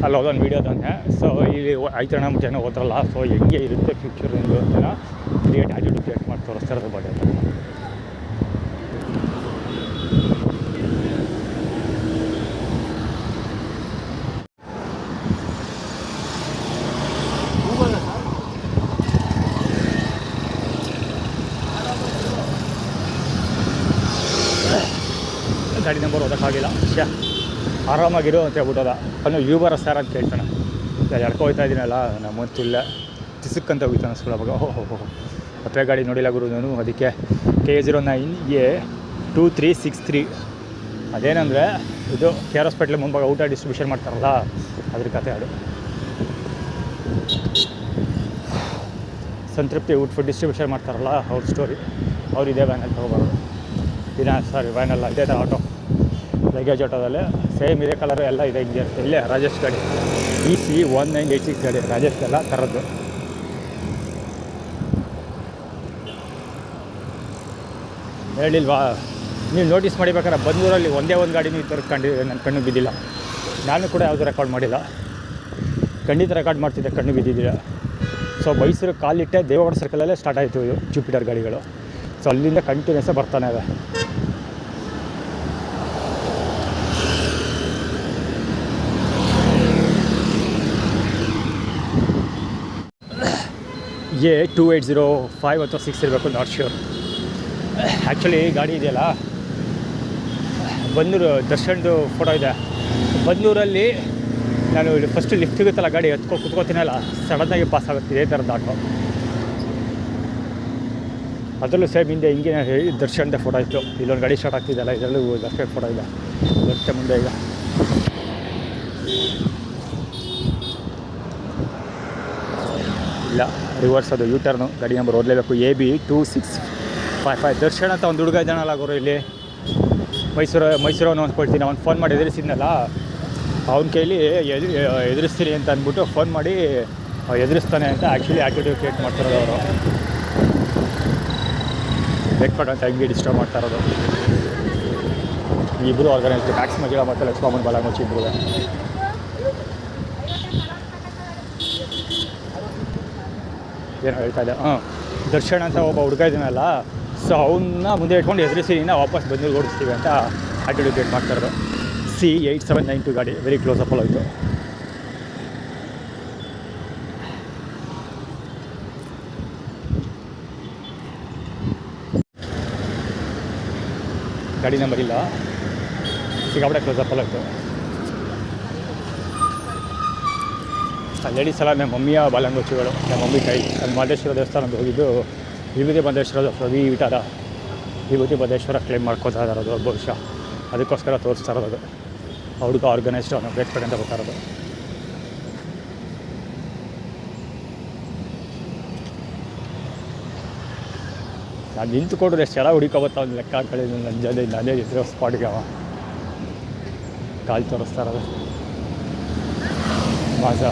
ಅಲ್ಲಿ ಹೋದೊಂದು ವೀಡಿಯೋದನ್ನೇ. ಸೊ ಇಲ್ಲಿ ಆಯ್ತಣ್ಣ ಜನ ಹೋದ್ರಲ್ಲ, ಸೊ ಹೆಂಗೆ ಇರುತ್ತೆ ಫ್ಯೂಚರ್ ಎಂದು ಅಂತ ಆ್ಯಟಿಟ್ಯೂಡ್ ಕ್ರಿಯೇಟ್ ಮಾಡಿ ತೋರಿಸ್ತಿರೋದು ಬಗ್ಗೆ. ಗಾಡಿ ನಂಬರ್ ಓದೋಕ್ಕಾಗಿಲ್ಲ. ಆರಾಮಾಗಿರೋ ಅಂತ ಹೇಳ್ಬಿಟ್ಟದ. ಅವನು ಯೂಬರ್ ಸರ್ ಅಂತ ಕೇಳ್ತಾನೆ. ಎಳ್ಕೊ ಹೋಗ್ತಾ ಇದ್ದೀನಲ್ಲ, ನಮ್ಮಂತಿಲ್ಲ ತಿಸಕ್ಕಂತ ಹೋಗಿತ್ತು ಅನಿಸ್ಕೊಳ್ಳೋವಾಗ. ಓಹೋ ಅಪ್ಪೆ ಗಾಡಿ ನೋಡಿಲ್ಲ ಗುರು ನಾನು. ಅದಕ್ಕೆ K09A2363. ಅದೇನೆಂದರೆ ಇದು KR ಹಾಸ್ಪಿಟ್ಲ್ ಮುಂಭಾಗ ಊಟ ಡಿಸ್ಟ್ರಿಬ್ಯೂಷನ್ ಮಾಡ್ತಾರಲ್ಲ, ಅದ್ರ ಕತೆ ಅದು. ಸಂತೃಪ್ತಿ ಫುಡ್ ಡಿಸ್ಟ್ರಿಬ್ಯೂಷನ್ ಮಾಡ್ತಾರಲ್ಲ ಅವ್ರ ಸ್ಟೋರಿ. ಅವ್ರು ಇದೇ ವ್ಯಾನಲ್ಲಿ ತೊಗೊಬಾರ್ದು. ವ್ಯಾನಲ್ಲ, ಇದೇ ಥರ ಆಟೋ, ಲಗೇಜ್ ಆಟೋದಲ್ಲೇ ಸೇಮ್ ಇದೇ ಕಲರು ಎಲ್ಲ ಇದೆ, ಹಿಂಗೆ ಇರುತ್ತೆ. ಇಲ್ಲೇ ರಾಜೇಶ್ ಗಾಡಿ EC1986 ಗಾಡಿ ರಾಜೇಶ್ ಎಲ್ಲ ಥರದ್ದು. ಹೇಳಿಲ್ವಾ ನೀವು ನೋಟಿಸ್ ಮಾಡಿಬೇಕಾದ್ರೆ ಬಂದೂರಲ್ಲಿ ಒಂದೇ ಒಂದು ಗಾಡಿನೂ ಈ ಥರ ನನ್ನ ಕಣ್ಣು ಬಿದ್ದಿಲ್ಲ. ನಾನು ಕೂಡ ಯಾವುದು ರೆಕಾರ್ಡ್ ಮಾಡಿಲ್ಲ, ಖಂಡಿತ ರೆಕಾರ್ಡ್ ಮಾಡ್ತಿದ್ದೆ, ಕಣ್ಣು ಬಿದ್ದಿದ್ದಿಲ್ಲ. ಸೊ ಮೈಸೂರು ಕಾಲಿಟ್ಟೆ ದೇವಗೌಡ ಸರ್ಕಲಲ್ಲೇ ಸ್ಟಾರ್ಟ್ ಆಯಿತು ಇದು ಜುಪಿಟರ್ ಗಾಡಿಗಳು. ಸೊ ಅಲ್ಲಿಂದ ಕಂಟಿನ್ಯೂಸೇ ಬರ್ತಾನೆ ಇದೆ. A2805 ಅಥವಾ 6 ಇರಬೇಕು, ನಾಟ್ ಶ್ಯೂರ್. ಆ್ಯಕ್ಚುಲಿ ಗಾಡಿ ಇದೆಯಲ್ಲ, ಬನ್ನೂರು ದರ್ಶನ್ದು ಫೋಟೋ ಇದೆ. ಬನ್ನೂರಲ್ಲಿ ನಾನು ಫಸ್ಟು ಲಿಫ್ಟ್ ಸಿಗುತ್ತಲ್ಲ, ಗಾಡಿ ಕುತ್ಕೋತೀನಲ್ಲ, ಸಡನ್ನಾಗಿ ಪಾಸ್ ಆಗುತ್ತೆ ಇದೇ ಥರದ ಆಟೋ. ಅದರಲ್ಲೂ ಸೇಮ್ ಹಿಂದೆ ಹಿಂಗೆ ಹೇಳಿ ದರ್ಶನ್ದೇ ಫೋಟೋ ಇತ್ತು. ಇಲ್ಲೊಂದು ಗಾಡಿ ಸ್ಟಾರ್ಟ್ ಆಗ್ತಿದ್ದಲ್ಲ, ಇದರಲ್ಲೂ ದರ್ಶನ್ ಫೋಟೋ ಇದೆ. ಬರುತ್ತೆ ಮುಂದೆ ಈಗ. ಇಲ್ಲ, ರಿವರ್ಸ್ ಅದು ಯೂಟರ್ನು. ಗಾಡಿ ನಂಬರ್ ಓದಲೇಬೇಕು, AB2655. ದರ್ಶನ್ ಅಂತ ಒಂದು ಹುಡುಗ ಇದ್ದಾನಲ್ಲ ಗುರು ಇಲ್ಲಿ, ಮೈಸೂರವನು ಅಂದ್ಕೊಳ್ತೀನಿ. ಅವ್ನು ಫೋನ್ ಮಾಡಿ ಎದುರಿಸಿದ್ನಲ್ಲ, ಅವನ ಕೈಲಿ ಎದುರಿಸ್ತೀನಿ ಅಂತ ಅಂದ್ಬಿಟ್ಟು ಫೋನ್ ಮಾಡಿ ಎದುರಿಸ್ತಾನೆ ಅಂತ ಆ್ಯಕ್ಚುಲಿ ಆ್ಯಟಿಟ್ಯೂಡ್ ಕ್ರಿಯೇಟ್ ಮಾಡ್ತಿರೋದು ಅವರು. ರೆಕಾರ್ಡ್ ಅಂತ ಹೆಂಗೆ ಡಿಸ್ಟರ್ಬ್ ಮಾಡ್ತಾ ಇರೋದು. ಇಬ್ಬರು ಆರ್ಗನೈಸ್, ಟ್ಯಾಕ್ಸ್ ಮಗಿಳ ಮತ್ತು ಲಕ್ಷ್ಮಮ್ಮನ ಬಾಲಮುಚ್ಚಿ ಇಬ್ಬರು. ಏನು ಹೇಳ್ತಾ ಇದೆ, ದರ್ಶನ್ ಅಂತ ಒಬ್ಬ ಹುಡುಗ ಇದ್ದಾನಲ್ಲ, ಸೊ ಅವನ್ನ ಮುಂದೆ ಇಟ್ಕೊಂಡು ಎದುರಿಸಿ ವಾಪಸ್ ಬಂದು ಓಡಿಸ್ತೀವಿ ಅಂತ ಆ್ಯಟಿಟ್ಯೂಡ್ ಕ್ರಿಯೇಟ್ ಮಾಡ್ತಾ ಇರೋದು. C8792 ಗಾಡಿ ವೆರಿ ಕ್ಲೋಸ್ ಅಪ್ ಆಯಿತು. ಗಾಡಿ ನಂಬರ್ ಇಲ್ಲ, ಸಿಕ್ಕಾಪಟ್ಟೆ ಕ್ಲೋಸ್ ಅಪ್ ಆಯಿತು. ಲೇಡೀಸ್ ಎಲ್ಲ ನಮ್ಮ ಮಮ್ಮಿಯ ಬಾಲಂಗುಚ್ಚಿಗಳು, ನಮ್ಮ ಮಮ್ಮಿ ಕೈ. ಅಲ್ಲಿ ಮಹದೇಶ್ವರ ದೇವಸ್ಥಾನದ ಹೋಗಿದ್ದು ವಿಭೂತಿ ಬದ್ದೇಶ್ವರ ವಿಭೂತಿ ಬದ್ದೇಶ್ವರ ಕ್ಲೇಮ್ ಮಾಡ್ಕೋತಾ ಇರೋದು ಬಹುಶಃ, ಅದಕ್ಕೋಸ್ಕರ ತೋರಿಸ್ತಾ ಇರೋದು. ಅವ್ರಿಗೂ ಆರ್ಗನೈಸ್ಡ್ ಅವನು ಬೇಸ್ಪೇಟೆ ಅಂತ ಬರ್ತಾ ಇರೋದು. ನಾನು ನಿಂತ್ಕೊಂಡ್ರೆ ಎಷ್ಟು ಚೆನ್ನಾಗಿ ಹುಡುಕೋಬತ್ತ ಅವ್ನು ಲೆಕ್ಕ ಹಾಕೊಳ್ಳಿ. ನನ್ನ ಜೊತೆ ನಾನೇ ಇದ್ರೋ ಸ್ಪಾಟ್ಗೆ ಅವ ಕಾಲು ತೋರಿಸ್ತಾ ಇರೋದು. ಮಾಸ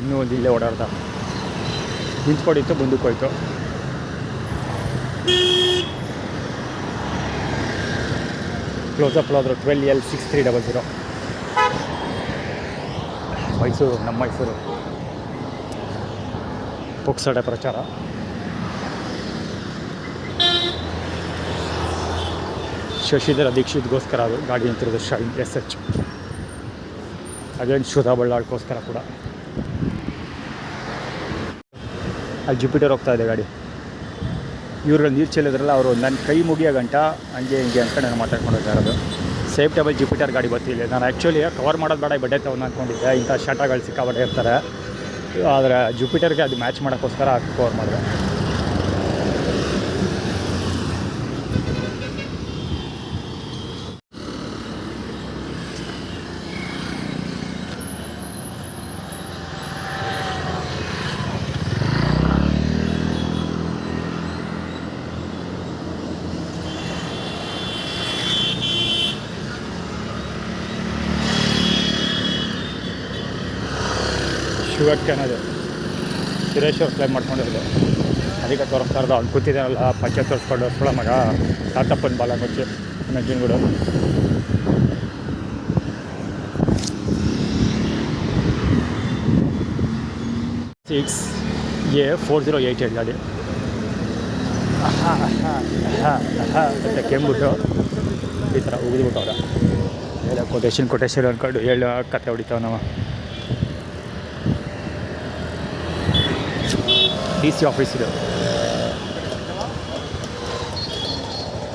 ಇನ್ನೂ ಒಂದು ಇಲ್ಲೇ ಓಡಾಡ್ದ, ನಿಂತ್ಕೊಂಡಿತ್ತು, ಮುಂದಕ್ಕೆ ಹೋಯ್ತು. ಕ್ಲೋಸಪ್ ಹೋದ್ರು 12L6300. ಮೈಸೂರು, ನಮ್ಮ ಮೈಸೂರು ಪುಕ್ಸಡೆ ಪ್ರಚಾರ. ಶಶಿಧರ ದೀಕ್ಷಿತ್ಗೋಸ್ಕರ ಅದು ಗಾಡಿ ನಿಂತಿರೋದು. ಶೈನ್ SH ಅಗೇನ್ ಶುಧಾ ಬಳ್ಳಾಳ್ಗೋಸ್ಕರ ಕೂಡ. ಅಲ್ಲಿ ಜುಪಿಟರ್ ಹೋಗ್ತಾ ಇದೆ ಗಾಡಿ. ಇವರು ನೀರು ಚೆಲ್ಲಿದ್ರಲ್ಲ, ಅವರು ನನ್ನ ಕೈ ಮುಗಿಯೋ ಗಂಟ ಹಂಗೆ ಹಿಂಗೆ ಅಂತ ನಾನು ಮಾತಾಡ್ಕೊಂಡು ಹೋಗ್ತಾ ಇರೋದು. ಸೇಫ್ ಟೇಬಲ್ ಜುಪಿಟರ್ ಗಾಡಿ ಬರ್ತಿಲ್ಲ. ನಾನು ಆ್ಯಕ್ಚುಲಿ ಕವರ್ ಮಾಡೋದು ಬೇಡ, ಬಡ್ಡೆ ತಗೊಂಡು ಅಂದ್ಕೊಂಡಿದ್ದೆ. ಇಂಥ ಶಾಟಾಗಳು ಸಿಕ್ಕಾಬಡ್ಡೆ ಇರ್ತಾರೆ, ಆದರೆ ಜುಪಿಟರ್ಗೆ ಅದು ಮ್ಯಾಚ್ ಮಾಡೋಕ್ಕೋಸ್ಕರ ಕವರ್ ಮಾಡಿದೆ. ಶುಗರ್ ಕ್ಯಾನ್ ಅದು ಸುರೇಶ್ ಅವ್ರು ಕ್ಲೈಮ್ ಮಾಡ್ಕೊಂಡಿರೋದು, ಅದಕ್ಕೆ ತೋರಿಸ್ತಾ ಇರೋದು. ಅವ್ನು ಕೂತಿದ್ದಾನಲ್ಲ, ಪಂಚೆ ತೋರಿಸ್ಕೊಂಡು ಸುಳ ಮಗ ತಾತಪ್ಪನ ಬಾಲಮುಚ್ಚಿ ನಂಜನಗೂಡು. A4088 ಗಾಡಿ. ಮತ್ತು ಕೆಂಬಿಟ್ಟು ಈ ಥರ ಉಗಿದ್ಬಿಟ್ಟು ಅವರ ಎಲ್ಲ ಕೊಟೇಶನ್ ಅಂದ್ಕೊಂಡು ಹೇಳೋ ಕತೆ ಹೊಡಿತಾವೆ ನಾವು. DC ಆಫೀಸ್ ಇದು.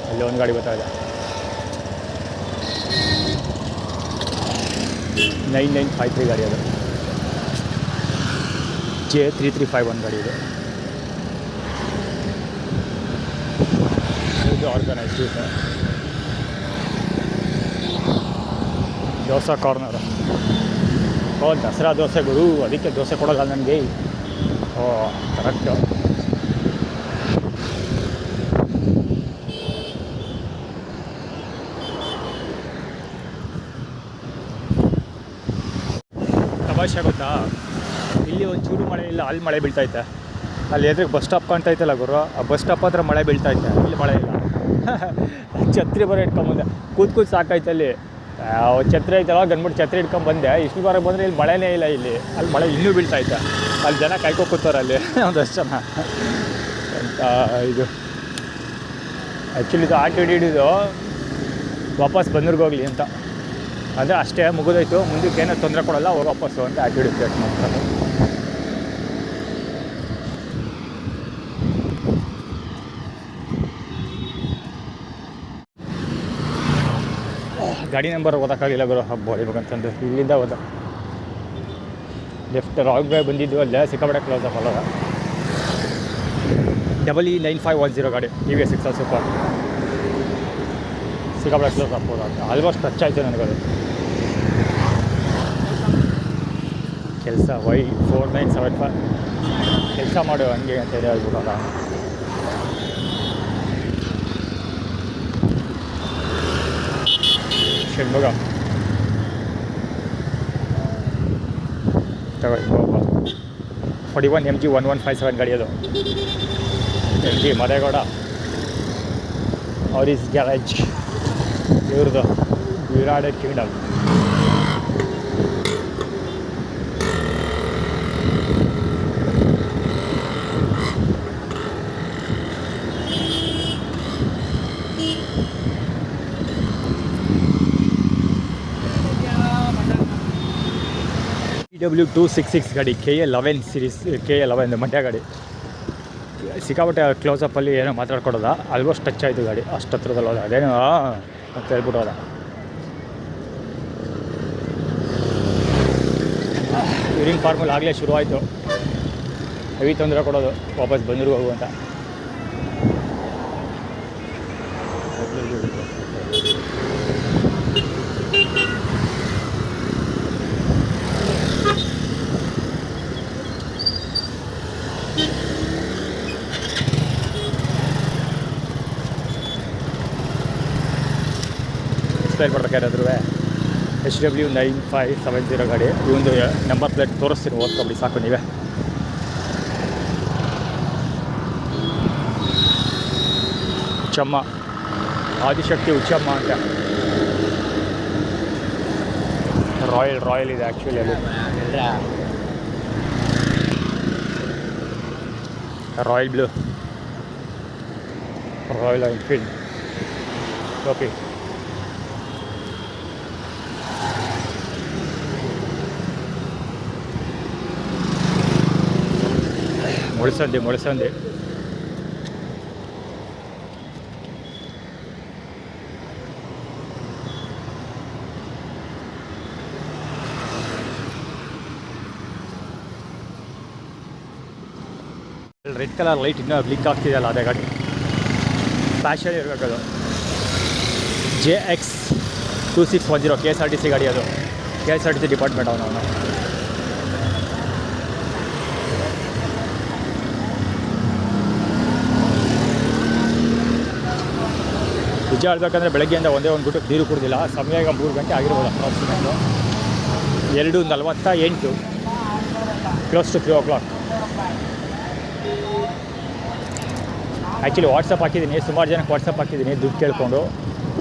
ಅಲ್ಲಿ ಒಂದು ಗಾಡಿ ಬರ್ತಾ ಇದೆ, 9953 ಗಾಡಿ ಅದು. J3351 ಗಾಡಿ ಇದು. ಇದು ಆರ್ಗನೈಸ್ಡ್ ಇದೆ. ದೋಸೆ ಕಾರ್ನರ್. ದಸರಾ ದೋಸೆ ಗುರು, ಅದಕ್ಕೆ ದೋಸೆ ಕೊಡೋಲ್ಲ ನನಗೆ. ಕರೆಕ್ಟು. ತಮಾಷೆ ಗೊತ್ತಾ, ಇಲ್ಲಿ ಒಂಚೂರು ಮಳೆ ಇಲ್ಲ, ಅಲ್ಲಿ ಮಳೆ ಬೀಳ್ತೈತೆ. ಅಲ್ಲಿ ಎದುರಿಗೆ ಬಸ್ ಸ್ಟಾಪ್ ಕಾಣ್ತೈತಲ್ಲ ಗುರು, ಆ ಬಸ್ ಸ್ಟಾಪ್ ಹತ್ರ ಮಳೆ ಬೀಳ್ತೈತೆ, ಇಲ್ಲಿ ಮಳೆ ಇಲ್ಲ. ಛತ್ರಿ ಬರೋ ಇಟ್ಕೊಂಬಂದೆ, ಕೂತ್ ಸಾಕಾಯ್ತು ಅಲ್ಲಿ. ಛತ್ರಿ ಐತಲ್ಲ ಗಂದ್ಬಿಟ್ಟು ಛತ್ರಿ ಇಟ್ಕೊಂಡು ಬಂದೆ. ಇಷ್ಟು ಬರೋಕ್ಕೆ ಬಂದರೆ ಇಲ್ಲಿ ಮಳೆನೇ ಇಲ್ಲ. ಇಲ್ಲಿ ಅಲ್ಲಿ ಮಳೆ ಇನ್ನೂ ಬೀಳ್ತೈತೆ. ಅಲ್ಲಿ ಜನ ಕಾಯ್ಕೊ ಕೂತಾರೆ ಅಲ್ಲಿ ಒಂದಷ್ಟು ಜನ ಅಂತ. ಇದು ಆ್ಯಕ್ಚುಲಿ ಇದು ಆಟ ಹಿಡಿದು ವಾಪಸ್ ಬಂದೂರ್ಗೆ ಹೋಗಲಿ ಅಂತ, ಅಂದರೆ ಅಷ್ಟೇ ಮುಗಿದೋಯ್ತು, ಮುಂದಕ್ಕೆ ಏನೋ ತೊಂದರೆ ಕೊಡೋಲ್ಲ, ಅವ್ರು ವಾಪಸ್ಸು ಅಂತ ಆ್ಯಕ್ಟಿವಿಟಿ ಕ್ರಿಯೇಟ್ ಮಾಡ್ತಾರೆ. ಗಾಡಿ ನಂಬರ್ ಓದೋಕ್ಕಾಗಿಲ್ಲ ಗುರು, ಹಬ್ಬ ಹೊಡಿಬೇಕಂತಂದು ಇಲ್ಲಿಂದ ಓದ. ಲೆಫ್ಟ್ ರಾಂಗ್ ವೇ ಬಂದಿದ್ದು, ಅಲ್ಲೇ ಸಿಕ್ಕಾಪಟ್ಟೆ ಕ್ಲೋಸ್ ಅಪ್ ಅಲ್ಲ. EE9510 ಗಾಡಿ TVS X ಸೂಪರ್, ಸಿಕ್ಕಾಪಟ್ಟೆ ಕ್ಲೋಸ್ ಅಪ್ ಹೋದ. ಆಲ್ಮೋಸ್ಟ್ ಟಚ್ ಆಯಿತು ನನಗದು. ಕೆಲಸ Y4975 ಕೆಲಸ ಮಾಡು ಹಂಗೆ ಅಂತ ಹೇಳಿ ಹೇಳ್ಬಿಡೋಲ್ಲ. ಷಣ್ಮುಗ ತಗೊಳ್ಳಿ 41 MG 1157 ಗಾಡಿ ಅದು. MG ಮದೇಗೌಡ ಆರಿಸ್ ಗ್ಯಾರೇಜ್, ಇವ್ರದ್ದು ಯುನೈಟೆಡ್ ಕಿಂಗ್ಡಮ್. EW266 ಗಾಡಿ KA11 ಸೀರೀಸ್, KA11 ಮಂಡ್ಯ ಗಾಡಿ. ಸಿಕ್ಕಾಪಟ್ಟೆ ಕ್ಲೋಸಪ್ಪಲ್ಲಿ ಏನೋ ಮಾತಾಡ್ಕೊಡೋದ, ಆಲ್ಮೋಸ್ಟ್ ಟಚ್ ಆಯಿತು ಗಾಡಿ, ಅಷ್ಟು ಹತ್ರದಲ್ಲ ಹೋದ. ಅದೇನೋ ಅಂತ ಹೇಳ್ಬಿಟ್ಟೋದ. ಯೂರಿನ್ ಫಾರ್ಮುಲ್ ಆಗಲೇ ಶುರುವಾಯಿತು, ಹೆವಿ ತೊಂದರೆ ಕೊಡೋದು, ವಾಪಸ್ ಬಂದಿರು ಹೋಗು ಅಂತ. ಎಕ್ಸ್ಪ್ಲೈನ್ ಮಾಡ್ಬೇಕು ಯಾರಾದ್ರೂ. HW9570 ಗಾಡಿ. ಈ ಒಂದು ನಂಬರ್ ಪ್ಲೇಟ್ ತೋರಿಸ್ತೀನಿ, ಓದ್ಕೊಬಿಡಿ ಸಾಕು ನೀವೇ. ಉಚ್ಚಮ್ಮ, ಆದಿಶಕ್ತಿ ಉಚ್ಚಮ್ಮ ಅಂತ. ರಾಯಲ್ ಇದೆ ಆ್ಯಕ್ಚುಲಿ ಅದು. Royal blue, Royal Enfield. Okay, ಮೊಳಸಂದೆ ರೆಡ್ ಕಲರ್ ಲೈಟ್ ಇನ್ನೂ ಬ್ಲಿಂಕ್ ಆಗ್ತಿದೆಯಲ್ಲ, ಅದೇ ಗಾಡಿ. ಫ್ಯಾಷನ್ ಇರಬೇಕದು. JX2610 KSRTC ಗಾಡಿ ಅದು. KSRTC ಡಿಪಾರ್ಟ್ಮೆಂಟ್ ಅವನು. ನಿಜ ಹೇಳ್ಬೇಕಂದ್ರೆ ಬೆಳಗ್ಗೆಯಿಂದ ಒಂದೇ ಒಂದು ಗುಟ್ಟಕ್ಕೆ ನೀರು ಕುಡಿದಿಲ್ಲ. ಸಮಯ ಈಗ 3 ಗಂಟೆ ಆಗಿರ್ಬೋದು approximate. 2:48, close to 3 o'clock. Actually WhatsApp ಹಾಕಿದ್ದೀನಿ, ಸುಮಾರು ಜನಕ್ಕೆ ವಾಟ್ಸಪ್ ಹಾಕಿದ್ದೀನಿ ದುಡ್ಡು ಕೇಳಿಕೊಂಡು,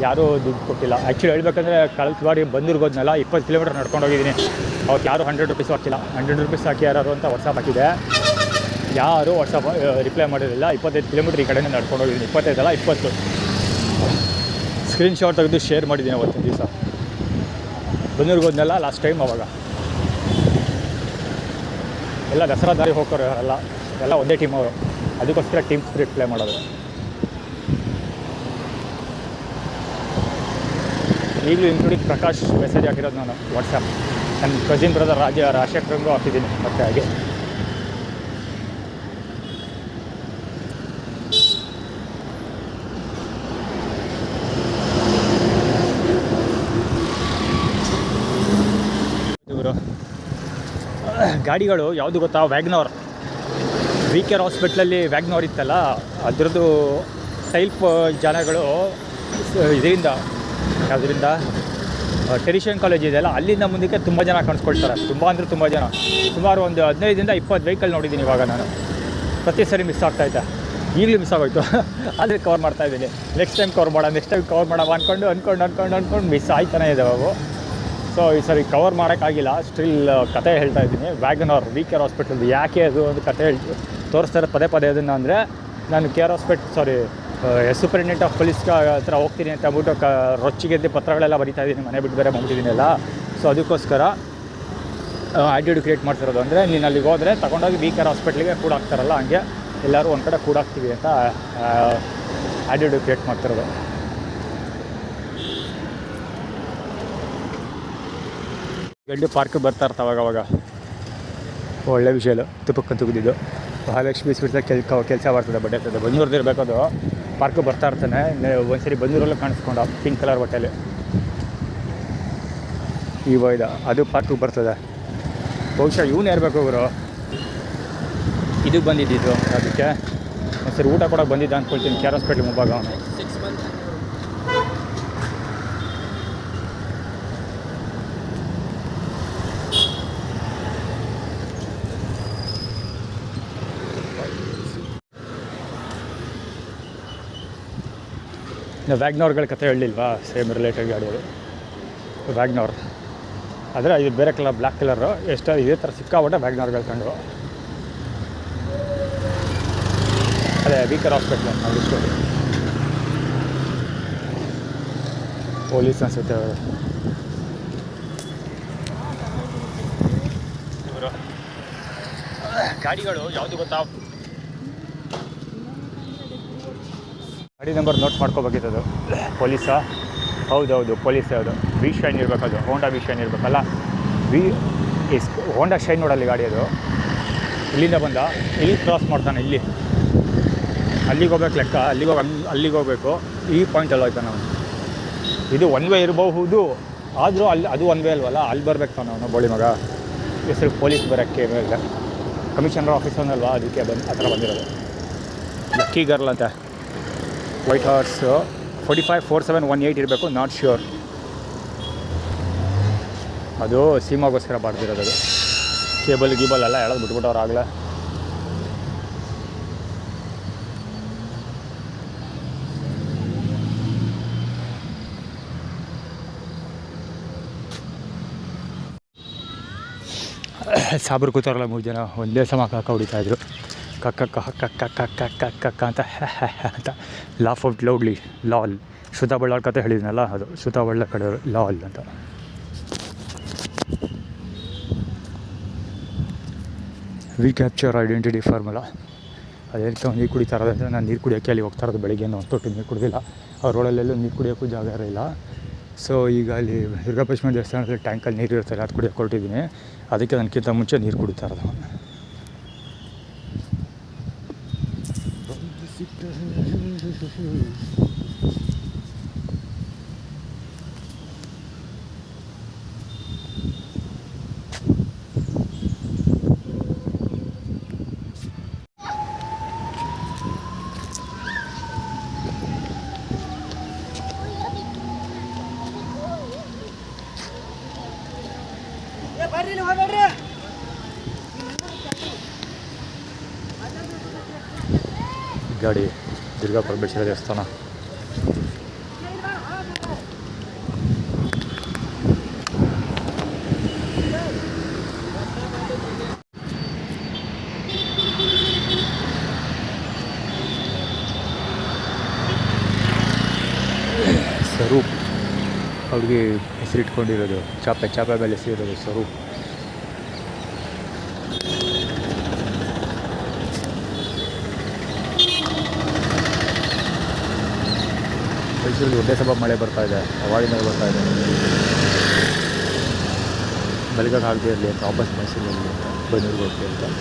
ಯಾರೂ ದುಡ್ಡು ಕೊಟ್ಟಿಲ್ಲ. ಆ್ಯಕ್ಚುಲಿ ಹೇಳ್ಬೇಕಂದ್ರೆ ಕಳೆದ ಬಾರಿ ಬಂದಿರ್ಬೋದ್ನಲ್ಲ, 20 ಕಿಲೋಮೀಟರ್ ನಡ್ಕೊಂಡು ಹೋಗಿದ್ದೀನಿ. ಅವತ್ತು ಯಾರೂ 100 ರೂಪೀಸ್ ಹಾಕಿಲ್ಲ. 100 ರೂಪೀಸ್ ಹಾಕಿ ಯಾರು ಅಂತ ವಾಟ್ಸಪ್ ಹಾಕಿದೆ, ಯಾರೂ ವಾಟ್ಸಪ್ ರಿಪ್ಲೈ ಮಾಡಿರಲಿಲ್ಲ. 25 ಕಿಲೋಮೀಟ್ರ್ ಈ ಕಡೆನೇ ನಡ್ಕೊಂಡು ಹೋಗಿದ್ದೀನಿ. 25 ಅಲ್ಲ 20. ಸ್ಕ್ರೀನ್ಶಾಟ್ ತೆಗೆದು ಶೇರ್ ಮಾಡಿದ್ದೀನಿ ಅವತ್ತಿನ ದಿವಸ. ಬಂದೂರ್ಗೆ ಹೋದ್ನಲ್ಲ ಲಾಸ್ಟ್ ಟೈಮ್, ಅವಾಗ ಎಲ್ಲ ದಸರಾ ದಾರಿ ಹೋಗೋರು ಎಲ್ಲ ಒಂದೇ ಟೀಮ್ ಅವರು. ಅದಕ್ಕೋಸ್ಕರ ಟೀಮ್ ಸ್ಪಿರಿಟ್ ಪ್ಲೇ ಮಾಡೋದು. ಈಗಲೂ ಇನ್ಕ್ಲೂಡಿಂಗ್ ಪ್ರಕಾಶ್ ಮೆಸೇಜ್ ಹಾಕಿರೋದು ನಾನು ವಾಟ್ಸಪ್. ನನ್ನ ಕಸಿನ್ ಬ್ರದರ್ ರಾಜಶೇಖರಂಗೂ ಹಾಕಿದ್ದೀನಿ ಮತ್ತೆ ಹಾಗೆ. ಗಾಡಿಗಳು ಯಾವುದು ಗೊತ್ತಾ, ವ್ಯಾಗ್ನೋರ್. VKR ಹಾಸ್ಪಿಟ್ಲಲ್ಲಿ ವ್ಯಾಗ್ನೋರ್ ಇತ್ತಲ್ಲ, ಅದರದ್ದು ಟೈಪ್ ಜನಗಳು ಇದರಿಂದ ಯಾವುದರಿಂದ ಟೆರಿಷಿಯನ್ ಕಾಲೇಜ್ ಇದೆಯಲ್ಲ ಅಲ್ಲಿಂದ ಮುಂದಕ್ಕೆ ತುಂಬ ಜನ ಕಾಣಿಸ್ಕೊಳ್ತಾರೆ. ತುಂಬ ಅಂದರೆ ತುಂಬ ಜನ, ಸುಮಾರು ಒಂದು 15-20 ವೆಹಿಕಲ್ ನೋಡಿದ್ದೀನಿ ಇವಾಗ ನಾನು. ಪ್ರತಿ ಸರಿ ಮಿಸ್ ಆಗ್ತಾಯಿದ್ದೆ, ಈಗಲೂ ಮಿಸ್ ಆಗೋಯ್ತು. ಆದರೆ ಕವರ್ ಮಾಡ್ತಾಯಿದ್ದೀನಿ. ನೆಕ್ಸ್ಟ್ ಟೈಮ್ ಕವರ್ ಮಾಡೋಣ ಅಂದ್ಕೊಂಡು ಮಿಸ್ ಆಯ್ತಾನೆ ಇದ್ದಾವೆ ಅವು. ಸೊ ಈ ಸರಿ ಕವರ್ ಮಾಡೋಕ್ಕಾಗಿಲ್ಲ. ಸ್ಟಿಲ್ ಕತೆ ಹೇಳ್ತಾ ಇದ್ದೀನಿ. ವ್ಯಾಗನಾರ್ ವಿ.ಕೆ.ಆರ್ ಹಾಸ್ಪಿಟಲ್ದು ಯಾಕೆ ಅದು ಒಂದು ಕತೆ ತೋರಿಸ್ತಾರೆ ಪದೇ ಅದನ್ನು ಅಂದರೆ, ನಾನು KR hospital superintendent of police ಹತ್ರ ಹೋಗ್ತೀನಿ ಅಂತ ಅಂದ್ಬಿಟ್ಟು ರೊಚ್ಚಿಗೆದ್ದು ಪತ್ರಗಳೆಲ್ಲ ಬರಿತಾ ಇದ್ದೀನಿ, ಮನೆ ಬಿಟ್ಟು ಬೇರೆ ಮಾಡ್ಬಿಟ್ಟಿದ್ದೀನಲ್ಲ. ಸೊ ಅದಕ್ಕೋಸ್ಕರ ಆ್ಯಟಿಟ್ಯೂಡ್ ಕ್ರಿಯೇಟ್ ಮಾಡ್ತಿರೋದು. ಅಂದರೆ ನೀನು ಅಲ್ಲಿಗೆ ಹೋದರೆ ತೊಗೊಂಡೋಗಿ ವಿ.ಕೆ.ಆರ್ ಹಾಸ್ಪಿಟ್ಲಿಗೆ ಕೂಡಾಕ್ತಾರಲ್ಲ, ಹಂಗೆ ಎಲ್ಲರೂ ಒಂದು ಕಡೆ ಕೂಡಾಕ್ತೀವಿ ಅಂತ ಆ್ಯಟಿಟ್ಯೂಡ್ ಕ್ರಿಯೇಟ್ ಮಾಡ್ತಿರೋದು. ಗಂಡು ಪಾರ್ಕ್ ಬರ್ತಾ ಇರ್ತಾವಾಗ ಅವಾಗ ಒಳ್ಳೆ ವಿಷಯ ಅದು. ತುಪ್ಪಕ್ಕಂತ ತುಗಿದಿದ್ದು ಮಹಾಲಕ್ಷ್ಮಿ ಸ್ವೀಟ್ಸ್ ಕೆಲಸ ಬರ್ತದೆ, ಬಟ್ಟೆ ಇರ್ತದೆ. ಬಂದೂರ್ದು ಇರಬೇಕದು. ಪಾರ್ಕ್ ಬರ್ತಾ ಇರ್ತಾನೆ. ಒಂದ್ಸರಿ ಬಂದೂರಲ್ಲೂ ಕಾಣಿಸ್ಕೊಂಡ ಪಿಂಕ್ ಕಲರ್ ಬಟ್ಟೆಯಲ್ಲಿ ಇದು ಅದು ಪಾರ್ಕಿಗೆ ಬರ್ತದೆ. ಬಹುಶಃ ಇವನು ಇರಬೇಕು ಇವರು ಇದಕ್ಕೆ ಬಂದಿದ್ದು. ಅದಕ್ಕೆ ಒಂದ್ಸರಿ ಊಟ ಕೊಡೋಕೆ ಬಂದಿದ್ದ ಅಂದ್ಕೊಳ್ತೀನಿ. ಕೆ.ಆರ್ ಹಾಸ್ಪಿಟ್ಲ್ ಮುಂಭಾಗ ಅವನು. ವ್ಯಾಗ್ನೋರ್ಗಳ ಕತೆ ಹೇಳಿಲ್ವಾ, ಸೇಮ್ ರಿಲೇಟೆಡ್ ಗಾಡಿ ಅದು ವ್ಯಾಗ್ನೋರ್. ಆದರೆ ಇದು ಬೇರೆ ಕಲರ್, ಬ್ಲ್ಯಾಕ್ ಕಲರು. ಎಷ್ಟು ಇದೇ ಥರ ಸಿಕ್ಕಾಬಿಟ್ಟೆ ವ್ಯಾಗ್ನೋರ್ಗಳು ಕಂಡು. ಅದೇ ವಿ.ಕೆ.ಆರ್ ಹಾಸ್ಪಿಟ್ಲ್ ನಾವು ಪೊಲೀಸ್ ಅನಿಸುತ್ತೆ ಅವರು. ಗಾಡಿಗಳು ಯಾವುದು ಗೊತ್ತಾ, ಗಾಡಿ ನಂಬರ್ ನೋಟ್ ಮಾಡ್ಕೋಬೇಕಿತ್ತದು. ಪೊಲೀಸಾ? ಹೌದೌದು ಪೊಲೀಸೇ. ಅದು ವಿ ಶೈನ್ ಇರಬೇಕದು, ಹೋಂಡಾ ವಿ ಶೈನ್ ಇರಬೇಕಲ್ಲ. ಹೋಂಡಾ ಶೈನ್ ನೋಡಲ್ಲಿ ಗಾಡಿ ಅದು. ಇಲ್ಲಿಂದ ಬಂದ ಇಲ್ಲಿ ಕ್ರಾಸ್ ಮಾಡ್ತಾನೆ, ಅಲ್ಲಿಗೆ ಹೋಗ್ಬೇಕು ಲೆಕ್ಕ. ಅಲ್ಲಿಗೆ ಹೋಗಬೇಕು. ಈ ಪಾಯಿಂಟಲ್ಲಿ ಹೋಯ್ತಾನೆ ಅವನು. ಇದು ಒನ್ ವೇ ಇರಬಹುದು, ಆದರೂ ಅದು ಒನ್ ವೇ ಅಲ್ವಲ್ಲ, ಅಲ್ಲಿ ಬರ್ಬೇಕು ತಾನೆ ಅವನು ಬೋಳಿ ಮಗ. ಹೆಸರು ಪೊಲೀಸ್ ಬರೋಕ್ಕೆ ಮೇಲೆ ಕಮಿಷನರ್ ಆಫೀಸರ್ನಲ್ವಾ, ಅದಕ್ಕೆ ಆ ಥರ ಬಂದಿರೋದು. ಲಕ್ಕಿ ಗರ್ಲ್ ಅಂತ ವೈಟ್ ಹಾರ್ಸು 454718 ಇರಬೇಕು, ನಾಟ್ ಶ್ಯೂರ್. ಅದು ಸೀಮಾಗೋಸ್ಕರ ಬಾಡ್ದಿರೋದು. ಅದು ಕೇಬಲ್ ಎಲ್ಲ ಎಳೆದು ಬಿಟ್ಬಿಟ್ಟವ್ರು ಆಗಲೇ. ಸಾಬ್ರು ಕೂತಾರಲ್ಲ 3 ಜನ ಒಂದೇ ಸಮ ಕಾಕ ಹೊಡಿತಾಯಿದ್ರು. ಕಕ್ಕ ಅಂತ ಲಾಫ್ ಔಟ್ ಲೌಡ್ಲಿ ಲಾಲ್. ಶ್ರುತಾ ಬಳ್ಳಾರ್ ಕತೆ ಹೇಳಿದ್ನಲ್ಲ, ಅದು ಶ್ರುತಾ ಬಳ್ಳಾರ್ ಕಡೆ ಲಾಲ್ ಅಂತ. We capture identity formula. ಅದೇಂತ ನೀರು ಕುಡಿತಾ ಇರೋದಂದರೆ ನಾನು ನೀರು ಕುಡಿಯೋಕ್ಕೆ ಅಲ್ಲಿ ಹೋಗ್ತಾ ಇರೋದು. ಬೆಳಗ್ಗೆ ಒಂದು ತೊಟ್ಟು ನೀರು ಕುಡಿದಿಲ್ಲ. ಅವ್ರ ರೋಡಲ್ಲೆಲ್ಲೂ ನೀರು ಕುಡಿಯೋಕ್ಕೂ ಜಾಗ ಇರಲಿಲ್ಲ. ಸೊ ಈಗ ಅಲ್ಲಿ ದುರ್ಗಾಪಶ್ಚಿಮ ದೇವಸ್ಥಾನದಲ್ಲಿ ಟ್ಯಾಂಕಲ್ಲಿ ನೀರು ಇರ್ತಾರೆ, ಅದು ಕುಡಿಯೋಕ್ಕೆ ಹೊರಟಿದ್ದೀನಿ. ಅದಕ್ಕೆ ನನಗಿಂತ ಮುಂಚೆ ನೀರು ಕುಡಿತಾ ಇರೋದು. ಗಾಡಿ ದುರ್ಗಾಪರಮೇಶ್ವರ ದೇವಸ್ಥಾನ. ಸ್ವರೂಪ್ ಅವ್ರಿಗೆ ಹೆಸರಿಟ್ಕೊಂಡಿರೋದು, ಚಾಪೆ ಮೇಲೆ ಹೆಸರಿರೋದು ಸ್ವರೂಪ್. ಮೈಸೂರಲ್ಲಿ ಒಂದೇ ಸಭಾ ಮಳೆ ಬರ್ತಾಯಿದೆ, ಅವಾಗಿಂದ ಬರ್ತಾಯಿದೆ. ಬೆಳಗ್ಗೆ ಆಗದೆ ಇರಲಿ ಅಂತ ವಾಪಸ್ ಮೈಸೂರಲ್ಲಿ ಬಂದೂರಿಗೆ ಹೋಗ್ತೀವಿ ಅಂತ.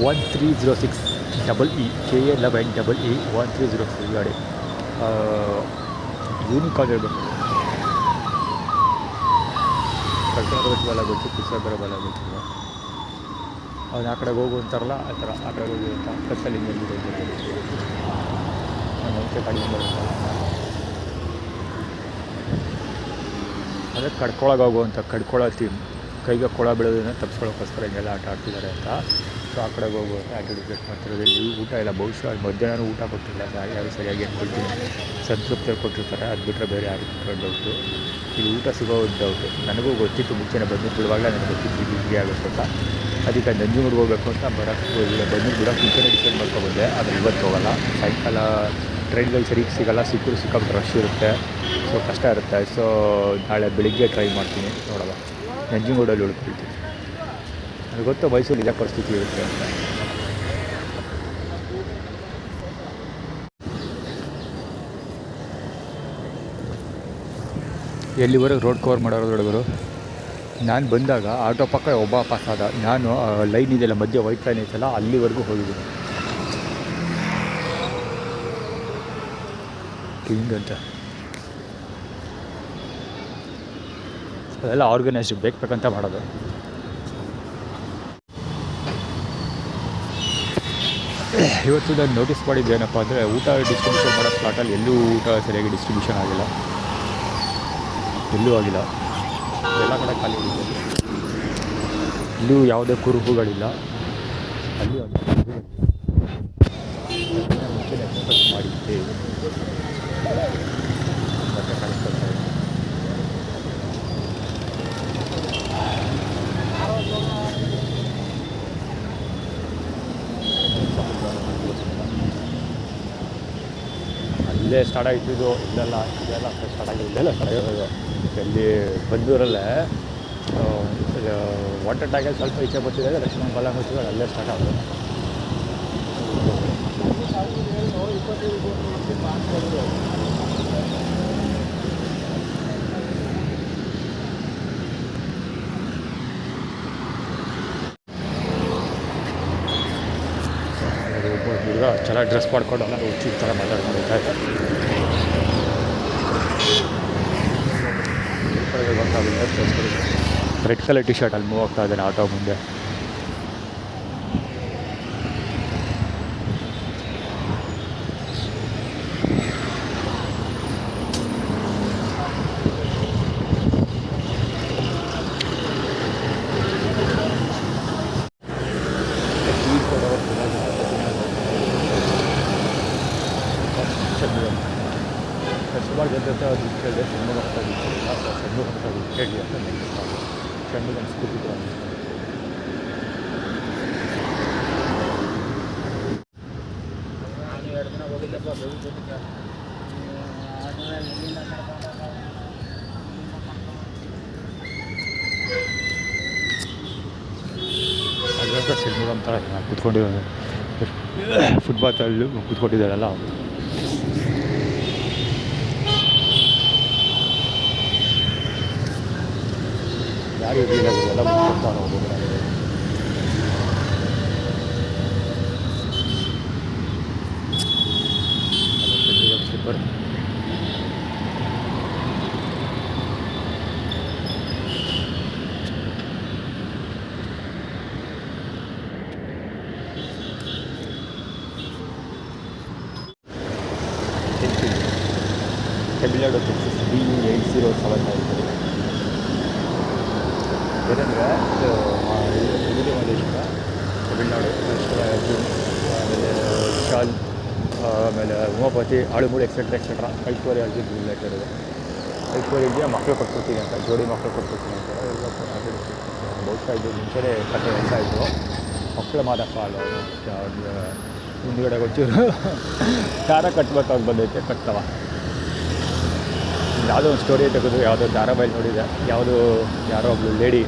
1306EE KA11EE 1306 ಗಾಡಿ ಯೂನಿಕ್ ಆಗಿರಬೇಕು. ಕರ್ಕೊಂಡು ಬಲ ಗೊತ್ತು, ಪಿಸಬರ ಬಲ ಗೊತ್ತಿಲ್ಲ. ಅವ್ನು ಆ ಕಡೆಗೆ ಹೋಗು ಅಂತಾರಲ್ಲ ಆ ಥರ ಆ ಕಡೆಗೆ ಹೋಗಿ ಅಂತ ಕತ್ತಲ್ಲಿ ಹಿಂಗೆ ಮುಂಚೆ ಕಡಿಮೆ ಬರುತ್ತಲ್ಲ ಅದೇ ಕಡ್ಕೊಳಗೆ ಹೋಗುವಂಥ ಕಡ್ಕೊಳ ಥೀಮ್, ಕೈಗೆ ಕೊಳ ಬೀಳೋದನ್ನು ತಪ್ಪಿಸ್ಕೊಳ್ಳೋಕ್ಕೋಸ್ಕರ ಹಿಂಗೆಲ್ಲ ಆಟ ಆಡ್ತಿದ್ದಾರೆ ಅಂತ. ಸೊ ಆ ಕಡೆಗೆ ಹೋಗುವಂಥ ಆ್ಯಟಿಟ್ಯೂಡ್ ಮಾಡ್ತಿರೋದು. ಇಲ್ಲಿ ಊಟ ಇಲ್ಲ, ಬಹುಶಃ ಮಧ್ಯಾಹ್ನ ಊಟ ಕೊಟ್ಟಿಲ್ಲ, ಯಾರು ಸರಿಯಾಗಿ ಏನು ಕೊಡ್ತೀನಿ ಸಂತೃಪ್ತಿ ಕೊಟ್ಟಿರ್ತಾರೆ, ಅದು ಬಿಟ್ಟರೆ ಬೇರೆ ಯಾರು ಕೊಟ್ಟಿರೋ ಡೌಟು. ಇಲ್ಲಿ ಊಟ ಸಿಗೋದು ಡೌಟು. ನನಗೂ ಗೊತ್ತಿತ್ತು ಮುಂಚೆನೇ ಬಂದಿದ್ದು ಬಿಡುವಾಗಲೇ ನನಗೆ ಗೊತ್ತಿತ್ತು ಇದು ಹೀಗೆ ಆಗುತ್ತೆ ಅಂತ. ಅದಕ್ಕೆ ನಂಜನಗೂಡಿಗೆ ಹೋಗಬೇಕು ಅಂತ ಬರೋಕ್ಕೆ ಬಂದಿದ್ದು ಬಿಡೋಕ್ಕೆ ಮುಂಚೆನೇ ಡಿಸೈಡ್ ಮಾಡ್ಕೊಬಂದೆ. ಆದರೆ ಇವತ್ತು ಹೋಗೋಲ್ಲ. ಸಾಯಂಕಾಲ ಟ್ರೈನ್ಗಳು ಸರಿಗೆ ಸಿಗೋಲ್ಲ, ಸಿಕ್ಕರು ಸಿಕ್ಕಾಬಿಟ್ಟು ರಶ್ ಇರುತ್ತೆ, ಸೊ ಕಷ್ಟ ಇರುತ್ತೆ. ಸೊ ನಾಳೆ ಬೆಳಿಗ್ಗೆ ಟ್ರೈ ಮಾಡ್ತೀನಿ, ನೋಡೋಣ. ನಂಜನಗೂಡಲ್ಲಿ ಉಳ್ಕೊಳ್ತೀನಿ. ನನಗೆ ಗೊತ್ತು ಮೈಸೂರು ಇದೇ ಪರಿಸ್ಥಿತಿ ಇರುತ್ತೆ ಅಂತ. ಎಲ್ಲಿವರೆಗೆ ರೋಡ್ ಕವರ್ ಮಾಡೋರು ಹುಡುಗರು. ನಾನು ಬಂದಾಗ ಆಟೋ ಪಕ್ಕ ಒಬ್ಬ ಪಾಸ್ ಆದ, ನಾನು ಲೈನ್ ಇದೆಯಲ್ಲ ಮಧ್ಯೆ ವೈಟ್ ಲೈನ್ ಐತಲ್ಲ ಅಲ್ಲಿವರೆಗೂ ಹೋಗಿದ್ದೀನಿ. ಹಿಂಗಂತ ಅದೆಲ್ಲ ಆರ್ಗನೈಸ್ಡ್ ಬೇಕಂತ ಮಾಡೋದು. ಇವತ್ತು ನಾನು ನೋಟಿಸ್ ಮಾಡಿದ್ದೇನಪ್ಪ ಅಂದರೆ ಊಟ ಡಿಸ್ಟ್ರಿಬ್ಯೂಷನ್ ಮಾಡೋ ಸ್ಲಾಟಲ್ಲಿ ಎಲ್ಲೂ ಊಟ ಸರಿಯಾಗಿ ಡಿಸ್ಟ್ರಿಬ್ಯೂಷನ್ ಆಗಿಲ್ಲ, ಎಲ್ಲೂ ಆಗಿಲ್ಲ. ಎಲ್ಲ ಕಡೆ ಖಾಲಿ ಇದೆ. ಇಲ್ಲೂ ಯಾವುದೇ ಕುರುಹುಗಳಿಲ್ಲ, ಅಲ್ಲಿ ಮುಂಚೆ ಎಕ್ಸ್ಪೆಕ್ಟ್ ಮಾಡಿದ್ದೆ ಮತ್ತೆ ಕಾಣಿಸ್ತಾ ಇದೆ. ಇಲ್ಲೇ ಸ್ಟಾರ್ಟ್ ಆಗಿದ್ದು, ಇದೆಲ್ಲ ಸ್ಟಾರ್ಟ್ ಆಗಿದೆ, ಇಲ್ಲೆಲ್ಲ ಸ್ಟಾರ್ಟ್ ಆಗಿರೋದು. ಇಲ್ಲಿ ಬಂದೂರಲ್ಲೇ ವಾಟರ್ ಟ್ಯಾಂಕಲ್ಲಿ ಸ್ವಲ್ಪ ಈಚೆ ಬರ್ತಿದ್ದಾರೆ, ಲಕ್ಷ್ಮಣ ಬಲಂಗುತ್ತಿದ್ದಾರೆ, ಅಲ್ಲೇ ಸ್ಟಾರ್ಟ್ ಆಗೋದು. ಹುಡುಗ ಚೆನ್ನಾಗಿ ಡ್ರೆಸ್ ಮಾಡ್ಕೊಂಡು ಎಲ್ಲ ಹುಚ್ಚಿ ಥರ ಮಾತಾಡ್ಕೊಂಡು ರೆಡ್ ಕಲರ್ ಟಿ ಶರ್ಟ್ ಅಲ್ಲಿ ಮೂವ್ ಆಗ್ತಾ ಇದ್ದಾನೆ ಆಟೋ ಮುಂದೆ. ಸುಮಾರು ಜೊತೆ ಅದು ಕೇಳಿದೆ, ಷಣ್ಮುಖ ಅಂತ ಹೇಳಿ ಅಂತ ಷಣ್ಮುಖ ಅನ್ಸ್ಬಿಟ್ಟಿದ್ರು. ಅದಕ್ಕೆ ಷಣ್ಮುಖ ಅಂತ ಕೂತ್ಕೊಂಡಿರೋದು ಫುಟ್ಪಾತಲ್ಲಿ ಕೂತ್ಕೊಂಡಿದ್ದಾರಲ್ಲ ಅವರು. ಯಾರು ಇರಲಿಲ್ಲ, ಎಲ್ಲ ಮುಗಿಸ್ಕೊಂಡು ಹೋಗೋದು. Slipper Tamil Nadu Texas BU8079. ಏನಂದರೆ ಇದು ಮಲೇಶ್ವರ, ತಮಿಳ್ನಾಡು, ಆಮೇಲೆ ವಿಶಾಲ್, ಆಮೇಲೆ ಉಮಾಪತಿ, ಆಳುಮೂರು ಎಕ್ಸೆಟ್ರಾ 5 ಅರ್ಜಿತ್ ರಿಲೇಟೆಡ್ ಇದೆ. 5 ಇದೆಯಾ ಮಕ್ಕಳು ಕೊಟ್ಕೊಡ್ತೀನಿ ಅಂತ, ಜೋಡಿ ಮಕ್ಕಳು ಕೊಟ್ಕೊಡ್ತೀನಿ ಅಂತ. ಬಹುಶಃ ಇದು ಮುಂಚೆನೇ ಕಥೆ ಹೇಳ್ತಾ ಇದ್ರು. ಮಕ್ಕಳು ಮಾದಪ್ಪ ಅಲ್ಲ, ಮುಂದುಗಡೆ ಗೊತ್ತಿರು ದಾರ ಕಟ್ಬೇಕಾಗಿ ಬಂದೈತೆ, ಕಟ್ತವ. ಯಾವುದೋ ಒಂದು ಸ್ಟೋರಿ ತೆಗೆದು ಯಾವುದೋ ಧಾರಾವಾಹಿ ನೋಡಿದೆ, ಯಾರೋ ಒಬ್ಬಳು ಲೇಡಿ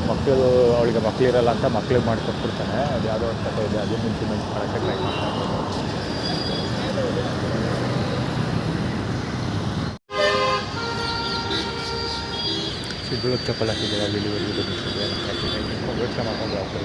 ಮಕ್ಕಳು, ಅವಳಿಗೆ ಮಕ್ಕಳಿರಲ್ಲ ಅಂತ ಮಕ್ಳಿಗೆ ಮಾಡಿಕೊಟ್ಬಿಡ್ತಾನೆ. ಅದು ಯಾವುದೋ ಒಂದು ಕಥೆ ಇದೆ, ಅದನ್ನು ಇಂಪ್ಲಿಮೆಂಟ್ ಮಾಡೋಕ್ಕೆ ಟ್ರೈ ಮಾಡ್ತಾರೆ. ಸಿದ್ಧಗಳು ಚಪ್ಪಲ್ ಹಾಕಿದ್ದಾರೆ, ಡೆಲಿವರಿ ಯೋಚನೆ ಮಾಡ್ಕೊಂಡು ಯಾವ ಥರ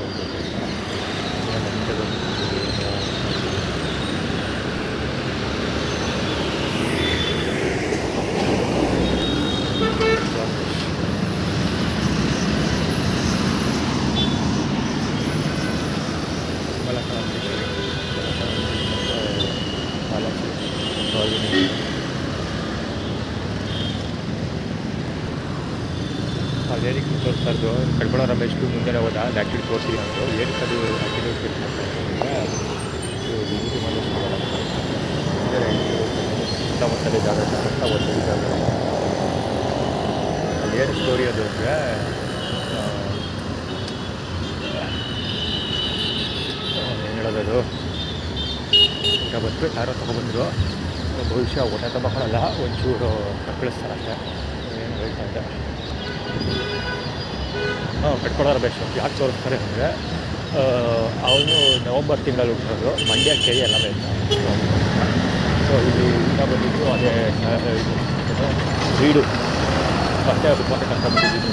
ಅದೇನಕ್ಕೆ ತೋರಿಸ್ತಾ ಇದ್ದು ಕಡ್ಕೊಳ ರಮೇಶ್ಗೂ ಮುಂದೆ ಹೋದ ಆ್ಯಕ್ಟಿವ್ ತೋರಿಸಿದೆ ಅವರು ಏನಕ್ಕೆ ಅದು ಆ್ಯಕ್ಟಿವ್ ಫೀಲ್ ಮಾಡ್ತಾ ಇದ್ದಾರೆ ಸುತ್ತಮುತ್ತಲೇ ಜಾಗ ಸುತ್ತಮುತ್ತಲೇ ಜಾಗ ಅಲ್ಲಿ ಏನು ಸ್ಟೋರಿ ಅದು ಅಂದರೆ ಏನು ಹೇಳೋದು ಊಟ ಬಂದು ಯಾರೋ ತೊಗೊಬಂದರು ಭವಿಷ್ಯ ಊಟ ತಗೊಳ್ಳಲ್ಲ ಒಂಚೂರು ಕಳಿಸ್ತಾರಷ್ಟೇ ಏನು ಹೇಳ್ತಾ ಇದ್ದೆ ಕಟ್ಕೊಳೋ ರಮೇಶ್ ಯಾಕೆ ತೋರಿಸ್ತಾರೆ ಅಂದರೆ ಅವನು ನವಂಬರ್ ತಿಂಗಳಲ್ಲಿ ಹುಟ್ಟಿರೋದು ಮಂಡ್ಯ ಕೆರೆ ಎಲ್ಲ ಬೇಕು ಸೊ ಇಲ್ಲಿ ಊಟ ಬಂದಿದ್ದು ಅದೇ ವೀಡು ಮತ್ತೆ ಅದು ಮತ್ತೆ ಕಷ್ಟ ಬಂದಿದ್ದು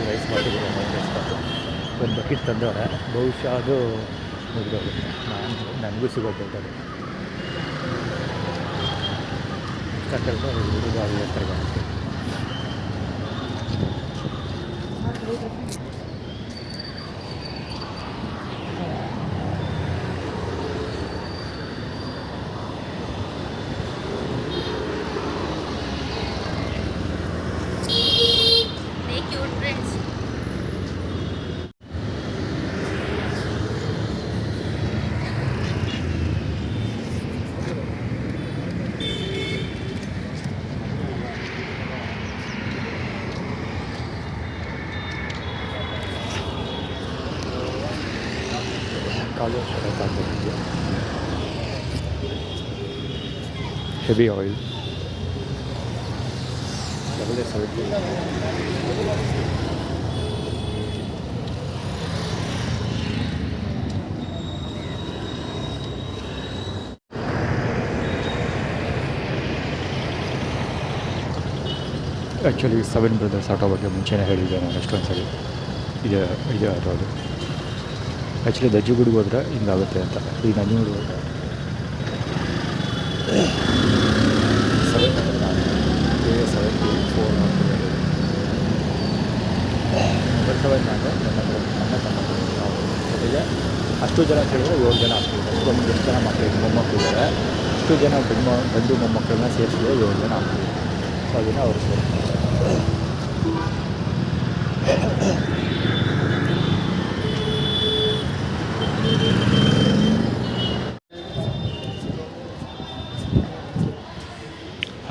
ರೈಸ್ ಮಾಡಿದ್ರು ಒಂದು ಬಕೆಟ್ ತಂದವರೆ ಬಹುಶಃ ಅದು ಮುಗಿದೋಗುತ್ತೆ ನನಗೂ ಸಿಗೋದು ಅದು ಇಷ್ಟ ಕೆಲಸ ಹುಡುಗ ಅಲ್ಲಿ ಹತ್ರ ಕಾಲು heavy oil double seventy actually seven brothers auto ಬಗ್ಗೆ ಮುಂಚೆನೇ ಹೇಳಿದ್ದೆ ನಾನು ಎಷ್ಟೊಂದು ಸರಿ ಇದೆ ಆಟೋ ಅದು ಆ್ಯಕ್ಚುಲಿ ದಜ್ಜಿಗುಡಿಗೆ ಹೋದರೆ ಹಿಂಗಾಗುತ್ತೆ ಅಂತ ಈಗ ನಂಜನಗೂಡು ಹೋದರೆ 74 7 ನಾನು ನನ್ನ ತಮ್ಮ ಜೊತೆಗೆ ಅಷ್ಟು ಜನ ಕೇಳಿದ್ರೆ 7 ಜನ ಆಗ್ತಿದೆ ಅಷ್ಟೊಂದು ಎಷ್ಟು ಜನ ಮಕ್ಕಳಿಗೆ ಮೊಮ್ಮಕ್ಕಳಿದ್ದಾರೆ ಅಷ್ಟು ಜನ ಗಂಡು ಮೊಮ್ಮಕ್ಕಳನ್ನ ಸೇರಿಸಿದ್ರೆ 7 ಜನ ಆಗ್ತಿದೆ ಸೊ ಅದನ್ನು ಅವರು ಸೇರಿಸ್ತಾರೆ.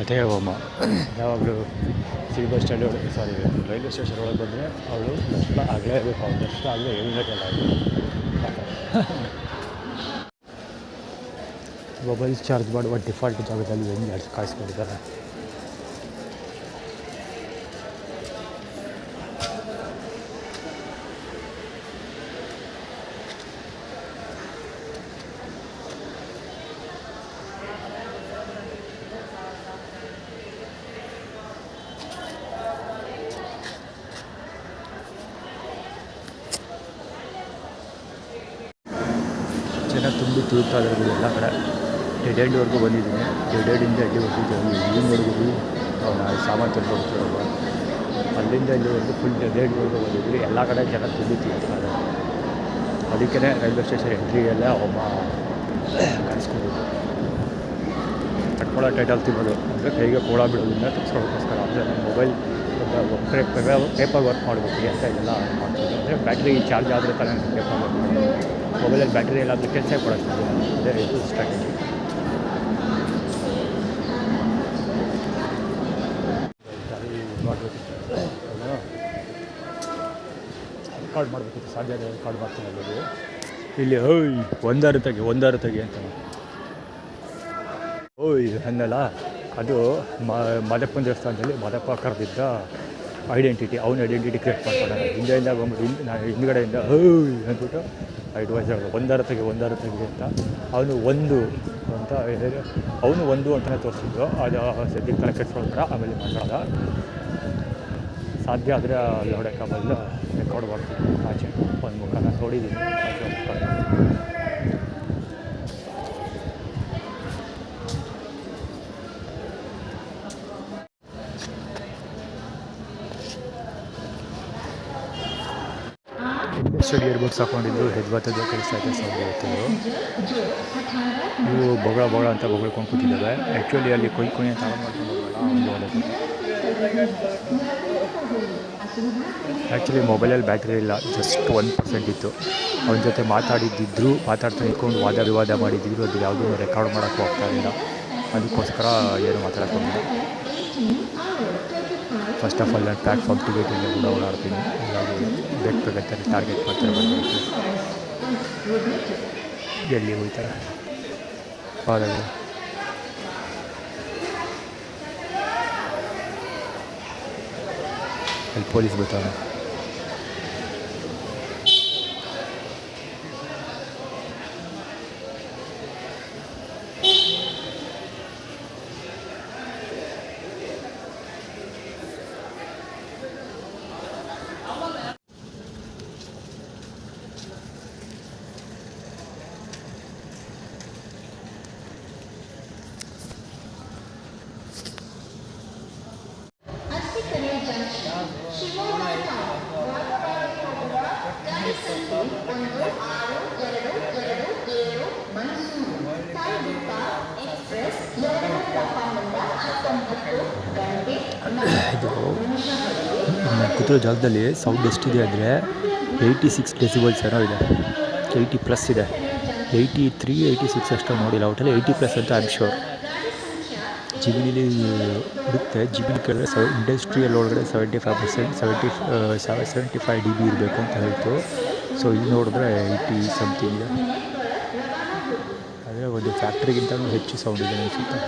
ಅದೇ ಹೋಮ ಯಾವಾಗಲೂ ಸಿಟಿ ಬಸ್ ಸ್ಟ್ಯಾಂಡ್ ಒಳಗೆ ರೈಲ್ವೆ ಸ್ಟೇಷನ್ ಒಳಗೆ ಬಂದರೆ ಅವಳು ದರ್ಶನ ಆಗಲೇಬೇಕು ಅವ್ರು ದರ್ಶನ ಆಗಲೇ ಹೇಳಬೇಕಲ್ಲ ಮೊಬೈಲ್ ಚಾರ್ಜ್ ಮಾಡುವ ಡಿಫಾಲ್ಟ್ ಜಾಗದಲ್ಲಿ ಹೆಂಗೆ ಕಾಯಿಸ್ಕೊಂಡಿದ್ದಾರೆ. ಜನ ತುಂಬಿ ತುಳುಕ್ತಾ ಇದ್ದಾರೆ ಎಲ್ಲ ಕಡೆ. ಡೆಡ್ ಎಂಡ್ವರೆಗೂ ಬಂದಿದ್ದೀನಿ, ಡೆಡ್ ಎಂಡಿಂದ ಎಲ್ಲಿವರೆಗೂ ಇಲ್ಲಿಂದವರೆಗೂ ನಾವು ಸಾಮಾನು ತಂದುಕೊಡ್ತಿರೋದು ಅಲ್ಲಿಂದ ಇಲ್ಲಿವರೆಗೂ ಫುಲ್ ಡೆಡ್ ಎಂಡ್ವರೆಗೂ ಬಂದಿದ್ವಿ. ಎಲ್ಲ ಕಡೆ ಜನ ತುಂಬಿ ತುಳುಕ್ತಾ ಇದ್ದಾರೆ. ಅದಕ್ಕೇ ರೈಲ್ವೆ ಸ್ಟೇಷನ್ ಎಂಟ್ರಿಯಲ್ಲೇ ಹೋಮ ಕಾಣಿಸ್ಕೊಂಡಿದ್ದು. ಕಟ್ಕೊಳ್ಳೋ ಟೈಟಲ್ ತಿನ್ನೋದು ಅಂದರೆ ಕೈಗೆ ಕೋಳ ಬಿಡೋದನ್ನ ತಪ್ಪಿಸ್ಕೊಳ್ಳೋಕ್ಕೋಸ್ಕರ. ಅಂದರೆ ನಮ್ಮ ಮೊಬೈಲ್ ಪೇಪರ್ ವರ್ಕ್ ಮಾಡಬೇಕು ಅಂತ ಇದೆಲ್ಲ ಮಾಡ್ತಿದ್ದೆ. ಅಂದರೆ ಬ್ಯಾಟ್ರಿ ಚಾರ್ಜ್ ಆದರೆ ತಾನೇ ಪೇಪರ್ ವರ್ಕ್ ಮಾಡೋದು. ಮೊಬೈಲಲ್ಲಿ ಬ್ಯಾಟ್ರಿ ಎಲ್ಲಾದರೂ ಕೆಲಸ ಕೊಡೋಕ್ಕಾಗಲ್ಲ. ಅದೇ ಇದು ಸ್ಟ್ರಾಟಜಿ. ರೆಕಾರ್ಡ್ ಮಾಡಬೇಕಿತ್ತು, ಸಾಧ್ಯ ರೆಕಾರ್ಡ್ ಮಾಡ್ತೀನಿ ಅಲ್ಲಿ. ಇಲ್ಲಿ ಒಂದಾರು ತೆಗಿ ಅಂತ ಅನ್ನಲ್ಲ. ಅದು ಮಾದಪ್ಪನ ದೇವಸ್ಥಾನದಲ್ಲಿ ಮಾದಪ್ಪ ಕರೆದಿದ್ದ ಐಡೆಂಟಿಟಿ, ಅವ್ನ ಐಡೆಂಟಿಟಿ ಕ್ರಿಯೇಟ್ ಮಾಡ್ಕೊಂಡಾರೆ. ಹಿಂದೆಯಿಂದ ಬಂದ್ಬಿಟ್ಟು ನಾನು ಹಿಂದ್ಗಡೆಯಿಂದ ಅಂದ್ಬಿಟ್ಟು ಅಡ್ವೈಸರ್ ಒಂದಾರು ತೆಗಿ ಅಂತ ಅವನು ಒಂದು ಅಂತ ಹೇಳಿದ್ರೆ ಅವನು ಒಂದು ಅಂತಲೇ ತೋರಿಸಿದ್ರು. ಅದು ಸದ್ಯಕ್ಕೆ ತಲೆ ಕೆಡ್ಸ್ಕೊಳ್ಬೇಡ, ಆಮೇಲೆ ಮಾತಾಡೋದ ಸಾಧ್ಯ ಆದರೆ ಅಲ್ಲಿ ಹೊಡೆಯೋಕೆ ಬಂದು ರೆಕಾರ್ಡ್ ಮಾಡ್ತೀನಿ ಆಚೆ ಒಂದು ಮುಖ ನಾನು ನೋಡಿದ್ದೀನಿ. ಸ್ಟಡಿ ಇಯರ್ಬಡ್ಸ್ ಹಾಕೊಂಡಿದ್ದು ಹೆಜ್ಬಾತದ್ದು ಕೆಲಸ ಆಯ್ತು. ಸೌಂಡ್ ಇರ್ತಿದ್ರು ಇವು ಬೊಗಳ ಅಂತ ಬೊಗಳ್ಕೊಂಡು ಕೂತಿದ್ದಾವೆ. ಆ್ಯಕ್ಚುಲಿ ಅಲ್ಲಿ ಕೊಯ್ ಅಂತ ಆನ್ ಮಾಡ್ಕೊಂಡು ಹೋಗಲ್ಲ. ಆ್ಯಕ್ಚುಲಿ ಮೊಬೈಲಲ್ಲಿ ಬ್ಯಾಟ್ರಿ ಇಲ್ಲ, ಜಸ್ಟ್ 1% ಇತ್ತು. ಅವನ ಜೊತೆ ಮಾತಾಡ್ತಾ ಇಟ್ಕೊಂಡು ವಾದ ವಿವಾದ ಮಾಡಿದ್ದಿದ್ರು. ಅದು ಯಾವುದೂ ರೆಕಾರ್ಡ್ ಮಾಡೋಕ್ಕೆ ಹೋಗ್ತಾ ಇರಲಿಲ್ಲ. ಅದಕ್ಕೋಸ್ಕರ ಏನು ಮಾತಾಡೋಕ್ಕೆ ಹೋಗಿಲ್ಲ. ಫಸ್ಟ್ ಆಫ್ ಆಲ್ ನಾನು ಪ್ಲ್ಯಾಟ್ಫಾರ್ಮ್ ಟಿಕೆಟಿಂದ ಕೂಡ ಓಡಾಡ್ತೀನಿ. ಬೇಕಾಗ್ತಾರೆ ಟಾರ್ಗೆಟ್ ಮಾಡ್ತಾರೆ, ಬಂದು ಎಲ್ಲಿ ಹೋಗ್ತಾರೆ ಪಾದಗಳು. ಅಲ್ಲಿ ಪೊಲೀಸ್ ಬರ್ತಾರೆ. ಇದು ಕೂತಿರೋ ಜಾಗದಲ್ಲಿ ಸೌಂಡ್ ಎಷ್ಟಿದೆ ಅಂದರೆ 86 ಡೆಸಿಬಲ್ಸ್ ಏನೋ ಇದೆ. 80+ ಇದೆ. 83, 86 ಅಷ್ಟೋ ನೋಡಿಲ್ಲ. ಒಟ್ಟಲ್ಲಿ 80+ ಅಂತ ಐ ಆಮ್ ಶ್ಯೂರ್. ಜಿಬಿಲಿಲಿ ಇರುತ್ತೆ. ಜಿಬಿಲಿ ಕೇಳಿದ್ರೆ ಇಂಡಸ್ಟ್ರಿಯಲ್ ಒಳಗಡೆ 75 DB ಇರಬೇಕು ಅಂತ ಹೇಳ್ತು. ಸೊ ಇಲ್ಲಿ ನೋಡಿದ್ರೆ 80 ಸಮಥಿಂಗ್ ಇದೆ. ಆದರೆ ಒಂದು ಫ್ಯಾಕ್ಟ್ರಿಗಿಂತಲೂ ಹೆಚ್ಚು ಸೌಂಡ್ ಇದೆ ಅನಿಸುತ್ತೆ.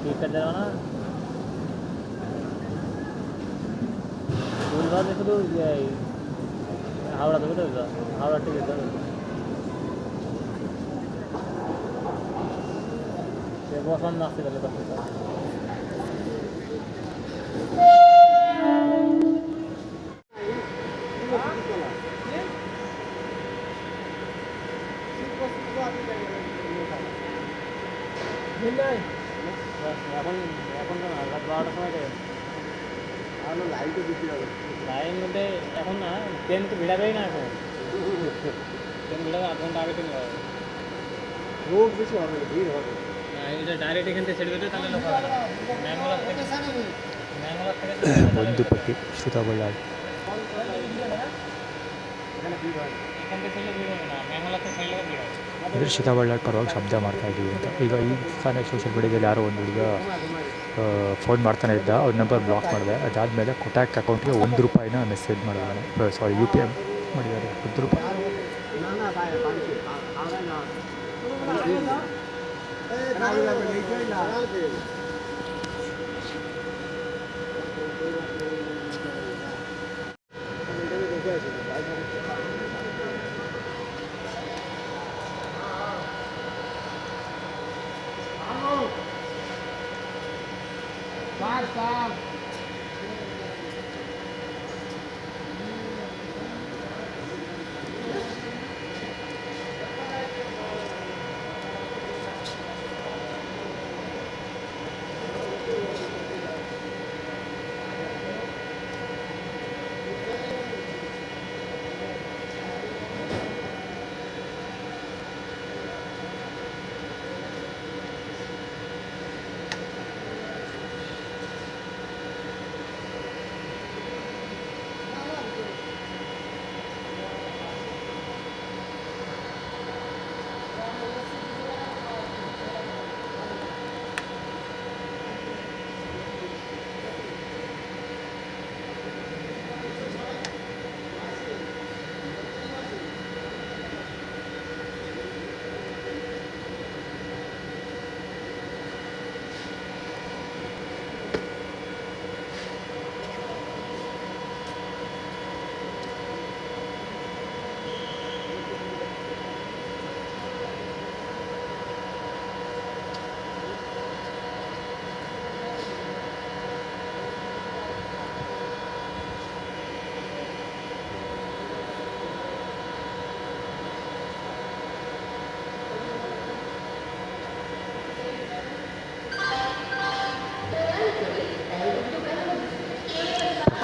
ठीक कर देना ना स्कूल बाद देखो तो ये हावड़ा तो बेटा हावड़ा टिकट दे ये बहुत फन नाश्ते कर लेता এখন এখন রাত 12টার সময় আলো লাইটও দিতে হবে। লাইন মধ্যে এখন না ট্রেন তো ভিড়াবেই না, এখন ট্রেন ভিড়াবে আধ ঘন্টা আগে ট্রেন হবে। রোড বেশি হবে, ভিড় হবে না। এটা ডাইরেক্ট এখান থেকে ছেড়ে দিতে তাহলে লোক হবে না। ম্যাঙ্গোলার থেকে ಒಂದು ಪಟ್ಟಿ ಶ್ರುತಬಳ್ಳಾರಿ এখান থেকে ছেড়ে ভিড় হবে না, ম্যাঙ্গোলার থেকে ছেড়ে ভিড় হবে। ಅಂದರೆ ಶ್ರುತಬಳ್ಳಾರಿ ಪರವಾಗಿ ಶಬ್ದ ಮಾಡ್ತಾಯಿದ್ದೀವಿ ಅಂತ. ಈಗ ತಾನೇ ಸೋಷಿಯಲ್ ಮೀಡಿಯಾದಲ್ಲಿ ಯಾರೋ ಒಂದು ಹುಡುಗ ಫೋನ್ ಮಾಡ್ತಾನೆ ಇದ್ದ. ಅವ್ರ ನಂಬರ್ ಬ್ಲಾಕ್ ಮಾಡಿದೆ. ಅದಾದಮೇಲೆ ಕೊಟ್ಯಾಕ್ ಅಕೌಂಟ್ಗೆ ₹1 ಮೆಸೇಜ್ ಮಾಡಿದ್ದಾನೆ. ಸಾರಿ UPI ಮಾಡಿದ್ದಾರೆ ₹1.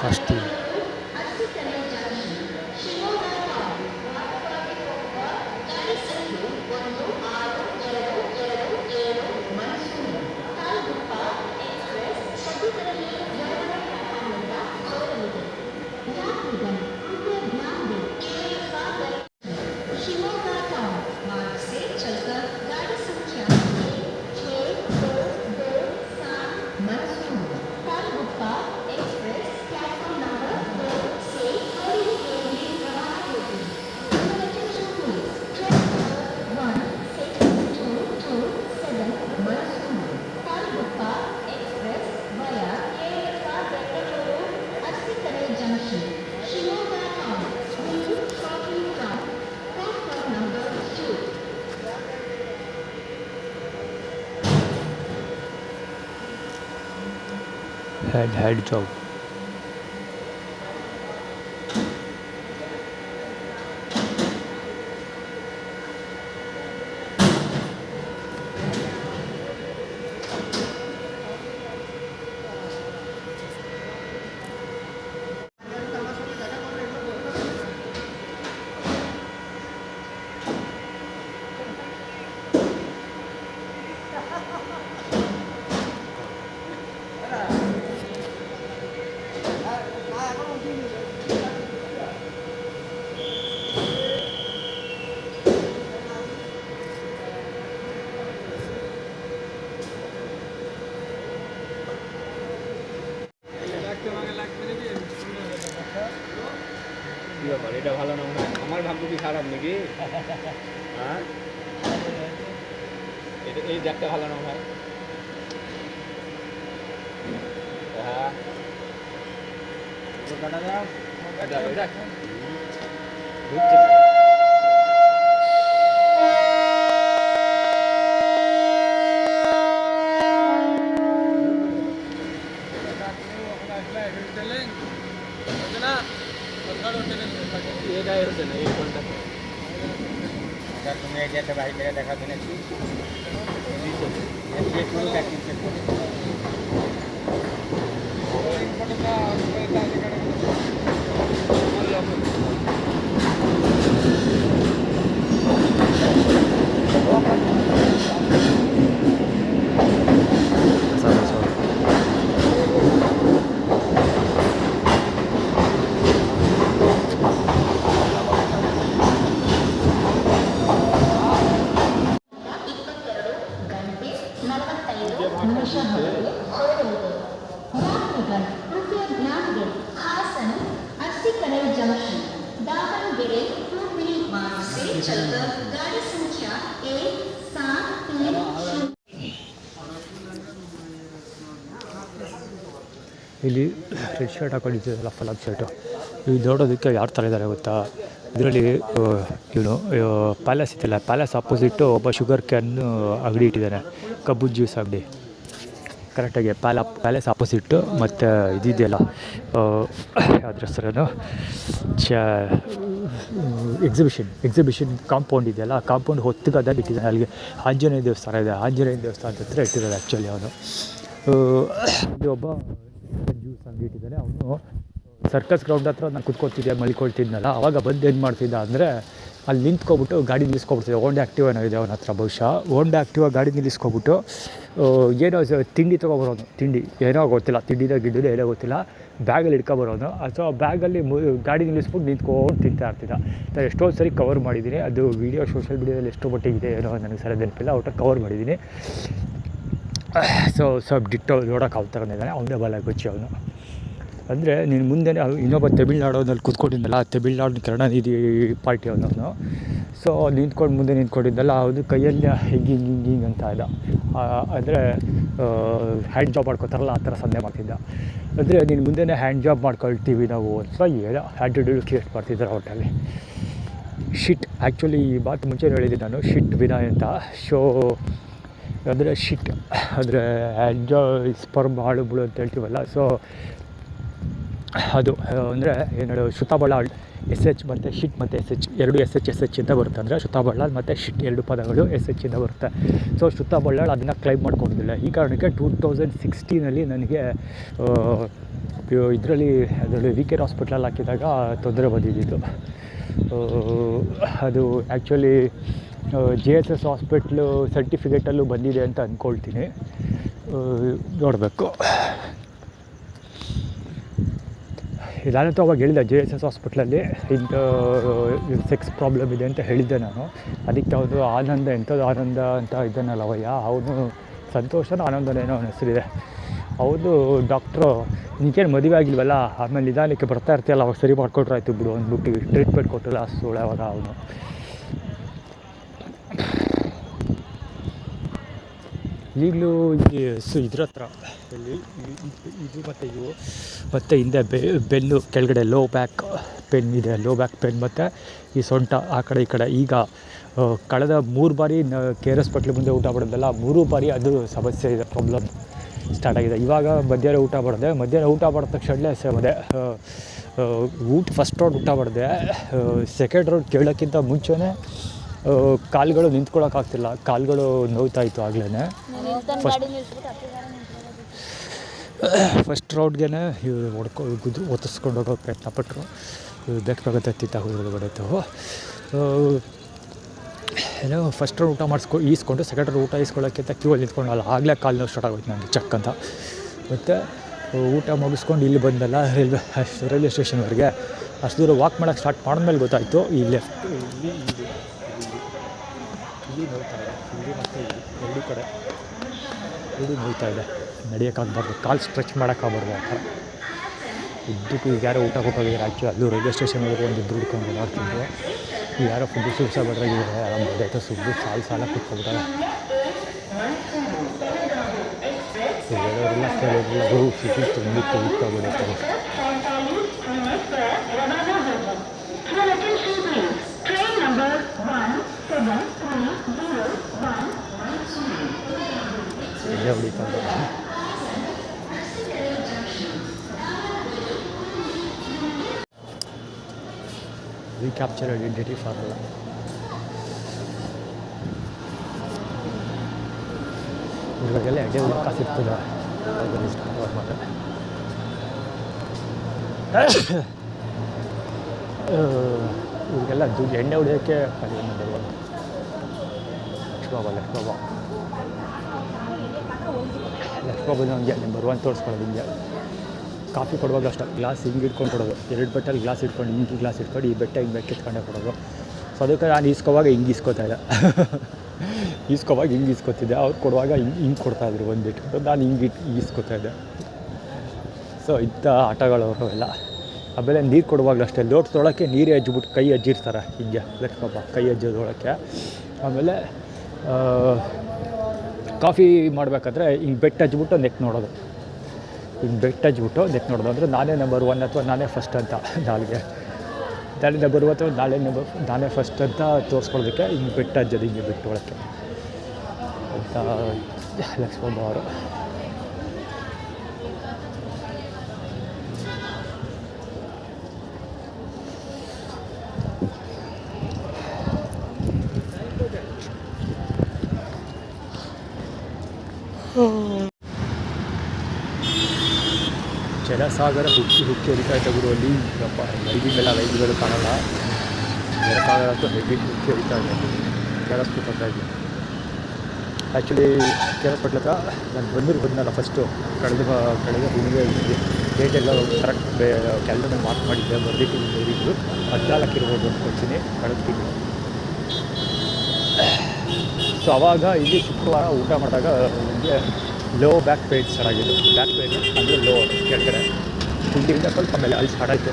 ಕಾಸ್ಟ್ಲಿ. Head job. এটা ভালো না মনে হয়, আমার ভাগ্য কি খারাপ নাকি? হ্যাঁ, এই জ্যাকটা ভালো না ভাই? হ্যাঁ, কাটা দাও, এটাই হচ্ছে না, এই কোনটা তুমি এই যে বাইরে থেকে দেখা দিনেছি ಇಲ್ಲಿ ರೆಡ್ ಶರ್ಟ್ ಹಾಕೊಂಡಿದ್ದಲ್ಲ ಫಲಾಪ್ ಶರ್ಟು, ಇದು ನೋಡೋದಕ್ಕೆ ಯಾರ ಥರ ಇದ್ದಾರೆ ಗೊತ್ತಾ? ಇದರಲ್ಲಿ ಇವನು ಪ್ಯಾಲೇಸ್ ಇತ್ತಲ್ಲ, ಪ್ಯಾಲೇಸ್ ಆಪೋಸಿಟ್ಟು ಒಬ್ಬ ಶುಗರ್ ಕ್ಯಾನ್ ಅಂಗಡಿ ಇಟ್ಟಿದ್ದಾನೆ, ಕಬ್ಬು ಜ್ಯೂಸ್ ಅಂಗಡಿ. ಕರೆಕ್ಟಾಗಿ ಪ್ಯಾಲೇಸ್ ಆಪೋಸಿಟ್ಟು ಮತ್ತು ಇದಿದೆಯಲ್ಲ ಅದ್ರ ಹೆಸರೇನು ಎಕ್ಸಿಬಿಷನ್ ಕಾಂಪೌಂಡ್ ಇದೆಯಲ್ಲ, ಆ ಕಾಂಪೌಂಡ್ ಹೊತ್ತಿಗೆ ಇಟ್ಟಿದ್ದಾನೆ. ಅಲ್ಲಿಗೆ ಆಂಜನೇಯ ದೇವಸ್ಥಾನ ಇದೆ, ಆಂಜನೇಯ ದೇವಸ್ಥಾನದ ಹತ್ರ ಇಟ್ಟಿರೋದು ಆ್ಯಕ್ಚುಲಿ ಅವನು. ಇಲ್ಲಿ ಒಬ್ಬ ಜ್ಯೂಸ್ ಅಂಗಡಿ ಇಟ್ಟಿದ್ದಾನೆ. ಅವನು ಸರ್ಕಸ್ ಗ್ರೌಂಡ್ ಹತ್ರ ನಾನು ಕುತ್ಕೊತಿದ್ದೆ, ಮಲ್ಕೊಳ್ತಿದ್ನಲ್ಲ, ಆವಾಗ ಬಂದು ಏನು ಮಾಡ್ತಿದ್ದ ಅಂದರೆ ಅಲ್ಲಿ ನಿಂತ್ಕೊಬಿಟ್ಟು ಗಾಡಿ ನಿಲ್ಲಿಸ್ಕೊಬಿಡ್ತಿದ್ದೆ. ಹೋಂಡಾ ಆ್ಯಕ್ಟಿವ್ ಏನೋ ಇದೆ ಅವನ ಹತ್ರ, ಬಹುಶಃ ಹೋಂಡಾ ಆ್ಯಕ್ಟಿವ್ ಗಾಡಿ ನಿಲ್ಲಿಸ್ಕೊಬಿಟ್ಟು ಏನೋ ತಿಂಡಿ ತೊಗೊಬರೋನು, ತಿಂಡಿ ಏನೋ ಗೊತ್ತಿಲ್ಲ, ತಿಂಡಿದ ಗಿಡ್ಡಿದ ಏನೋ ಗೊತ್ತಿಲ್ಲ, ಬ್ಯಾಗಲ್ಲಿ ಇಟ್ಕೊಬರೋನು. ಅಥವಾ ಬ್ಯಾಗಲ್ಲಿ ಗಾಡಿ ನಿಲ್ಲಿಸ್ಬಿಟ್ಟು ನಿಂತ್ಕೊಂಡು ತಿಂತಾ ಇರ್ತಿದ್ದ. ನಾನು ಎಷ್ಟೊಂದು ಸರಿ ಕವರ್ ಮಾಡಿದ್ದೀನಿ, ಅದು ವೀಡಿಯೋ ಸೋಷಿಯಲ್ ಮೀಡಿಯಾದಲ್ಲಿ ಎಷ್ಟು ಮಟ್ಟಿಗಿದೆ ಏನೋ ನನಗೆ ಸರಿ ನೆನಪಿಲ್ಲ, ಒಟ್ಟು ಕವರ್ ಮಾಡಿದ್ದೀನಿ. ಸ್ವಲ್ಪ ಡಿಟ್ಟೋ ನೋಡೋಕೆ ಅವ್ನು ತಗೊಂಡಿದ್ದಾನೆ, ಅವನೇ ಬಲಾಗುಚ್ಚಿ ಅವನು. ಅಂದರೆ ನೀನು ಮುಂದೆ ಇನ್ನೊಬ್ಬ ತಮಿಳ್ನಾಡೋನಲ್ಲಿ ಕೂತ್ಕೊಂಡಿದ್ದಲ್ಲ, ತಮಿಳ್ನಾಡು ಕರುಣಾನಿಧಿ ಪಾರ್ಟಿ ಅವನವನು. ಸೊ ಮುಂದೆ ನಿಂತ್ಕೊಂಡಿದ್ದಲ್ಲ, ಅವನು ಕೈಯಲ್ಲಿ ಹಿಂಗೆ ಅಂತ ಇದ್ದ. ಅಂದರೆ ಹ್ಯಾಂಡ್ ಜಾಬ್ ಮಾಡ್ಕೊತಾರಲ್ಲ, ಆ ಥರ ಸಂದೆ ಮಾಡ್ತಿದ್ದ. ಅಂದರೆ ನೀನು ಮುಂದೆ ಹ್ಯಾಂಡ್ ಜಾಬ್ ಮಾಡ್ಕೊಳ್ತೀವಿ ನಾವು ಅಂತ ಏನೋ ಆ್ಯಟಿಟ್ಯೂಡ್ ಕ್ರಿಯೇಟ್ ಮಾಡ್ತಿದ್ದಾರೆ ಒಟ್ಟಲ್ಲಿ. ಶಿಟ್, ಆ್ಯಕ್ಚುಲಿ ಈ ಮಾತು ಮುಂಚೆ ಹೇಳಿದ್ದೀನಿ ನಾನು, ಶಿಟ್ ವಿನಯ್ ಅಂತ. ಅಂದರೆ ಶಿಟ್ ಅಂದರೆ ಹ್ಯಾಂಡ್ ಜಾಬ್ ಸ್ಪರ್ಮ್ ಹಾಳು ಬಿಡು ಅಂತ ಹೇಳ್ತೀವಲ್ಲ. ಸೊ ಅದು ಅಂದರೆ ಏನು ಶ್ರುತಬಳ್ಳಾಳ್ SH ಮತ್ತು ಶಿಟ್ ಮತ್ತು SH ಎರಡು SH ಇಂದ ಬರುತ್ತೆ. ಅಂದರೆ ಶ್ರುತಬಳ್ಳಾಳ್ ಮತ್ತು ಶಿಟ್ ಎರಡು ಪದಗಳು SH ಇಂದ ಬರುತ್ತೆ. ಸೊ ಶ್ರುತಬಳ್ಳಾಳ್ ಅದನ್ನು ಕ್ಲೈಮ್ ಮಾಡ್ಕೊಂಡಿದ್ದಿಲ್ಲ. ಈ ಕಾರಣಕ್ಕೆ 2016 ನನಗೆ ಅದರಲ್ಲಿ VKR ಹಾಸ್ಪಿಟ್ಲಲ್ಲಿ ಹಾಕಿದಾಗ ತೊಂದರೆ ಬಂದಿದ್ದಿದ್ದು. ಅದು ಆ್ಯಕ್ಚುಲಿ JSS ಹಾಸ್ಪಿಟ್ಲು ಸರ್ಟಿಫಿಕೇಟಲ್ಲೂ ಬಂದಿದೆ ಅಂತ ಅಂದ್ಕೊಳ್ತೀನಿ, ನೋಡಬೇಕು. ನಾನಂತೂ ಅವಾಗ ಹೇಳಿದ್ದೆ JSS ಹಾಸ್ಪಿಟ್ಲಲ್ಲಿ ಇಂಥ ಸೆಕ್ಸ್ ಪ್ರಾಬ್ಲಮ್ ಇದೆ ಅಂತ ಹೇಳಿದ್ದೆ ನಾನು. ಅದಕ್ಕೆ ಅವನು ಆನಂದ ಎಂಥದ್ದು ಆನಂದ ಅಂತ ಇದ್ದಾನಲ್ಲ ಅವಯ್ಯ, ಅವನು ಸಂತೋಷನ ಆನಂದನೇನೋ ಅವನ ಹೆಸರಿದೆ. ಅವನು ಡಾಕ್ಟ್ರು ನಿನಗೇನು ಮದುವೆ ಆಗಿಲ್ವಲ್ಲ, ಆಮೇಲೆ ನಿಧಾನಕ್ಕೆ ಬರ್ತಾ ಇರ್ತೀಯಲ್ಲ, ಅವಾಗ ಸರಿ ಮಾಡ್ಕೊಟ್ರೆ ಆಯಿತು ಬಿಡು ಅಂದ್ಬಿಟ್ಟು ಟ್ರೀಟ್ಮೆಂಟ್ ಕೊಟ್ಟಿಲ್ಲ ಸೋಳೆ ಅವಾಗ ಅವನು. ಈಗಲೂ ಇದ್ರ ಹತ್ರ ಇಲ್ಲಿ ಇದು ಮತ್ತು ಇವು ಮತ್ತು ಹಿಂದೆ ಬೆನ್ನು ಕೆಳಗಡೆ ಲೋ ಬ್ಯಾಕ್ ಪೇನ್ ಇದೆ, ಲೋ ಬ್ಯಾಕ್ ಪೇನ್ ಮತ್ತು ಈ ಸೊಂಟ ಆ ಕಡೆ ಈ ಕಡೆ. ಈಗ ಕಳೆದ 3 ಬಾರಿ KR ಹಾಸ್ಪಿಟ್ಲ್ ಮುಂದೆ ಊಟ ಮಾಡೋದಲ್ಲ, 3 ಬಾರಿ ಅದು ಸಮಸ್ಯೆ ಇದೆ, ಪ್ರಾಬ್ಲಮ್ ಸ್ಟಾರ್ಟ್ ಆಗಿದೆ. ಇವಾಗ ಮಧ್ಯಾಹ್ನ ಊಟ ಮಾಡಿದ ತಕ್ಷಣ ಸೇವದೆ ಫಸ್ಟ್ ರೌಂಡ್ ಊಟ ಮಾಡಿದೆ. ಸೆಕೆಂಡ್ ರೌಂಡ್ ಕೇಳೋಕ್ಕಿಂತ ಮುಂಚೆನೇ ಕಾಲುಗಳು ನಿಂತ್ಕೊಳ್ಳೋಕ್ಕಾಗ್ತಿಲ್ಲ, ಕಾಲುಗಳು ನೋವ್ತಾಯಿತ್ತು ಆಗಲೇ. ಫಸ್ಟ್ ರೌಂಡ್ಗೆ ಒತ್ತಿಸ್ಕೊಂಡು ಹೋಗೋ ಪ್ರಯತ್ನ ಪಟ್ಟರು, ಬೇಕಾಗುತ್ತೆ ತಿತ್ತಾಗೋದು. ಏನೋ ಫಸ್ಟ್ ರೌಂಡ್ ಊಟ ಈಸ್ಕೊಂಡು ಸೆಕೆಂಡ್ ರೌಂಡ್ ಊಟ ಈಸ್ಕೊಳ್ಳೋಕ್ಕಿಂತ ಕ್ಯೂವಲ್ಲಿ ನಿಂತ್ಕೊಂಡಲ್ಲ, ಆಗಲೇ ಕಾಲು ನೋವು ಸ್ಟಾರ್ಟ್ ಆಗೋಯ್ತು ನನಗೆ ಚಕ್ ಅಂತ. ಮತ್ತು ಊಟ ಮುಗಿಸ್ಕೊಂಡು ಇಲ್ಲಿ ಬಂದಲ್ಲ ರೈಲ್ವೆ ಸ್ಟೇಷನ್ವರೆಗೆ, ಅಷ್ಟು ದೂರ ವಾಕ್ ಮಾಡೋಕ್ಕೆ ಸ್ಟಾರ್ಟ್ ಮಾಡಿದ್ಮೇಲೆ ಗೊತ್ತಾಯಿತು ಈ ಲೆಫ್ಟ್ ಇಲ್ಲಿ ನೋಡ್ತಾ ಇದೆ, ಇಲ್ಲಿ ಮತ್ತು ಎರಡು ಕಡೆ ಇದು ನೋಯ್ತಾ ಇದೆ. ನಡೆಯೋಕ್ಕಾಗಬಾರ್ದು, ಕಾಲು ಸ್ಟ್ರೆಚ್ ಮಾಡೋಕ್ಕಾಗಬಾರ್ದು ಆ ಥರ ಇದ್ದಕ್ಕೂ. ಈಗ ಯಾರೋ ಊಟ ಕೊಟ್ಟೋಗಿದ್ದಾರೆ ಆ್ಯಕ್ಚುಲಿ, ಅಲ್ಲೂ ರೈಲ್ವೆ ಸ್ಟೇಷನ್ವರೆಗೆ ಒಂದು ಇಬ್ಬರು ಹಿಡ್ಕೊಂಡು ಓಡಾಡ್ತಿದ್ರು. ಈಗ ಯಾರೋ ಫುಡ್ಡು ಸುಲ್ಸ ಬಡ್ರಾಗಿದ್ದಾರೆ, ಆರಾಮಾಯ್ತು ಸುದ್ದು ಸಾಲ ಕೂತ್ಕೊಬಿಟ್ಟಾಗ ಹೇಳೋರೆಲ್ಲ ಕೇಳೋದಿಲ್ಲ, ಸಿಟಿ ತುಂಬಿತ್ತು ಕೂತ್ಕೊಬಿಡುತ್ತೆ. ಎಲ್ಲೇ ಹೊಡಿತಾರೆ. recapture identity formula. ಇವಾಗೆಲ್ಲ ಎಡೆ ಕಾಸು ಇರ್ತದೆ ಇವಾಗೆಲ್ಲ ದುಡ್ಡು ಎಣ್ಣೆ ಹೊಡಿಯೋಕ್ಕೆ ನಂಬರ್ 1 ಲಕ್ಷ್ಮೀ ಹಂಗೆ ನಂಬರ್ 1 ತೋರಿಸ್ಕೊಳ್ಳೋದು. ಹಿಂಗೆ ಕಾಫಿ ಕೊಡುವಾಗ ಅಷ್ಟೇ ಗ್ಲಾಸ್ ಹಿಂಗೆ ಇಟ್ಕೊಂಡು ಕೊಡೋದು, 2 ಬೆಟ್ಟಲ್ಲಿ ಗ್ಲಾಸ್ ಇಟ್ಕೊಂಡು ಹಿಂಗೆ ಗ್ಲಾಸ್ ಇಟ್ಕೊಂಡು ಈ ಬೆಟ್ಟ ಹಿಂಗೆ ಬೆಕ್ಕಿಟ್ಕೊಂಡೇ ಕೊಡೋದು. ಸೊ ಅದಕ್ಕೆ ನಾನು ಈಸ್ಕೋವಾಗ ಹಿಂಗೆ ಈಸ್ಕೋತಾ ಇಲ್ಲ, ಈಸ್ಕೋವಾಗ ಹಿಂಗೆ ಈಸ್ಕೊತಿದ್ದೆ, ಅವ್ರು ಕೊಡುವಾಗ ಹಿಂಗೆ ಕೊಡ್ತಾಯಿದ್ರು ಒಂದು ಇಟ್ಕೊಂಡು, ನಾನು ಹಿಂಗೆ ಈಸ್ಕೊತಾ ಇದ್ದೆ. ಸೊ ಇಂಥ ಆಟಗಳು ಎಲ್ಲ. ಆಮೇಲೆ ನೀರು ಕೊಡುವಾಗಲೂ ಅಷ್ಟೇ ಲೋಟ ತೊಳಕ್ಕೆ ನೀರು ಹಜ್ಜಿಬಿಟ್ಟು ಕೈ ಹಜ್ಜಿರ್ತಾರೆ ಹಿಂಗೆ ಲಕ್ಷ್ಮಪ್ಪ ಕೈ ಹಜ್ಜೋದೊಳಕ್ಕೆ. ಆಮೇಲೆ ಕಾಫಿ ಮಾಡಬೇಕಾದ್ರೆ ಹಿಂಗೆ ಬೆಟ್ಟ ಹಚ್ಬಿಟ್ಟು ನೆಕ್ ನೋಡೋದು, ಹಿಂಗೆ ಬೆಟ್ಟ ಹಚ್ಬಿಟ್ಟು ನೆಕ್ ನೋಡೋದು. ಅಂದರೆ ನಾನೇ ನಂಬರ್ 1 ಅಥವಾ ನಾನೇ ಫಸ್ಟ್ ಅಂತ, ನಾಳೆ ನಂಬರ್ 1 ಅಥವಾ ನಾನೇ ಫಸ್ಟ್ ಅಂತ ತೋರಿಸ್ಕೊಳ್ಳೋದಕ್ಕೆ ಹಿಂಗೆ ಬೆಟ್ಟ ಹಚ್ಚೋದು, ಹಿಂಗೆ ಬೆಟ್ಟ ಒಳಕ್ಕೆ ಅಂತ ಲಕ್ಷ್ಮಮ್ಮ ಅವರು. ಜನಸಾಗರ ಹುಕ್ಕಿ ಹರಿತಾ ಇದ್ದ ಗುರು ಅಲ್ಲಿ ಲೈಟಿಂಗೆಲ್ಲ ಲೈಟ್ಗಳು ಕಾಣಲ್ಲ. ಜನಸಾಗರ ಅಂತೂ ಹೆವಿ ಹುಕ್ಕಿ ಹರಿತಾ ಇದೆ, ಕೇಳಿಸ್ಬಿಟ್ಟು ಇದೆ. ಆ್ಯಕ್ಚುಲಿ ಕೇಳಿಸ್ಬಿಟ್ಲಕ್ಕ ನಾನು ಬಂದಲ್ಲ ಫಸ್ಟು ಕಳೆದ ಹುಡುಗ ಡೇಟೆಲ್ಲ ಕರೆಕ್ಟ್ ಕ್ಯಾಲೆಂಡರ್ ಮಾರ್ಕ್ ಮಾಡಿದ್ದೆ, ಬರ್ದಿಟ್ಟಿದ್ದು ಡೈರಿಗಳು 14 ಇರ್ಬೋದು ಅಂದ್ಕೊಳ್ತೀನಿ ಕಳೆದ ತಿಂಗಳು. ಸೊ ಆವಾಗ ಇಲ್ಲಿ ಶುಕ್ರವಾರ ಊಟ ಮಾಡಿದಾಗ ನನಗೆ ಲೋ ಬ್ಯಾಕ್ ಪೇನ್ ಸ್ಟಾರ್ಟ್ ಆಗಿದ್ದು. ಬ್ಯಾಕ್ ಪೇನ್ ಅಂದರೆ ಲೋ ಕೆಳಗಡೆ ಫುಡ್ಡಿಂದ ಸ್ವಲ್ಪ ಆಮೇಲೆ ಅಲ್ಲಿ ಸ್ಟಾರ್ಟ್ ಆಯಿತು.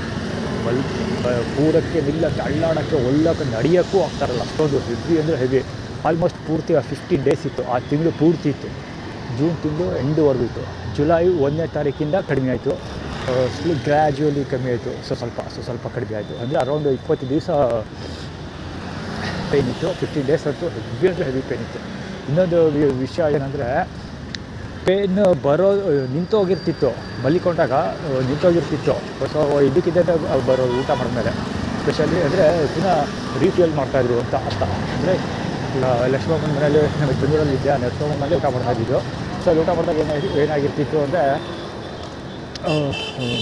ಪೂರಕ್ಕೆ ನಿಲ್ಲಕ್ಕೆ ಅಳ್ಳಾಡೋಕ್ಕೆ ಒಳ್ಳಕ್ಕೆ ನಡೆಯೋಕ್ಕೂ ಆಗ್ತಾರಲ್ಲ, ಅಷ್ಟೊಂದು ಹೆವಿ ಅಂದರೆ ಹೆವಿ. ಆಲ್ಮೋಸ್ಟ್ ಪೂರ್ತಿ 15 ಡೇಸ್ ಇತ್ತು, ಆ ತಿಂಗಳು ಪೂರ್ತಿ ಇತ್ತು. ಜೂನ್ ತಿಂಗಳು ಎಂಡ್ವರೆಗೂ ಇತ್ತು. ಜುಲೈ 1ನೇ ತಾರೀಕಿಂದ ಕಡಿಮೆ ಆಯಿತು, ಗ್ರ್ಯಾಜುವಲಿ ಕಮ್ಮಿ ಆಯಿತು, ಸ್ವಲ್ಪ ಕಡಿಮೆ ಆಯಿತು. ಅಂದರೆ ಅರೌಂಡ್ 20 ದಿವಸ ಪೇನ್ ಇತ್ತು. 15 ಡೇಸ್ ಅಂತೂ ಹೆವಿ ಅಂದರೆ ಹೆವಿ ಪೇನ್ ಇತ್ತು. ಇನ್ನೊಂದು ವಿಷಯ ಏನಂದರೆ ಪೇನ್ ನಿಂತೋಗಿರ್ತಿತ್ತು, ಮಲಿಕೊಂಡಾಗ ನಿಂತೋಗಿರ್ತಿತ್ತು. ಸೊ ಇದಕ್ಕಿದ್ದಂತೆ ಊಟ ಮಾಡಿದ್ಮೇಲೆ ಸ್ಪೆಷಲಿ ಅಂದರೆ ಪುನಃ ರೀಫ್ಯೂಯಲ್ ಮಾಡ್ತಾಯಿದ್ರು ಅಂತ ಅರ್ಥ. ಅಂದರೆ ಲಕ್ಷ್ಮಮ್ಮನ ಮನೇಲಿ ನಮಗೆ ಬೆಂಗಳೂರಲ್ಲಿದ್ದೆ, ಲಕ್ಷ್ಮಮ್ಮನ ಮನೇಲಿ ಊಟ ಮಾಡ್ತಾಯಿದ್ದು. ಸೊ ಅಲ್ಲಿ ಊಟ ಮಾಡಿದಾಗ ಏನಾಗಿರ್ತಿತ್ತು ಅಂದರೆ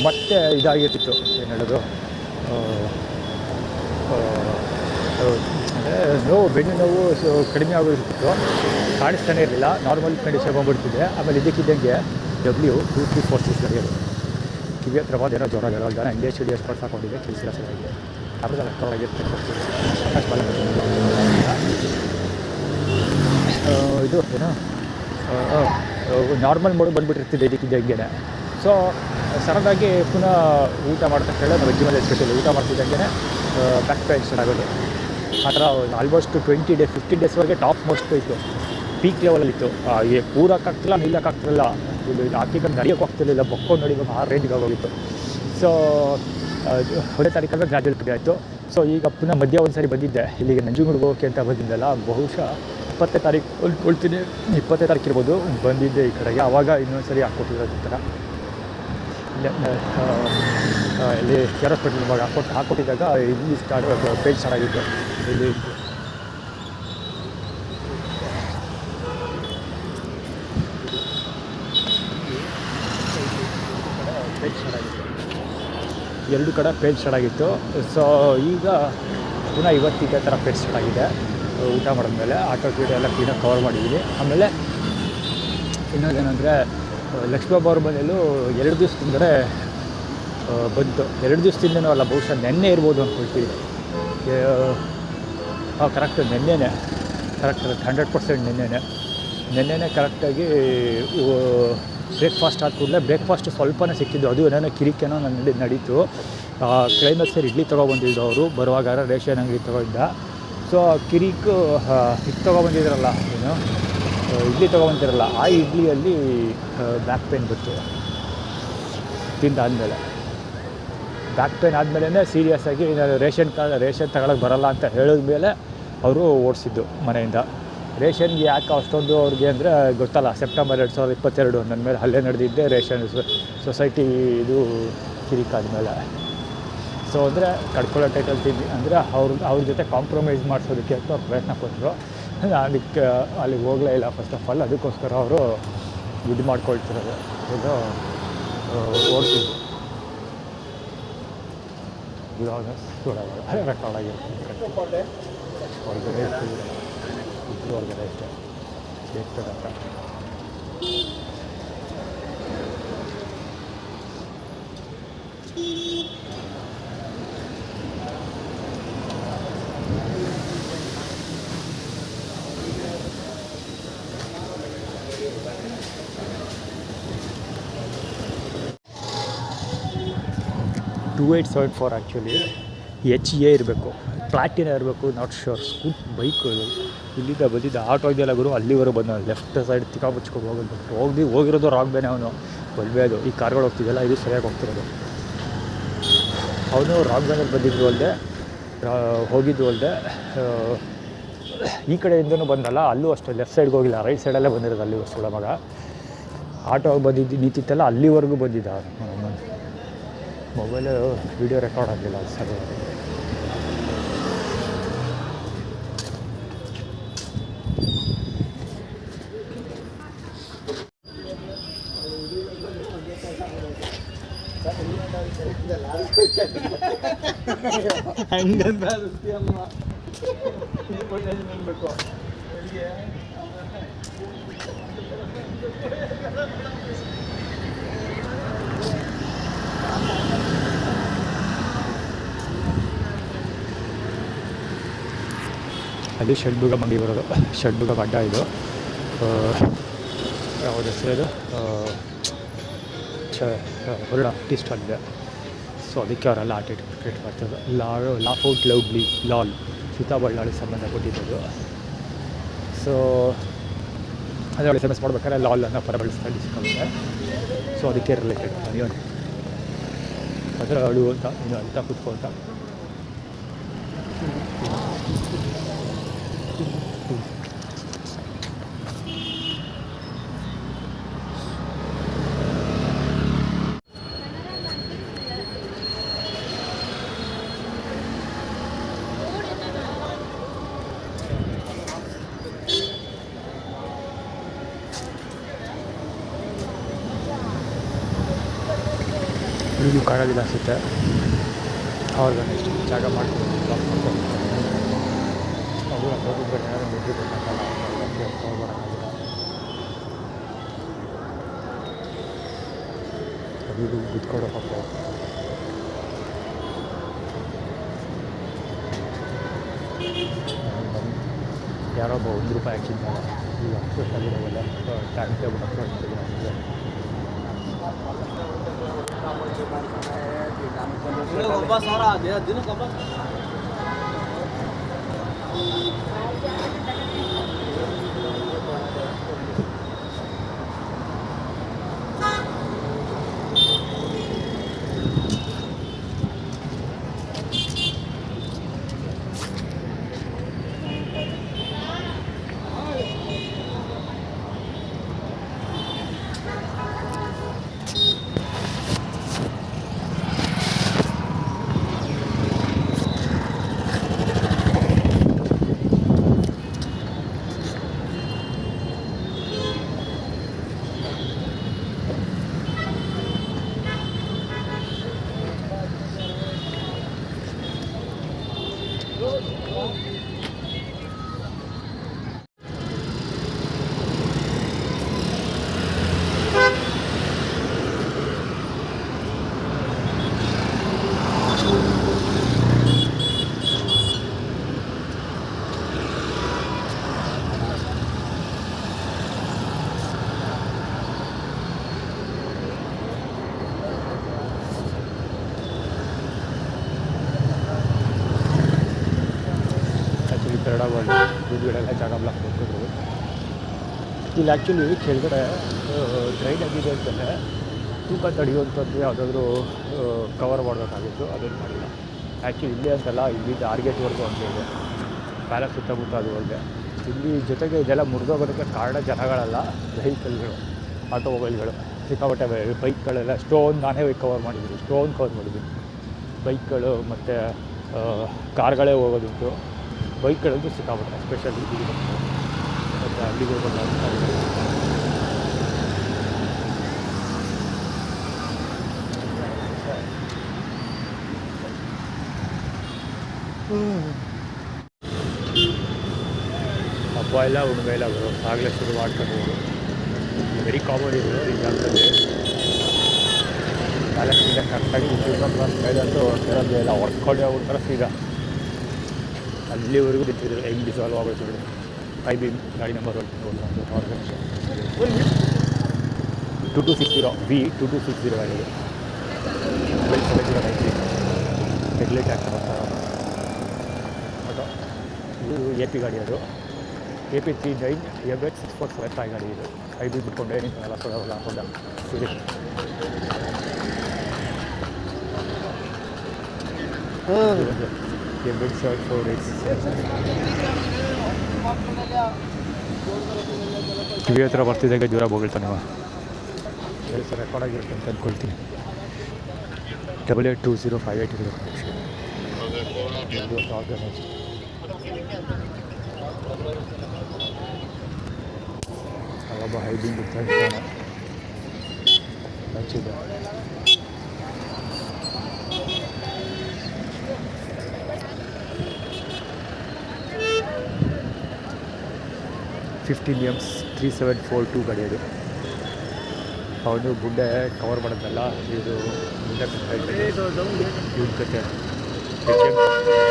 ಮತ್ತೆ ಇದಾಗಿರ್ತಿತ್ತು, ಏನು ಹೇಳೋದು, ಅಂದರೆ ಬೆನ್ನು ನೋವು ಕಡಿಮೆ ಆಗೋಗಿರ್ತಿತ್ತು, ಕಾಣಿಸ್ತಾನೆ ಇರಲಿಲ್ಲ, ನಾರ್ಮಲ್ ಕಂಡೀಷನ್ ಬಂದ್ಬಿಡ್ತಿದ್ದೆ. ಆಮೇಲೆ ಇದಕ್ಕಿದ್ದಂಗೆ W2346 ನಡೆಯೋದು, ಕಿವಿ ಹತ್ರ ಏನೋ ಜ್ವರ ಜನ ಇಂಡಿಯಾ ಸ್ಟುಡಿಯೋಸ್ ಕೊಡ್ಸಾಕೊಂಡಿದ್ದೆ, ಕೆಲಸ ಸರಿಯಾಗಿದೆ ಅರ್ಧ ಲೆಕ್ಕವಾಗಿರ್ತಾರೆ. ಇದು ಏನೋ ನಾರ್ಮಲ್ ಮೋಡ್ ಬಂದುಬಿಟ್ಟಿರ್ತಿದ್ದೆ ಇದಕ್ಕಿದ್ದಂಗೆ. ಸೊ ಸಡನ್ನಾಗಿ ಪುನಃ ಊಟ ಮಾಡ್ತಾ ಕೇಳೋ ವೆಜ್ ಮೇಲೆ ಸ್ಪೆಷಲ್ ಊಟ ಮಾಡ್ತಿದ್ದಂಗೆ ಬ್ಯಾಕ್ ಪೇನ್ ಸ್ಟಾರ್ಟ್ ಆಗೋದು. ಆ ಥರ ಆಲ್ಮೋಸ್ಟ್ 20 ಡೇಸ್ 15 ಡೇಸ್ವರೆಗೆ ಟಾಪ್ ಮೋಸ್ಟ್ ಇತ್ತು, ಪೀಕ್ ಲೆವೆಲಲ್ಲಿತ್ತು. ಕೂರಕ್ಕಾಗ್ತಿಲ್ಲ, ನಿಲ್ಲಕ್ಕಾಗ್ತಿರಲಿಲ್ಲ, ಇದು ಹಾಕಿಕೊಂಡು ನಡೆಯೋಕ್ಕೆ ಹೋಗ್ತಿರಲಿಲ್ಲ, ಬಕ್ಕೊಂಡು ನಡಿಬೇಕು, ಆ ರೇಂಜ್ಗೆ ಆಗೋಗಿತ್ತು. ಸೊ 1ನೇ ತಾರೀಕಲ್ಲಿ ಗ್ರಾಜುಯೇಟ್ ಕಡೆ ಆಯಿತು. ಸೊ ಈಗ ಪುನಃ ಮಧ್ಯ ಒಂದು ಸಾರಿ ಬಂದಿದ್ದೆ ಇಲ್ಲಿಗೆ ನಂಜನಗೂಡಿಗೆ ಹೋಗೋಕ್ಕೆ ಅಂತ ಬಂದಿದ್ದೆಲ್ಲ, ಬಹುಶಃ 20ನೇ ತಾರೀಕು ಹೊಲ್ಕೊಳ್ತೀನಿ, 20ನೇ ತಾರೀಕು ಇರ್ಬೋದು ಬಂದಿದ್ದೆ ಈ ಕಡೆಗೆ. ಆವಾಗ ಇನ್ನೊಂದು ಸರಿ ಹಾಕ್ಕೊಟ್ಟಿರೋದು ಥರ ಇಲ್ಲಿ ಕೇರ್ ಹಾಸ್ಪಿಟಲ್ ಇವಾಗ ಹಾಕ್ಕೊಟ್ಟಿದ್ದಾಗ ಇಲ್ಲಿ ಪೇಜ್ ಸ್ಟಾರ್ಟ್ ಆಗಿತ್ತು. ಇಲ್ಲಿ ಪೇಜ್ ಸ್ಟಾರ್ಟ್ ಆಗಿತ್ತು, 2 ಕಡೆ ಪೇಜ್ ಸ್ಟಾರ್ಟ್ ಆಗಿತ್ತು. ಸೊ ಈಗ ಪುನಃ ಇವತ್ತಿದ್ದೇ ಥರ ಪೇಜ್ ಸ್ಟಾರ್ಟ್ ಆಗಿದೆ. ಊಟ ಮಾಡಿದ್ಮೇಲೆ ಆಟೋ ವೀಡಿಯೋ ಎಲ್ಲ ಕ್ಲೀನಾಗಿ ಕವರ್ ಮಾಡಿದ್ದೀನಿ. ಆಮೇಲೆ ಇನ್ನೊಂದೇನೆಂದರೆ ಲಕ್ಷ್ಮೀಬಾಬು ಅವ್ರ ಮನೆಯಲ್ಲೂ 2 ದಿವಸದಿಂದಲೇ ಬಂತು. 2 ದಿವಸದಿಂದನೂ ಅಲ್ಲ, ಬಹುಶಃ ನೆನ್ನೆ ಇರ್ಬೋದು ಅಂದ್ಕೊಳ್ತೀವಿ. ಕರೆಕ್ಟ್ ನೆನ್ನೆನೇ, ಕರೆಕ್ಟ್ 100% ನೆನ್ನೆನೇ ಕರೆಕ್ಟಾಗಿ ಬ್ರೇಕ್ಫಾಸ್ಟ್ ಆದ ಕೂಡಲೇ ಬ್ರೇಕ್ಫಾಸ್ಟ್ ಸ್ವಲ್ಪನೇ ಸಿಕ್ಕಿದ್ದು, ಅದು ಏನೇನೋ ಕಿರಿಕೇನೋ ನಡೀತು. ಕ್ಲೈಮ್ಯಾಕ್ಸಲ್ಲಿ ಇಡ್ಲಿ ತೊಗೊಬಂದಿದ್ದು ಅವರು ಬರುವಾಗ, ರೇಷನ್ ಅಂಗಡಿ ತೊಗೊಂಡಿದ್ದ. ಸೊ ಕಿರಿಕು ಇದು ತೊಗೊಬಂದಿದ್ರಲ್ಲ, ಏನು ಇಡ್ಲಿ ತೊಗೊಬಂದಿರಲ್ಲ, ಆ ಇಡ್ಲಿಯಲ್ಲಿ ಬ್ಯಾಕ್ ಪೇನ್ ಬಂತು. ತಿಂದಾದಮೇಲೆ ಬ್ಯಾಕ್ ಪೇನ್ ಆದಮೇಲೆ ಸೀರಿಯಸ್ ಆಗಿ ನಾನು ರೇಷನ್ ತಗೊಳಕ್ಕೆ ಬರೋಲ್ಲ ಅಂತ ಹೇಳಿದ್ಮೇಲೆ ಅವರು ಓಡಿಸಿದ್ದು ಮನೆಯಿಂದ. ರೇಷನ್ಗೆ ಯಾಕೆ ಅಷ್ಟೊಂದು ಅವ್ರಿಗೆ ಅಂದರೆ ಗೊತ್ತಲ್ಲ, ಸೆಪ್ಟೆಂಬರ್ 2022 ನನ್ನ ಮೇಲೆ ಹಲ್ಲೆ ನಡೆದಿದ್ದೆ ರೇಷನ್ ಸೊಸೈಟಿ ಇದು ಕಿರಿಕಾದ್ಮೇಲೆ. ಸೊ ಅಂದರೆ ಕಡ್ಕೊಳ್ಳೋ ಟೈಟಲ್ ತಿಂದು ಅಂದರೆ ಅವ್ರ ಜೊತೆ ಕಾಂಪ್ರಮೈಸ್ ಮಾಡಿಸೋದಕ್ಕೆ ಅಂತ ಪ್ರಯತ್ನ ಪಟ್ಟರು. ಅದಕ್ಕೆ ಅಲ್ಲಿಗೆ ಹೋಗಲೇ ಇಲ್ಲ ಫಸ್ಟ್ ಆಫ್ ಆಲ್. ಅದಕ್ಕೋಸ್ಕರ ಅವರು ಇದು ಮಾಡ್ಕೊಳ್ತಿರೋದು, ಇದು ಓಡಿಸಿದ್ದು. ಇವಾಗ ರೆಕಾರ್ಡ್ ಆಗಿರುತ್ತೆ, ಹೊರಗಡೆ ಇರ್ತೀವಿ, ಇಬ್ಬರು ಹೊರಗಡೆ ಅಷ್ಟೇ ಬೇಕ್ತದಂತ. $2874 ಆ್ಯಕ್ಚುಲಿ HA ಇರಬೇಕು, ಪ್ಲಾಟಿನ ಇರಬೇಕು, ನಾಟ್ ಶ್ಯೂರ್. ಬೈಕು ಇಲ್ಲಿಂದ ಬಂದಿದ್ದ ಆಟೋ ಇದೆಯಲ್ಲ ಗುರು, ಅಲ್ಲಿವರೆಗೂ ಬಂದ ಲೆಫ್ಟ್ ಸೈಡ್ ತಿಕ್ಕ ಮುಚ್ಕೊಂಡು ಹೋಗಿರೋದು ರಾಂಗ್ ಬೇನೆ. ಅವನು ಒಳ್ಳೆ ಅದು ಈ ಕಾರ್ಗಳು ಹೋಗ್ತಿದ್ದಲ್ಲ, ಇದು ಸರಿಯಾಗಿ ಹೋಗ್ತಿರೋದು. ಅವನು ರಾಂಗ್ ಬೇನಲ್ಲಿ ಬಂದಿದ್ದು ಅಲ್ಲದೆ ಹೋಗಿದ್ದು ಅಲ್ಲದೆ ಈ ಕಡೆಯಿಂದನೂ ಬಂದಲ್ಲ, ಅಲ್ಲೂ ಅಷ್ಟೇ ಲೆಫ್ಟ್ ಸೈಡ್ಗೆ ಹೋಗಿಲ್ಲ, ರೈಟ್ ಸೈಡಲ್ಲೇ ಬಂದಿರೋದು. ಅಲ್ಲಿ ಸುಳ ಮಗ ಆಟೋ ನಿಂತಿತ್ತಲ್ಲ, ಅಲ್ಲಿವರೆಗೂ ಬಂದಿದ್ದ. ಮೊಬೈಲು ವೀಡಿಯೋ ರೆಕಾರ್ಡ್ ಆಗಲಿಲ್ಲ ಸರಿ. ಅಲ್ಲಿ ಷಡ್ಬುಗ ಮಂಡಿ ಬರೋದು, ಷಡ್ಬುಗ ಅಡ್ಡ ಇದು ಯಾವುದು ಹೆಸರು ಇದು ಹೊರಡ ಆರ್ಟಿಸ್ಟ್ ಅಲ್ಲಿದೆ. ಸೊ ಅದಕ್ಕೆ ಅವರೆಲ್ಲ ಆರ್ಟಿಸ್ಟ್ ಕ್ರಿಯೇಟ್ ಮಾಡ್ತಿದ್ರು. ಲಾಫ್ ಔಟ್ ಲವ್ಲಿ ಲಾಲ್ ಸೀತಾ ಬಳ್ಳಾಳಿ ಸಂಬಂಧಪಟ್ಟಿದ್ದು. ಸೊ ಅದರಲ್ಲಿ SMS ಮಾಡ್ಬೇಕಾದ್ರೆ ಲಾಲ್ ಅನ್ನೋ ಪರ ಬಳಸ್ತಾ ಸಿಕ್ಕಿದೆ. ಸೊ ಅದಕ್ಕೆ ರಿಲೇಟೆಡ್ ನೀವು ಅದರ ಅಳು ಅಂತ ನೀನು ಅಂತ ಕೂತ್ಕೊಳ್ತಾ ರಿವ್ಯೂ ಕಾಣೋದಿಲ್ಲ ಅನಿಸುತ್ತೆ. ಅವ್ರಿಗೆ ನೆಕ್ಸ್ಟ್ ಜಾಗ ಮಾಡ್ಕೊಂಡು ಬ್ಲಾಕ್ ಮಾಡ್ಕೊಂಡು ಅವರು ಹೋಗಿದ್ದರೆ ಏನಾದರೂ ಮೆಟ್ರಿ ಕೊಟ್ಟಾಗಲ್ಲ ಬರೋಕ್ಕಾಗಿಲ್ಲ. ಅದು ಗುದ್ಕೊಡೋ ಪಾಪ ಯಾರೊಬ್ಬ ₹1 ಹಾಕಿದ್ದಾಗ ಈಗ ಅಪ್ರೋಚ್ ಆಗಿರೋಲ್ಲ ಟೈಮ್ ಟೇಬಲ್ ಅಪ್ರೋಚ್ ಮಾಡಿದ್ರು ನಮಗೆ. ಆ್ಯಕ್ಚುಲಿ ಕನ್ನಡ ವರ್ಲ್ಡ್ ದುಡ್ಡುಗಳೆಲ್ಲ ಜಾಗ ಬ್ಲಾಕ್ ಕೊಟ್ಟಿದ್ರು. ಇಲ್ಲಿ ಆ್ಯಕ್ಚುಲಿ ಕೆಳಗಡೆ ಡ್ರೈನ್ ಆಗಿದೆ ಅಂತಂದರೆ ತೂಕ ತಡೆಯುವಂಥದ್ದು ಯಾವುದಾದ್ರೂ ಕವರ್ ಮಾಡಬೇಕಾಗಿತ್ತು, ಅದನ್ನು ಮಾಡಿಲ್ಲ. ಆ್ಯಕ್ಚುಲಿ ಇಲ್ಲಿ ಅಂತಲ್ಲ, ಇಲ್ಲಿ ಟಾರ್ಗೆಟ್ವರೆಗೂ ಅಂತ ಇದೆ ಪ್ಯಾಲೇಸ್ ಸುತ್ತಮುತ್ತ ಅದುವರೆಗೆ. ಇಲ್ಲಿ ಜೊತೆಗೆ ಇದೆಲ್ಲ ಮುರಿದೋಗೋದಕ್ಕೆ ಕಾರಣ ಜನಗಳಲ್ಲ, ವೆಹಿಕಲ್ಗಳು, ಆಟೋಮೊಬೈಲ್ಗಳು. ಸಿಕ್ಕಾಪಟ್ಟೆ ಬೈಕ್ಗಳೆಲ್ಲ ನಾನೇ ಕವರ್ ಮಾಡಿದ್ದೀನಿ, ಕವರ್ ಮಾಡಿದ್ದೀನಿ. ಬೈಕ್ಗಳು ಮತ್ತು ಕಾರ್ಗಳೇ ಹೋಗೋದುಂಟು. ಬೈಕ್ಗಳಂತೂ ಸಿಕ್ಕಾಪಟ್ಟೆ, ಎಸ್ಪೆಷಲಿ ಇಲ್ಲಿ ಮತ್ತು ಅಲ್ಲಿಗೆ ಹೋಗೋದು. ಹಬ್ಬ ಎಲ್ಲ ಹುಣ್ಣಿಮೆ ಎಲ್ಲ ಬರೋದು ಆಗಲೇ ಶುರು ಮಾಡ್ಕೊಂಡು ವೆರಿ ಕಾಮನ್ ಇದು ಈ ಜಾಗದಲ್ಲಿ. ಪ್ಯಾಲೇಸಿಂದ ಕರೆಕ್ಟಾಗಿ ಅಂತೂ ಕೆಲವೊಂದು ಎಲ್ಲ ಹೊಡ್ಕೊಂಡು ಹೋಗ್ಬಿಡ್ತಾರೆ ಸೀದಾ ಅಲ್ಲಿವರೆಗೂ ಬಿಟ್ಟಿದ್ರು. ಹೆಂಗೆ ಡಿಸಾಲ್ವ್ ಆಗೋಯ್ತು ಬಿಡಿ. IB ಗಾಡಿ ನಂಬರ್ 2260 B2260 ಗಾಡಿ ಹೆಡ್ಲೈಟ್ ಹಾಕ್ತಾರೆ ಆಟೋ. ಇದು AP ಗಾಡಿ, ಅದು AP39 ABX 6475 ಗಾಡಿ. ಇದು IB ಬಿಟ್ಕೊಂಡೆ ನಿಂತೆಲ್ಲ ಕೊಡೋಲ್ಲ ಹಾಕೊಂಡ ಸರಿ. ABX 748 ಟಿವಿ ಹತ್ರ ಬರ್ತಿದ್ದಾಗ ಜ್ವರ ಹೋಗಿರ್ತಾನೆ. ಕೆಲಸ ರೆಕಾರ್ಡ್ ಆಗಿರುತ್ತೆ ಅಂತ ಅಂದ್ಕೊಳ್ತೀನಿ. 882058 ಆರ್ಗನೈಸ್. ಅಲ್ಲೊಬ್ಬ ಹೈಡಿಂಗ್ ಇರ್ತಾನೆ ಹಚ್ಚಿದ್ದೆ. $15 3742 ಗಾಡಿ ಅದು. ಅವನು ಗುಡ್ಡೆ ಕವರ್ ಮಾಡೋದಲ್ಲ, ಇದು ಮುಂದೆ ಇವ್ನ ಕತೆ HM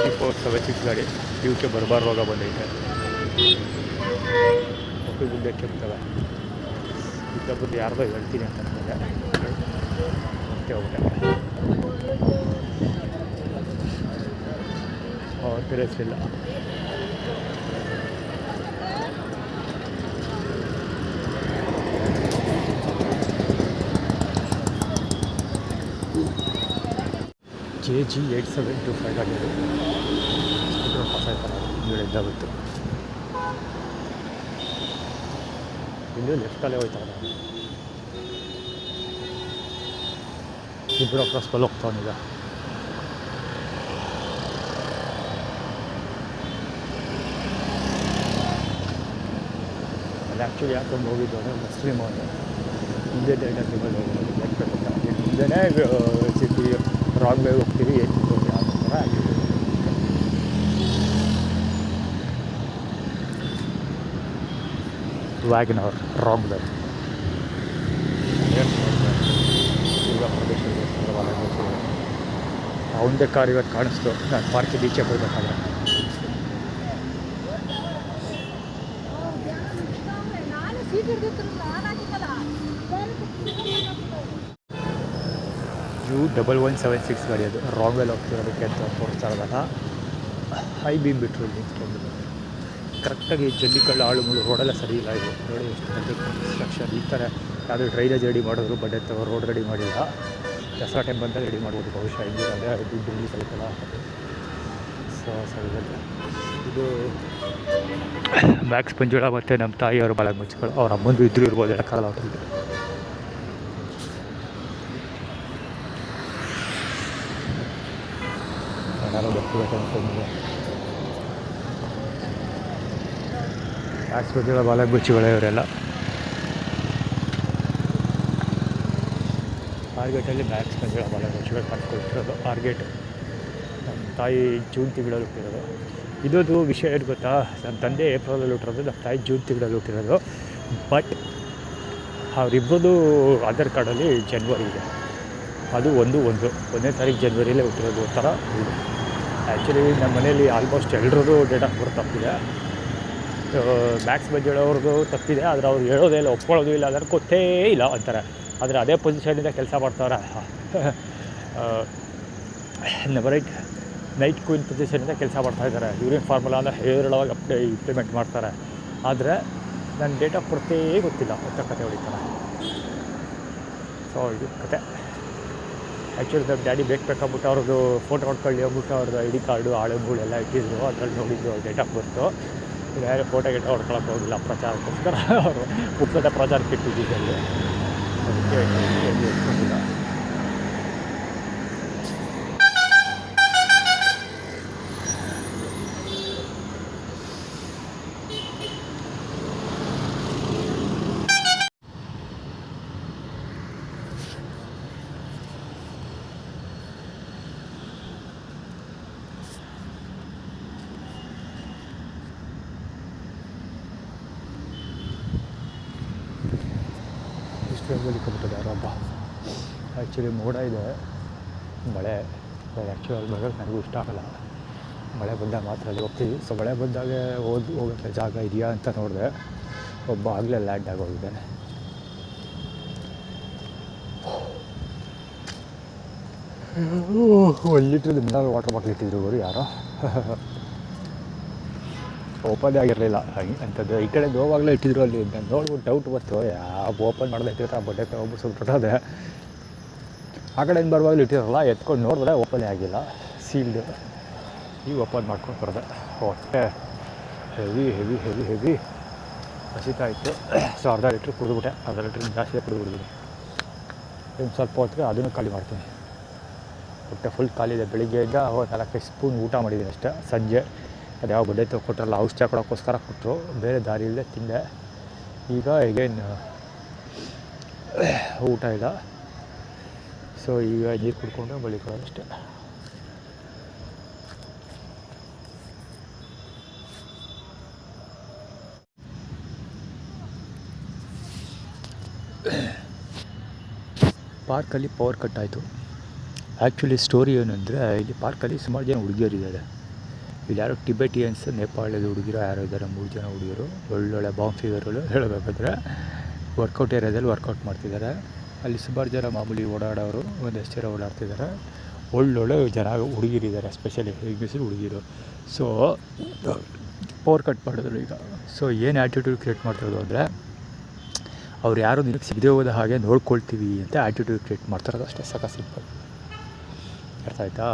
3476 ಗಾಡಿ. ಇವಕ್ಕೆ ಬರಬಾರ ರೋಗ ಬಂದೈತೆ, ಮಕ್ಕಳು ಗುಡ್ಡೆ ಕೆಮ್ತವೆ. ಇದ್ದಬ್ಬದ್ದು ಯಾರ್ದೋ ಹೇಳ್ತೀನಿ ಅಂತ ಅಂದಾಗ ಮತ್ತೆ ಹೋಗ್ಬಿಟ್ಟೆ. ತಿರಸ್ಲಿಲ್ಲ. JG 8725 ಗಾಡಿ ಅದು. ಇದ್ರ ಹೊಸ ಥರ ಇದ್ದಾಗುತ್ತೆ. ಇಲ್ಲಿ ಲೆಫ್ಟಲ್ಲೇ ಹೋಯ್ತಾರೆ. ಇಬ್ಬರು ಕ್ರಾಸ್ಬಲ್ಲಿ ಹೋಗ್ತಾವನೀಗ. ಅಲ್ಲಿ ಆ್ಯಕ್ಚುಲಿ ಯಾಕೊಂಡು ಹೋಗಿದ್ದು ಅಂದರೆ ಮುಸ್ಲಿಮ್ ಅವನು ಹಿಂದೆ ಡೈನರ್ ಹೋಗೋದು ಲೆಕ್ಕ ಹಿಂದೆನೇ ರಾಂಗ್ ವೇ ಹೋಗ್ತೀವಿ ಏನು ಯಾವ ಥರ ವ್ಯಾಗನರ್ ರಾಂಗ್ ವೇ ಈಗ ಪ್ರದೇಶದಲ್ಲಿ ಅವನದೇ ಕಾರ್ ಇವತ್ತು ಕಾಣಿಸ್ತು ನಾನು ಪಾರ್ಕಿಗೆ ಈಚೆ ಬರಬೇಕಾದ್ರೆ. U1176 ಗಾಡಿ ಅದು ರಾಂಗ್ ವೇಲ್ ಹೋಗ್ತಿರೋದಕ್ಕೆ ಅಂತ ತೋರಿಸ್ತಾ ಇರೋದಲ್ಲ. ಹೈ ಬೀಮ್ ಬಿಟ್ಟರು ಇಲ್ಲಿ ನಿಂತ್ಕೊಂಡು ಕರೆಕ್ಟಾಗಿ ಜಲ್ಲಿಕಲ್ಲು ಆಳುಗಳು ರೋಡೆಲ್ಲ ಸರಿ ಇಲ್ಲ. ಇದು ನೋಡಿ ಎಷ್ಟು ಕನ್ಸ್ಟ್ರಕ್ಷನ್ ಈ ಥರ ಯಾವುದೇ ಡ್ರೈನೇಜ್ ರೆಡಿ ಮಾಡಿದ್ರು ಬಟ್ ಅಥವಾ ರೋಡ್ ರೆಡಿ ಮಾಡಿಲ್ಲ. ದಸರಾ ಟೈಮ್ ಬಂದಾಗ ರೆಡಿ ಮಾಡ್ಬೋದು ಬಹುಶಃ. ಹಿಂಗೆ ಅದೇ ದುಡ್ಡು ಇಲ್ಲಿ ಸ್ವಲ್ಪಲ್ಲ ಸರಿ ಇದು ಮ್ಯಾಕ್ಸ್ ಪಂಜುಳ ಮತ್ತು ನಮ್ಮ ತಾಯಿಯವರು ಬಾಳಾಗ ಮುಚ್ಚಿಗಳು ಅವ್ರ ಅಮ್ಮಂದು ಇದ್ರೂ ಇರ್ಬೋದು ಹೇಳೋಕ್ಕಾಗಲ್ಲ ಅವ್ರಿಗೆ. ಯಾರೋ ಬರ್ತಿರ್ಬೇಕು ಅನ್ಕೊಂಡಿದ್ದೆ. ಮ್ಯಾಕ್ಸ್ ಪಂಜುಳ ಬಾಳಾಗ ಮುಚ್ಚಿಗಳು ಇವರೆಲ್ಲ ಆರ್ಗೇಟಲ್ಲಿ ಮ್ಯಾಕ್ಸ್ ಪಂಜುಳ ಬಾಳಾಗ ಮುಚ್ಚಿಗಳು ಕಟ್ಕೊಳ್ತಿರೋದು. ಆರ್ಗೇಟ್ ನಮ್ಮ ತಾಯಿ ಜೂನ್ ತಿಂಗಳಲ್ಲಿ ಹುಟ್ಟಿರೋದು. ಇದೊಂದು ವಿಷಯ ಏನು ಗೊತ್ತಾ, ನನ್ನ ತಂದೆ ಏಪ್ರಿಲಲ್ಲಿ ಹುಟ್ಟಿರೋದು, ನಮ್ಮ ತಾಯಿ ಜೂನ್ ತಿಂಗಳಲ್ಲಿ ಹುಟ್ಟಿರೋದು. ಬಟ್ ಅವರಿಬ್ಬರದು ಆಧಾರ್ ಕಾರ್ಡಲ್ಲಿ ಜನ್ವರಿ ಇದೆ. ಅದು 1 ತಾರೀಕು ಜನ್ವರಿಯಲ್ಲೇ ಹುಟ್ಟಿರೋದು ಥರ ಇದೆ. ಆ್ಯಕ್ಚುಲಿ ನಮ್ಮ ಮನೇಲಿ ಆಲ್ಮೋಸ್ಟ್ ಎಲ್ಲರದ್ದು ಡೇಟ್ ಆಫ್ ಬರ್ತ್ ತಪ್ಪಿದೆ. ಮ್ಯಾಕ್ಸ್ ಬಜ್ಜಳವ್ರದ್ದು ತಪ್ಪಿದೆ, ಆದರೆ ಅವ್ರು ಹೇಳೋದೇ ಇಲ್ಲ, ಒಪ್ಕೊಳ್ಳೋದು ಇಲ್ಲ, ಅದನ್ನು ಗೊತ್ತೇ ಇಲ್ಲ ಅಂತಾರೆ. ಆದರೆ ಅದೇ ಪೊಸಿಷನಿಂದ ಕೆಲಸ ಮಾಡ್ತಾರೆ. ನೈಟ್ ಕ್ವೀನ್ ಪೊಸಿಷನಿಂದ ಕೆಲಸ ಮಾಡ್ತಾಯಿದ್ದಾರೆ. ಯೂರಿನ್ ಫಾರ್ಮುಲಾ ಅಂದರೆ ಹೇರಳವಾಗಿ ಇಂಪ್ಲಿಮೆಂಟ್ ಮಾಡ್ತಾರೆ. ಆದರೆ ನನ್ನ ಡೇಟ್ ಆಫ್ ಬರ್ತೇ ಗೊತ್ತಿಲ್ಲ ಅಂತ ಕತೆ ಹೊಡಿತಾರೆ. ಸೊ ಇದು ಕತೆ. ಆ್ಯಕ್ಚುಲಿ ನಮ್ಮ ಡ್ಯಾಡಿ ಬೇಕಂಬಿಟ್ಟು ಅವ್ರದ್ದು ಫೋಟೋ ಹೊಡ್ಕೊಳ್ಳಿ ಅಂದ್ಬಿಟ್ಟು ಅವ್ರದ್ದು ID ಕಾರ್ಡು ಆಳುಗಳೆಲ್ಲ ಇಟ್ಟಿದ್ರು. ಅದರಲ್ಲಿ ನೋಡಿದ್ದು ಡೇಟ್ ಆಫ್ ಬರ್ತು. ಬೇರೆ ಫೋಟೋ ಗಿಟ ಹೊಡ್ಕೊಳಕ್ಕೆ ಹೋಗಿಲ್ಲ ಪ್ರಚಾರಕ್ಕೋಸ್ಕರ. ಅವರು ಪುಸ್ತಕದ ಪ್ರಚಾರಕ್ಕೆ ಇಟ್ಟಿದ್ದಲ್ಲಿ ಅದಕ್ಕೆ ಇಟ್ಕೊಂಡಿಲ್ಲ. ಇಷ್ಟೊಂದು ಹಬ್ಬ. ಆ್ಯಕ್ಚುಲಿ ಮೋಡ ಇದೆ, ಮಳೆ ಆ್ಯಕ್ಚುಲಿ ಅಲ್ಲಿ ಬರೋಕ್ಕೆ ನನಗೂ ಇಷ್ಟ ಆಗಲ್ಲ. ಮಳೆ ಬಂದಾಗ ಮಾತ್ರ ಅಲ್ಲಿ ಹೋಗ್ತೀವಿ. ಸೊ ಮಳೆ ಬಂದಾಗ ಹೋಗೋಕ್ಕೆ ಜಾಗ ಇದೆಯಾ ಅಂತ ನೋಡಿದೆ. ಒಬ್ಬ ಆಗಲೇ ಲ್ಯಾಂಡ್ ಆಗೋಗಿದ್ದಾನೆ. ಒಂದು ಲೀಟ್ರದ್ದು ಮಿನರಲ್ ವಾಟರ್ ಬಾಟ್ಲ್ ಇಟ್ಟಿದ್ರು ಅವರು ಯಾರೋ. ಓಪನ್ ಆಗಿರಲಿಲ್ಲ ಅಂಥದ್ದು. ಈ ಕಡೆ ಹೋವಾಗಲೇ ಇಟ್ಟಿದ್ರು ಅಲ್ಲಿ. ನಾನು ನೋಡ್ಬಿಟ್ಟು ಡೌಟ್ ಬಂತು, ಯಾವ ಓಪನ್ ಮಾಡದೆ ಇಟ್ಟಿರ್ತಾರೆ ಬಡ್ಡೆ ಹೋಗ್ಬಿಟ್ಟು ಸ್ವಲ್ಪ ಆ ಕಡೆಯಿಂದ ಬರುವಾಗಲೂ ಇಟ್ಟಿರಲ್ಲ. ಎತ್ಕೊಂಡು ನೋಡಿದ್ರೆ ಓಪನೇ ಆಗಿಲ್ಲ, ಸೀಲ್ಡು. ಈಗ ಓಪನ್ ಮಾಡ್ಕೊಂಡು ಬರೋದೆ. ಹೊಟ್ಟೆ ಹೆವಿ ಹಸಿತಾ ಇತ್ತು. ಸೊ ಅರ್ಧ ಲೀಟ್ರ್ ಕುಡಿದ್ಬಿಟ್ಟೆ. ಅರ್ಧ ಲೀಟ್ರಿಂದ ಜಾಸ್ತಿ ಕುಡಿದ್ಬಿಡ್ತೀನಿ. ಇನ್ನು ಸ್ವಲ್ಪ ಹೊತ್ತಿಗೆ ಅದನ್ನು ಖಾಲಿ ಮಾಡ್ತೀನಿ. ಹೊಟ್ಟೆ ಫುಲ್ ಖಾಲಿ ಇದೆ. ಬೆಳಿಗ್ಗೆಯಿಂದ 4-5 ಸ್ಪೂನ್ ಊಟ ಮಾಡಿದ್ದೀನಿ ಅಷ್ಟೇ. ಸಂಜೆ ಅದು ಯಾವ ಬಡ್ಡೆ ಕೊಟ್ಟರಲ್ಲ, ಔಷಧಿ ಕೊಡೋಕ್ಕೋಸ್ಕರ ಕೊಟ್ಟರು. ಬೇರೆ ದಾರಿ ಇಲ್ಲದೆ ತಿಂದೆ. ಈಗ ಈಗೇನು ಊಟ ಇಲ್ಲ. ಸೊ ಈಗ ನೀರು ಕುಡ್ಕೊಂಡು ಬಳಿಕೊಳ್ಳೋದು ಅಷ್ಟೇ. ಪಾರ್ಕಲ್ಲಿ ಪವರ್ ಕಟ್ ಆಯಿತು. ಆ್ಯಕ್ಚುಲಿ ಸ್ಟೋರಿ ಏನಂದರೆ, ಇಲ್ಲಿ ಪಾರ್ಕಲ್ಲಿ ಸುಮಾರು ಜನ ಹುಡುಗಿಯರಿದ್ದಾರೆ. ಇಲ್ಲಿ ಯಾರೋ ಟಿಬೆಟಿಯನ್ಸ್, ನೇಪಾಳದ ಹುಡುಗಿರು ಯಾರೋ ಇದ್ದಾರೆ, 3 ಜನ ಹುಡುಗಿಯರು. ಒಳ್ಳೊಳ್ಳೆ ಬಾಂಬ್ ಫಿಗರ್ಗಳು. ಹೇಳಬೇಕಾದ್ರೆ ವರ್ಕೌಟ್ ಏರಿಯಾದಲ್ಲಿ ವರ್ಕೌಟ್ ಮಾಡ್ತಿದ್ದಾರೆ. ಅಲ್ಲಿ ಸುಮಾರು ಜನ ಮಾಮೂಲಿ ಓಡಾಡೋರು ಒಂದಷ್ಟು ಜನ ಓಡಾಡ್ತಿದ್ದಾರೆ. ಒಳ್ಳೊಳ್ಳೆ ಜನ ಹುಡುಗಿರಿದ್ದಾರೆ, ಎಸ್ಪೆಷಲಿ ಹೆಂಗಸರು ಹುಡುಗಿರು. ಸೊ ಪವರ್ ಕಟ್ ಮಾಡಿದ್ರು ಈಗ. ಸೊ ಏನು ಆ್ಯಟಿಟ್ಯೂಡ್ ಕ್ರಿಯೇಟ್ ಮಾಡ್ತಿರೋದು ಅಂದರೆ, ಅವ್ರು ಯಾರು ನಿನಗೆ ಸಿಗದೆ ಹೋದ ಹಾಗೆ ನೋಡ್ಕೊಳ್ತೀವಿ ಅಂತ ಆ್ಯಟಿಟ್ಯೂಡ್ ಕ್ರಿಯೇಟ್ ಮಾಡ್ತಾರೋದು ಅಷ್ಟೇ. ಸಾಕ ಸಿಂಪಲ್. ಅರ್ಥ ಆಯ್ತಾ?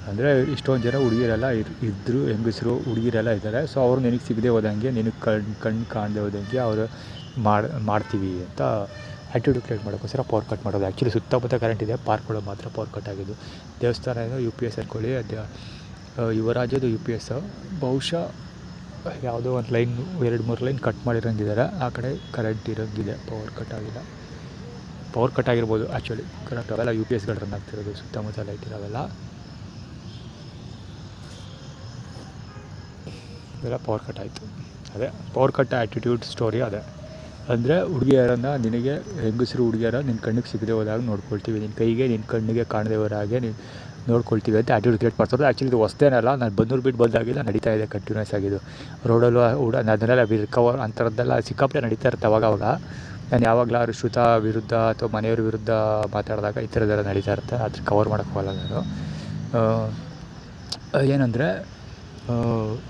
ಅಂದರೆ ಇಷ್ಟೊಂದು ಜನ ಹುಡುಗಿರೆಲ್ಲ ಇದ್ದರು, ಹೆಂಗಸರು ಹುಡುಗಿರೆಲ್ಲ ಇದ್ದಾರೆ. ಸೊ ಅವರು ನಿನಗೆ ಸಿಗದೆ ಹೋದಂಗೆ, ನಿನಗೆ ಕಣ್ಣು ಕಾಣದೆ ಹೋದಂಗೆ ಅವರು ಮಾಡ್ತೀವಿ ಅಂತ ಆ್ಯಟಿಟ್ಯೂಡ್ ಕ್ರಿಯೇಟ್ ಮಾಡೋಕ್ಕೋಸ್ಕರ ಪವರ್ ಕಟ್ ಮಾಡೋದು. ಆ್ಯಕ್ಚುಲಿ ಸುತ್ತಮುತ್ತ ಕರೆಂಟ್ ಇದೆ, ಪಾರ್ಕ್ಗಳು ಮಾತ್ರ ಪವರ್ ಕಟ್ ಆಗಿದ್ದು. ದೇವಸ್ಥಾನ ಏನೋ UPS ಅನ್ಕೊಳ್ಳಿ, ಯುವರಾಜದು UPS. ಬಹುಶಃ ಯಾವುದೋ ಒಂದು ಲೈನ್ 2-3 ಲೈನ್ ಕಟ್ ಮಾಡಿರೋಂಗಿದ್ದಾರೆ. ಆ ಕಡೆ ಕರೆಂಟ್ ಇರೋಂಗಿದೆ, ಪವರ್ ಕಟ್ ಆಗಿಲ್ಲ. ಪವರ್ ಕಟ್ ಆಗಿರ್ಬೋದು ಆ್ಯಕ್ಚುಲಿ. ಕರೆಕ್ಟ್, ಅವೆಲ್ಲ UPSಗಳು ರನ್ ಆಗ್ತಿರೋದು ಸುತ್ತಮುತ್ತ ಲೈಟ್ ಇರೋವೆಲ್ಲ, ಇವೆಲ್ಲ ಪವರ್ ಕಟ್ ಆಯಿತು. ಅದೇ ಪವರ್ ಕಟ್ ಆ್ಯಟಿಟ್ಯೂಡ್ ಸ್ಟೋರಿ ಅದೇ. ಅಂದರೆ ಹುಡುಗಿಯರನ್ನು ನಿನಗೆ ಹೆಂಗಸರು ಹುಡುಗಿಯರ ನಿನ್ನ ಕಣ್ಣಿಗೆ ಸಿಗದೆ ಹೋದಾಗ ನೋಡ್ಕೊಳ್ತೀವಿ, ನಿನ್ನ ಕೈಗೆ ನಿನ್ನ ಕಣ್ಣಿಗೆ ಕಾಣದೇ ಹೋದ ಹಾಗೆ ನೀನು ನೋಡ್ಕೊಳ್ತೀವಿ ಅಂತ ಆ್ಯಟಿಟ್ಯೂಡ್ ಕ್ರಿಯೇಟ್ ಮಾಡ್ತಾರೆ. ಆ್ಯಕ್ಚುಲಿ ಇದು ಹೊಸ್ತೇನಲ್ಲ, ನಾನು ಬನ್ನೂರು ಬಿಟ್ಟು ಬಂದಾಗಿಲ್ಲ ನಡೀತಾ ಇದೆ ಕಂಟಿನ್ಯೂಸ್ ಆಗಿದ್ದು. ರೋಡಲ್ಲೂ ಅದನ್ನೆಲ್ಲ ರಿಕವರ್ ಅಂಥರದ್ದೆಲ್ಲ ಸಿಕ್ಕಾಪಟ್ಟೆ ನಡೀತಾ ಇರುತ್ತೆ ಅವಾಗವಾಗ. ನಾನು ಯಾವಾಗಲಾದ್ರು ಶ್ರುತ ವಿರುದ್ಧ ಅಥವಾ ಮನೆಯವ್ರ ವಿರುದ್ಧ ಮಾತಾಡಿದಾಗ ಈ ಥರದ್ದೆಲ್ಲ ನಡೀತಾ ಇರುತ್ತೆ. ಅದ್ರ ಕವರ್ ಮಾಡೋಕ್ಕೋಗಲ್ಲ ನಾನು. ಏನಂದರೆ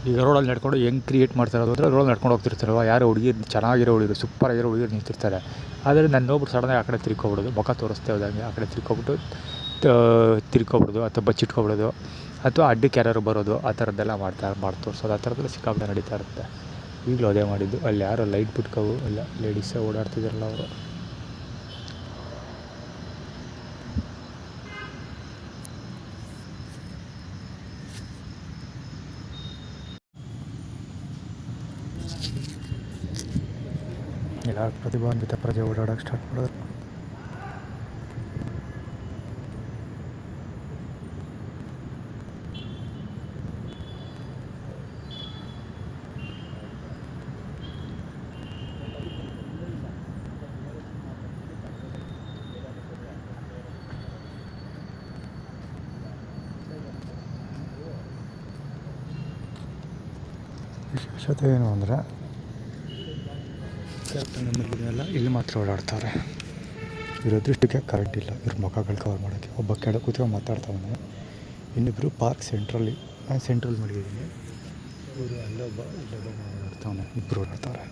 ಈಗ ರೋಡಲ್ಲಿ ನಡ್ಕೊಂಡು ಹೆಂಗೆ ಕ್ರಿಯೇಟ್ ಮಾಡ್ತಾರೋದು ಅಂದರೆ, ರೋಡಲ್ಲಿ ನಡ್ಕೊಂಡು ಹೋಗ್ತಿರ್ತಾರಲ್ವ, ಯಾರೋ ಹುಡುಗಿರು ಚೆನ್ನಾಗಿರೋ ಹುಡುಗರು ಸೂಪರಾಗಿರೋ ಹುಡುಗಿರು ನಿಂತಿರ್ತಾರೆ. ಆದರೆ ನನ್ನ ನೋಡ್ಬಿಟ್ಟು ಸಡನ್ನಾಗಿ ಆ ಕಡೆ ತಿರ್ಕೊಬಿಡೋದು, ಮುಖ ತೋರಿಸ್ತಾ ಹೋದಂಗೆ ಆ ಕಡೆ ತಿರ್ಕೊಬಿಡೋದು ಅಥವಾ ಬಚ್ಚಿಟ್ಕೊಬಿಡೋದು, ಅಥವಾ ಅಡ್ಡಕ್ಕೆ ಯಾರು ಬರೋದು, ಆ ಥರದ್ದೆಲ್ಲ ಮಾಡಿ ತೋರಿಸೋದು, ಆ ಥರದ್ದೆಲ್ಲ ಸಿಕ್ಕಾಪಟ್ಟೆ ನಡೀತಾ ಇರುತ್ತೆ. ಈಗಲೂ ಅದೇ ಮಾಡಿದ್ದು. ಅಲ್ಲಿ ಯಾರೋ ಲೈಟ್ ಬಿಟ್ಕೋವು ಎಲ್ಲ ಲೇಡೀಸೇ ಓಡಾಡ್ತಿದ್ದಾರಲ್ಲ ಅವರು. ಎಲ್ಲ ಪ್ರತಿಭಾನ್ವಿತ ಪ್ರಜೆ ಓಡಾಡೋಕ್ಕೆ ಸ್ಟಾರ್ಟ್ ಮಾಡಿದ್ರು. ವಿಶೇಷತೆ ಏನು ಅಂದರೆ, ನಮ್ಮಲ್ಲೆಲ್ಲ ಇಲ್ಲಿ ಮಾತ್ರ ಓಡಾಡ್ತಾರೆ. ಇವ್ರ ಅದೃಷ್ಟಕ್ಕೆ ಕರೆಂಟ್ ಇಲ್ಲ, ಇವ್ರ ಮುಖಗಳು ಕವರ್ ಮಾಡೋಕ್ಕೆ. ಒಬ್ಬ ಕೆಳ ಕೂತ್ಕೊಂಡು ಮಾತಾಡ್ತಾವನೆ, ಇನ್ನಿಬ್ಬರು ಪಾರ್ಕ್ ಸೆಂಟ್ರಲ್ಲಿ, ನಾನು ಸೆಂಟ್ರಲ್ಲಿ ಮಲಗಿದ್ದೀನಿ. ಇವರು ಇಲ್ಲೊಬ್ಬ ಓಡಾಡ್ತಾವನೆ, ಇಬ್ಬರು ಓಡಾಡ್ತಾರೆ.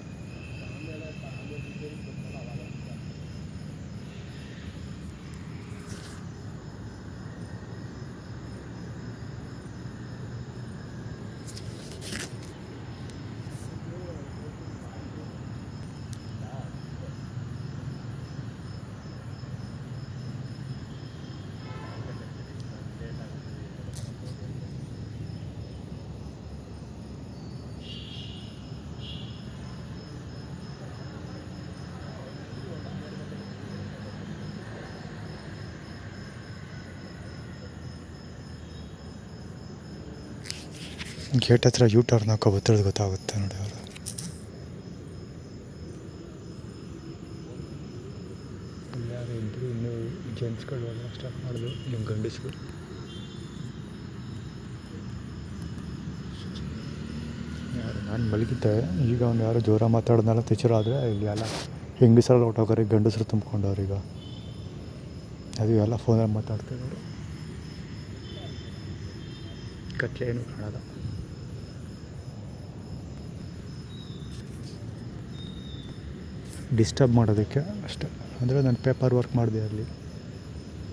ಗೇಟ್ ಹತ್ರ ಟರ್ನ್ ಹಾಕೋ ಬತ್ತಿರೋದು ಗೊತ್ತಾಗುತ್ತೆ ನೋಡಿ ಅವರು. ಎಲ್ಲರೂ ಇಬ್ಬರು ಇನ್ನೂ ಜೆಂಟ್ಸ್ಗಳು ಎಲ್ಲ ಸ್ಟಾರ್ಟ್ ಮಾಡಿದ್ರು, ನಿಮ್ಮ ಗಂಡಸ್ಗಳು. ನಾನು ಮಲಗಿದ್ದೆ, ಈಗ ಅವ್ನು ಯಾರೋ ಜೋರ ಮಾತಾಡೋದನ್ನೆಲ್ಲ ತೆಚ್ಚರ ಆದರೆ ಇಲ್ಲಿ ಎಲ್ಲ ಹೆಂಗಸರಲ್ಲಿ ಹೊಟ್ಟೋಗೋರಿ ಗಂಡಸರು ತುಂಬ್ಕೊಂಡವ್ರು. ಈಗ ಅದು ಎಲ್ಲ ಫೋನಲ್ಲಿ ಮಾತಾಡ್ತಿದ್ದಾರೆ, ಕತ್ಲೆ ಏನು ಕಾಣೋದ. ಡಿಸ್ಟರ್ಬ್ ಮಾಡೋದಕ್ಕೆ ಅಷ್ಟೆ. ಅಂದರೆ ನಾನು ಪೇಪರ್ ವರ್ಕ್ ಮಾಡಿದೆ ಅಲ್ಲಿ.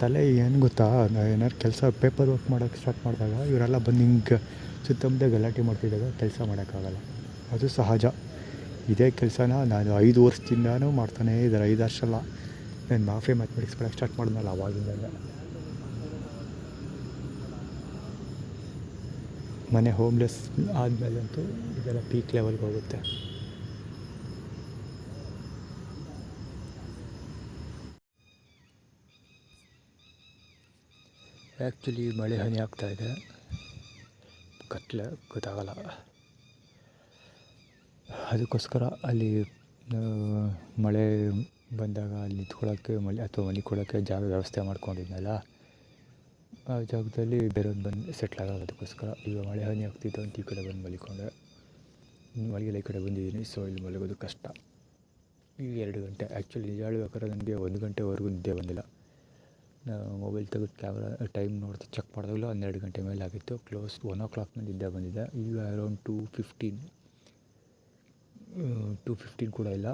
ತಲೆ ಏನು ಗೊತ್ತಾ, ಏನಾದ್ರು ಕೆಲಸ ಪೇಪರ್ ವರ್ಕ್ ಮಾಡೋಕ್ಕೆ ಸ್ಟಾರ್ಟ್ ಮಾಡಿದಾಗ ಇವರೆಲ್ಲ ಬಂದು ಹಿಂಗೆ ಸುತ್ತಮುತ್ತ ಗಲಾಟೆ ಮಾಡ್ತಿದ್ದಾಗ ಕೆಲಸ ಮಾಡೋಕ್ಕಾಗಲ್ಲ. ಅದು ಸಹಜ. ಇದೇ ಕೆಲಸನ ನಾನು 5 ವರ್ಷದಿಂದನೂ ಮಾಡ್ತಾನೇ ಇದ್ದಾರೆ. 5 ವರ್ಷ ಅಲ್ಲ, ನಾನು ಮಾಫಿ ಮ್ಯಾಥಮೆಟಿಕ್ಸ್ ಮಾಡೋಕ್ಕೆ ಸ್ಟಾರ್ಟ್ ಮಾಡಿದ್ನಲ್ಲ ಅವಾಗಿಂದ. ಮನೆ ಹೋಮ್ಲೆಸ್ ಆದಮೇಲಂತೂ ಇದೆಲ್ಲ ಪೀಕ್ ಲೆವೆಲ್ಗೆ ಹೋಗುತ್ತೆ. ಆ್ಯಕ್ಚುಲಿ ಮಳೆ ಹನಿ ಆಗ್ತಾಯಿದೆ, ಕತ್ಲೆ ಗೊತ್ತಾಗಲ್ಲ. ಅದಕ್ಕೋಸ್ಕರ ಅಲ್ಲಿ ಮಳೆ ಬಂದಾಗ ಅಲ್ಲಿ ನಿಂತ್ಕೊಳ್ಳೋಕ್ಕೆ ಅಥವಾ ಮಲ್ಕೊಳ್ಳೋಕ್ಕೆ ಜಾಗ ವ್ಯವಸ್ಥೆ ಮಾಡ್ಕೊಂಡಿದ್ನಲ್ಲ, ಆ ಜಾಗದಲ್ಲಿ ಬೇರೆಯವ್ರು ಬಂದು ಸೆಟ್ಲ್ ಆಗೋದು. ಅದಕ್ಕೋಸ್ಕರ ಈಗ ಮಳೆ ಹನಿ ಆಗ್ತಿತ್ತು ಅಂತ ಈ ಕಡೆ ಬಂದು ಮಲ್ಕೊಂಡೆ. ಮಲಗಿಲ್ಲ, ಈ ಕಡೆ ಬಂದಿದ್ದೀನಿ. ಸೊ ಇಲ್ಲಿ ಮಲಗೋದು ಕಷ್ಟ. ಈಗ 2 ಗಂಟೆ. ಆ್ಯಕ್ಚುಲಿ ನಿಜ ಹೇಳ್ಬೇಕಾದ್ರೆ ನನಗೆ 1 ಗಂಟೆವರೆಗೂ ನಿದ್ದೆ ಬಂದಿಲ್ಲ. ಮೊಬೈಲ್ ತೆಗೆದು ಕ್ಯಾಮ್ರಾ ಟೈಮ್ ನೋಡ್ತಾ ಚೆಕ್ ಮಾಡಿದಾಗಲೂ 12 ಗಂಟೆ ಮೇಲೆ ಆಗಿತ್ತು. 1 o'clock ಮೇಲೆ ನಿದ್ದೆ ಬಂದಿದೆ. ಈಗ ಅರೌಂಡ್ 2:15 ಕೂಡ ಇಲ್ಲ.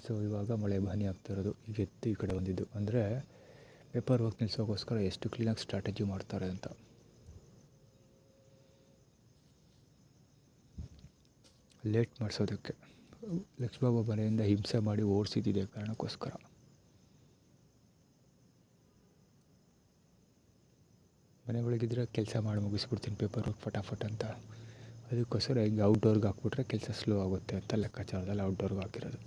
ಸೊ ಇವಾಗ ಮಳೆ ಹನಿ ಆಗ್ತಿರೋದು. ಈಗ ಎದ್ದು ಈ ಕಡೆ ಬಂದಿದ್ದು. ಅಂದರೆ ಪೇಪರ್ ವರ್ಕ್ ನಿಲ್ಲಿಸೋಕ್ಕೋಸ್ಕರ ಎಷ್ಟು ಕ್ಲೀನಾಗಿ ಸ್ಟ್ರಾಟಜಿ ಮಾಡ್ತಾರೆ ಅಂತ. ಲೇಟ್ ಮಾಡಿಸೋದಕ್ಕೆ ಲಕ್ಷ್ಮೀಬಾಬು ಮನೆಯಿಂದ ಹಿಂಸೆ ಮಾಡಿ ಓಡಿಸಿದ್ದಿದೆ ಕಾರಣಕ್ಕೋಸ್ಕರ. ಮನೆ ಒಳಗಿದ್ರೆ ಕೆಲಸ ಮಾಡಿ ಮುಗಿಸ್ಬಿಡ್ತೀನಿ ಪೇಪರ್ ವರ್ಕ್ ಫಟಾಫಟ್ ಅಂತ. ಅದಕ್ಕೋಸ್ಕರ ಹಿಂಗೆ ಔಟ್ಡೋರ್ಗೆ ಹಾಕ್ಬಿಟ್ರೆ ಕೆಲಸ ಸ್ಲೋ ಆಗುತ್ತೆ ಅಂತ ಲೆಕ್ಕಾಚಾರದಲ್ಲಿ ಔಟ್ಡೋರ್ಗೆ ಹಾಕಿರೋದು.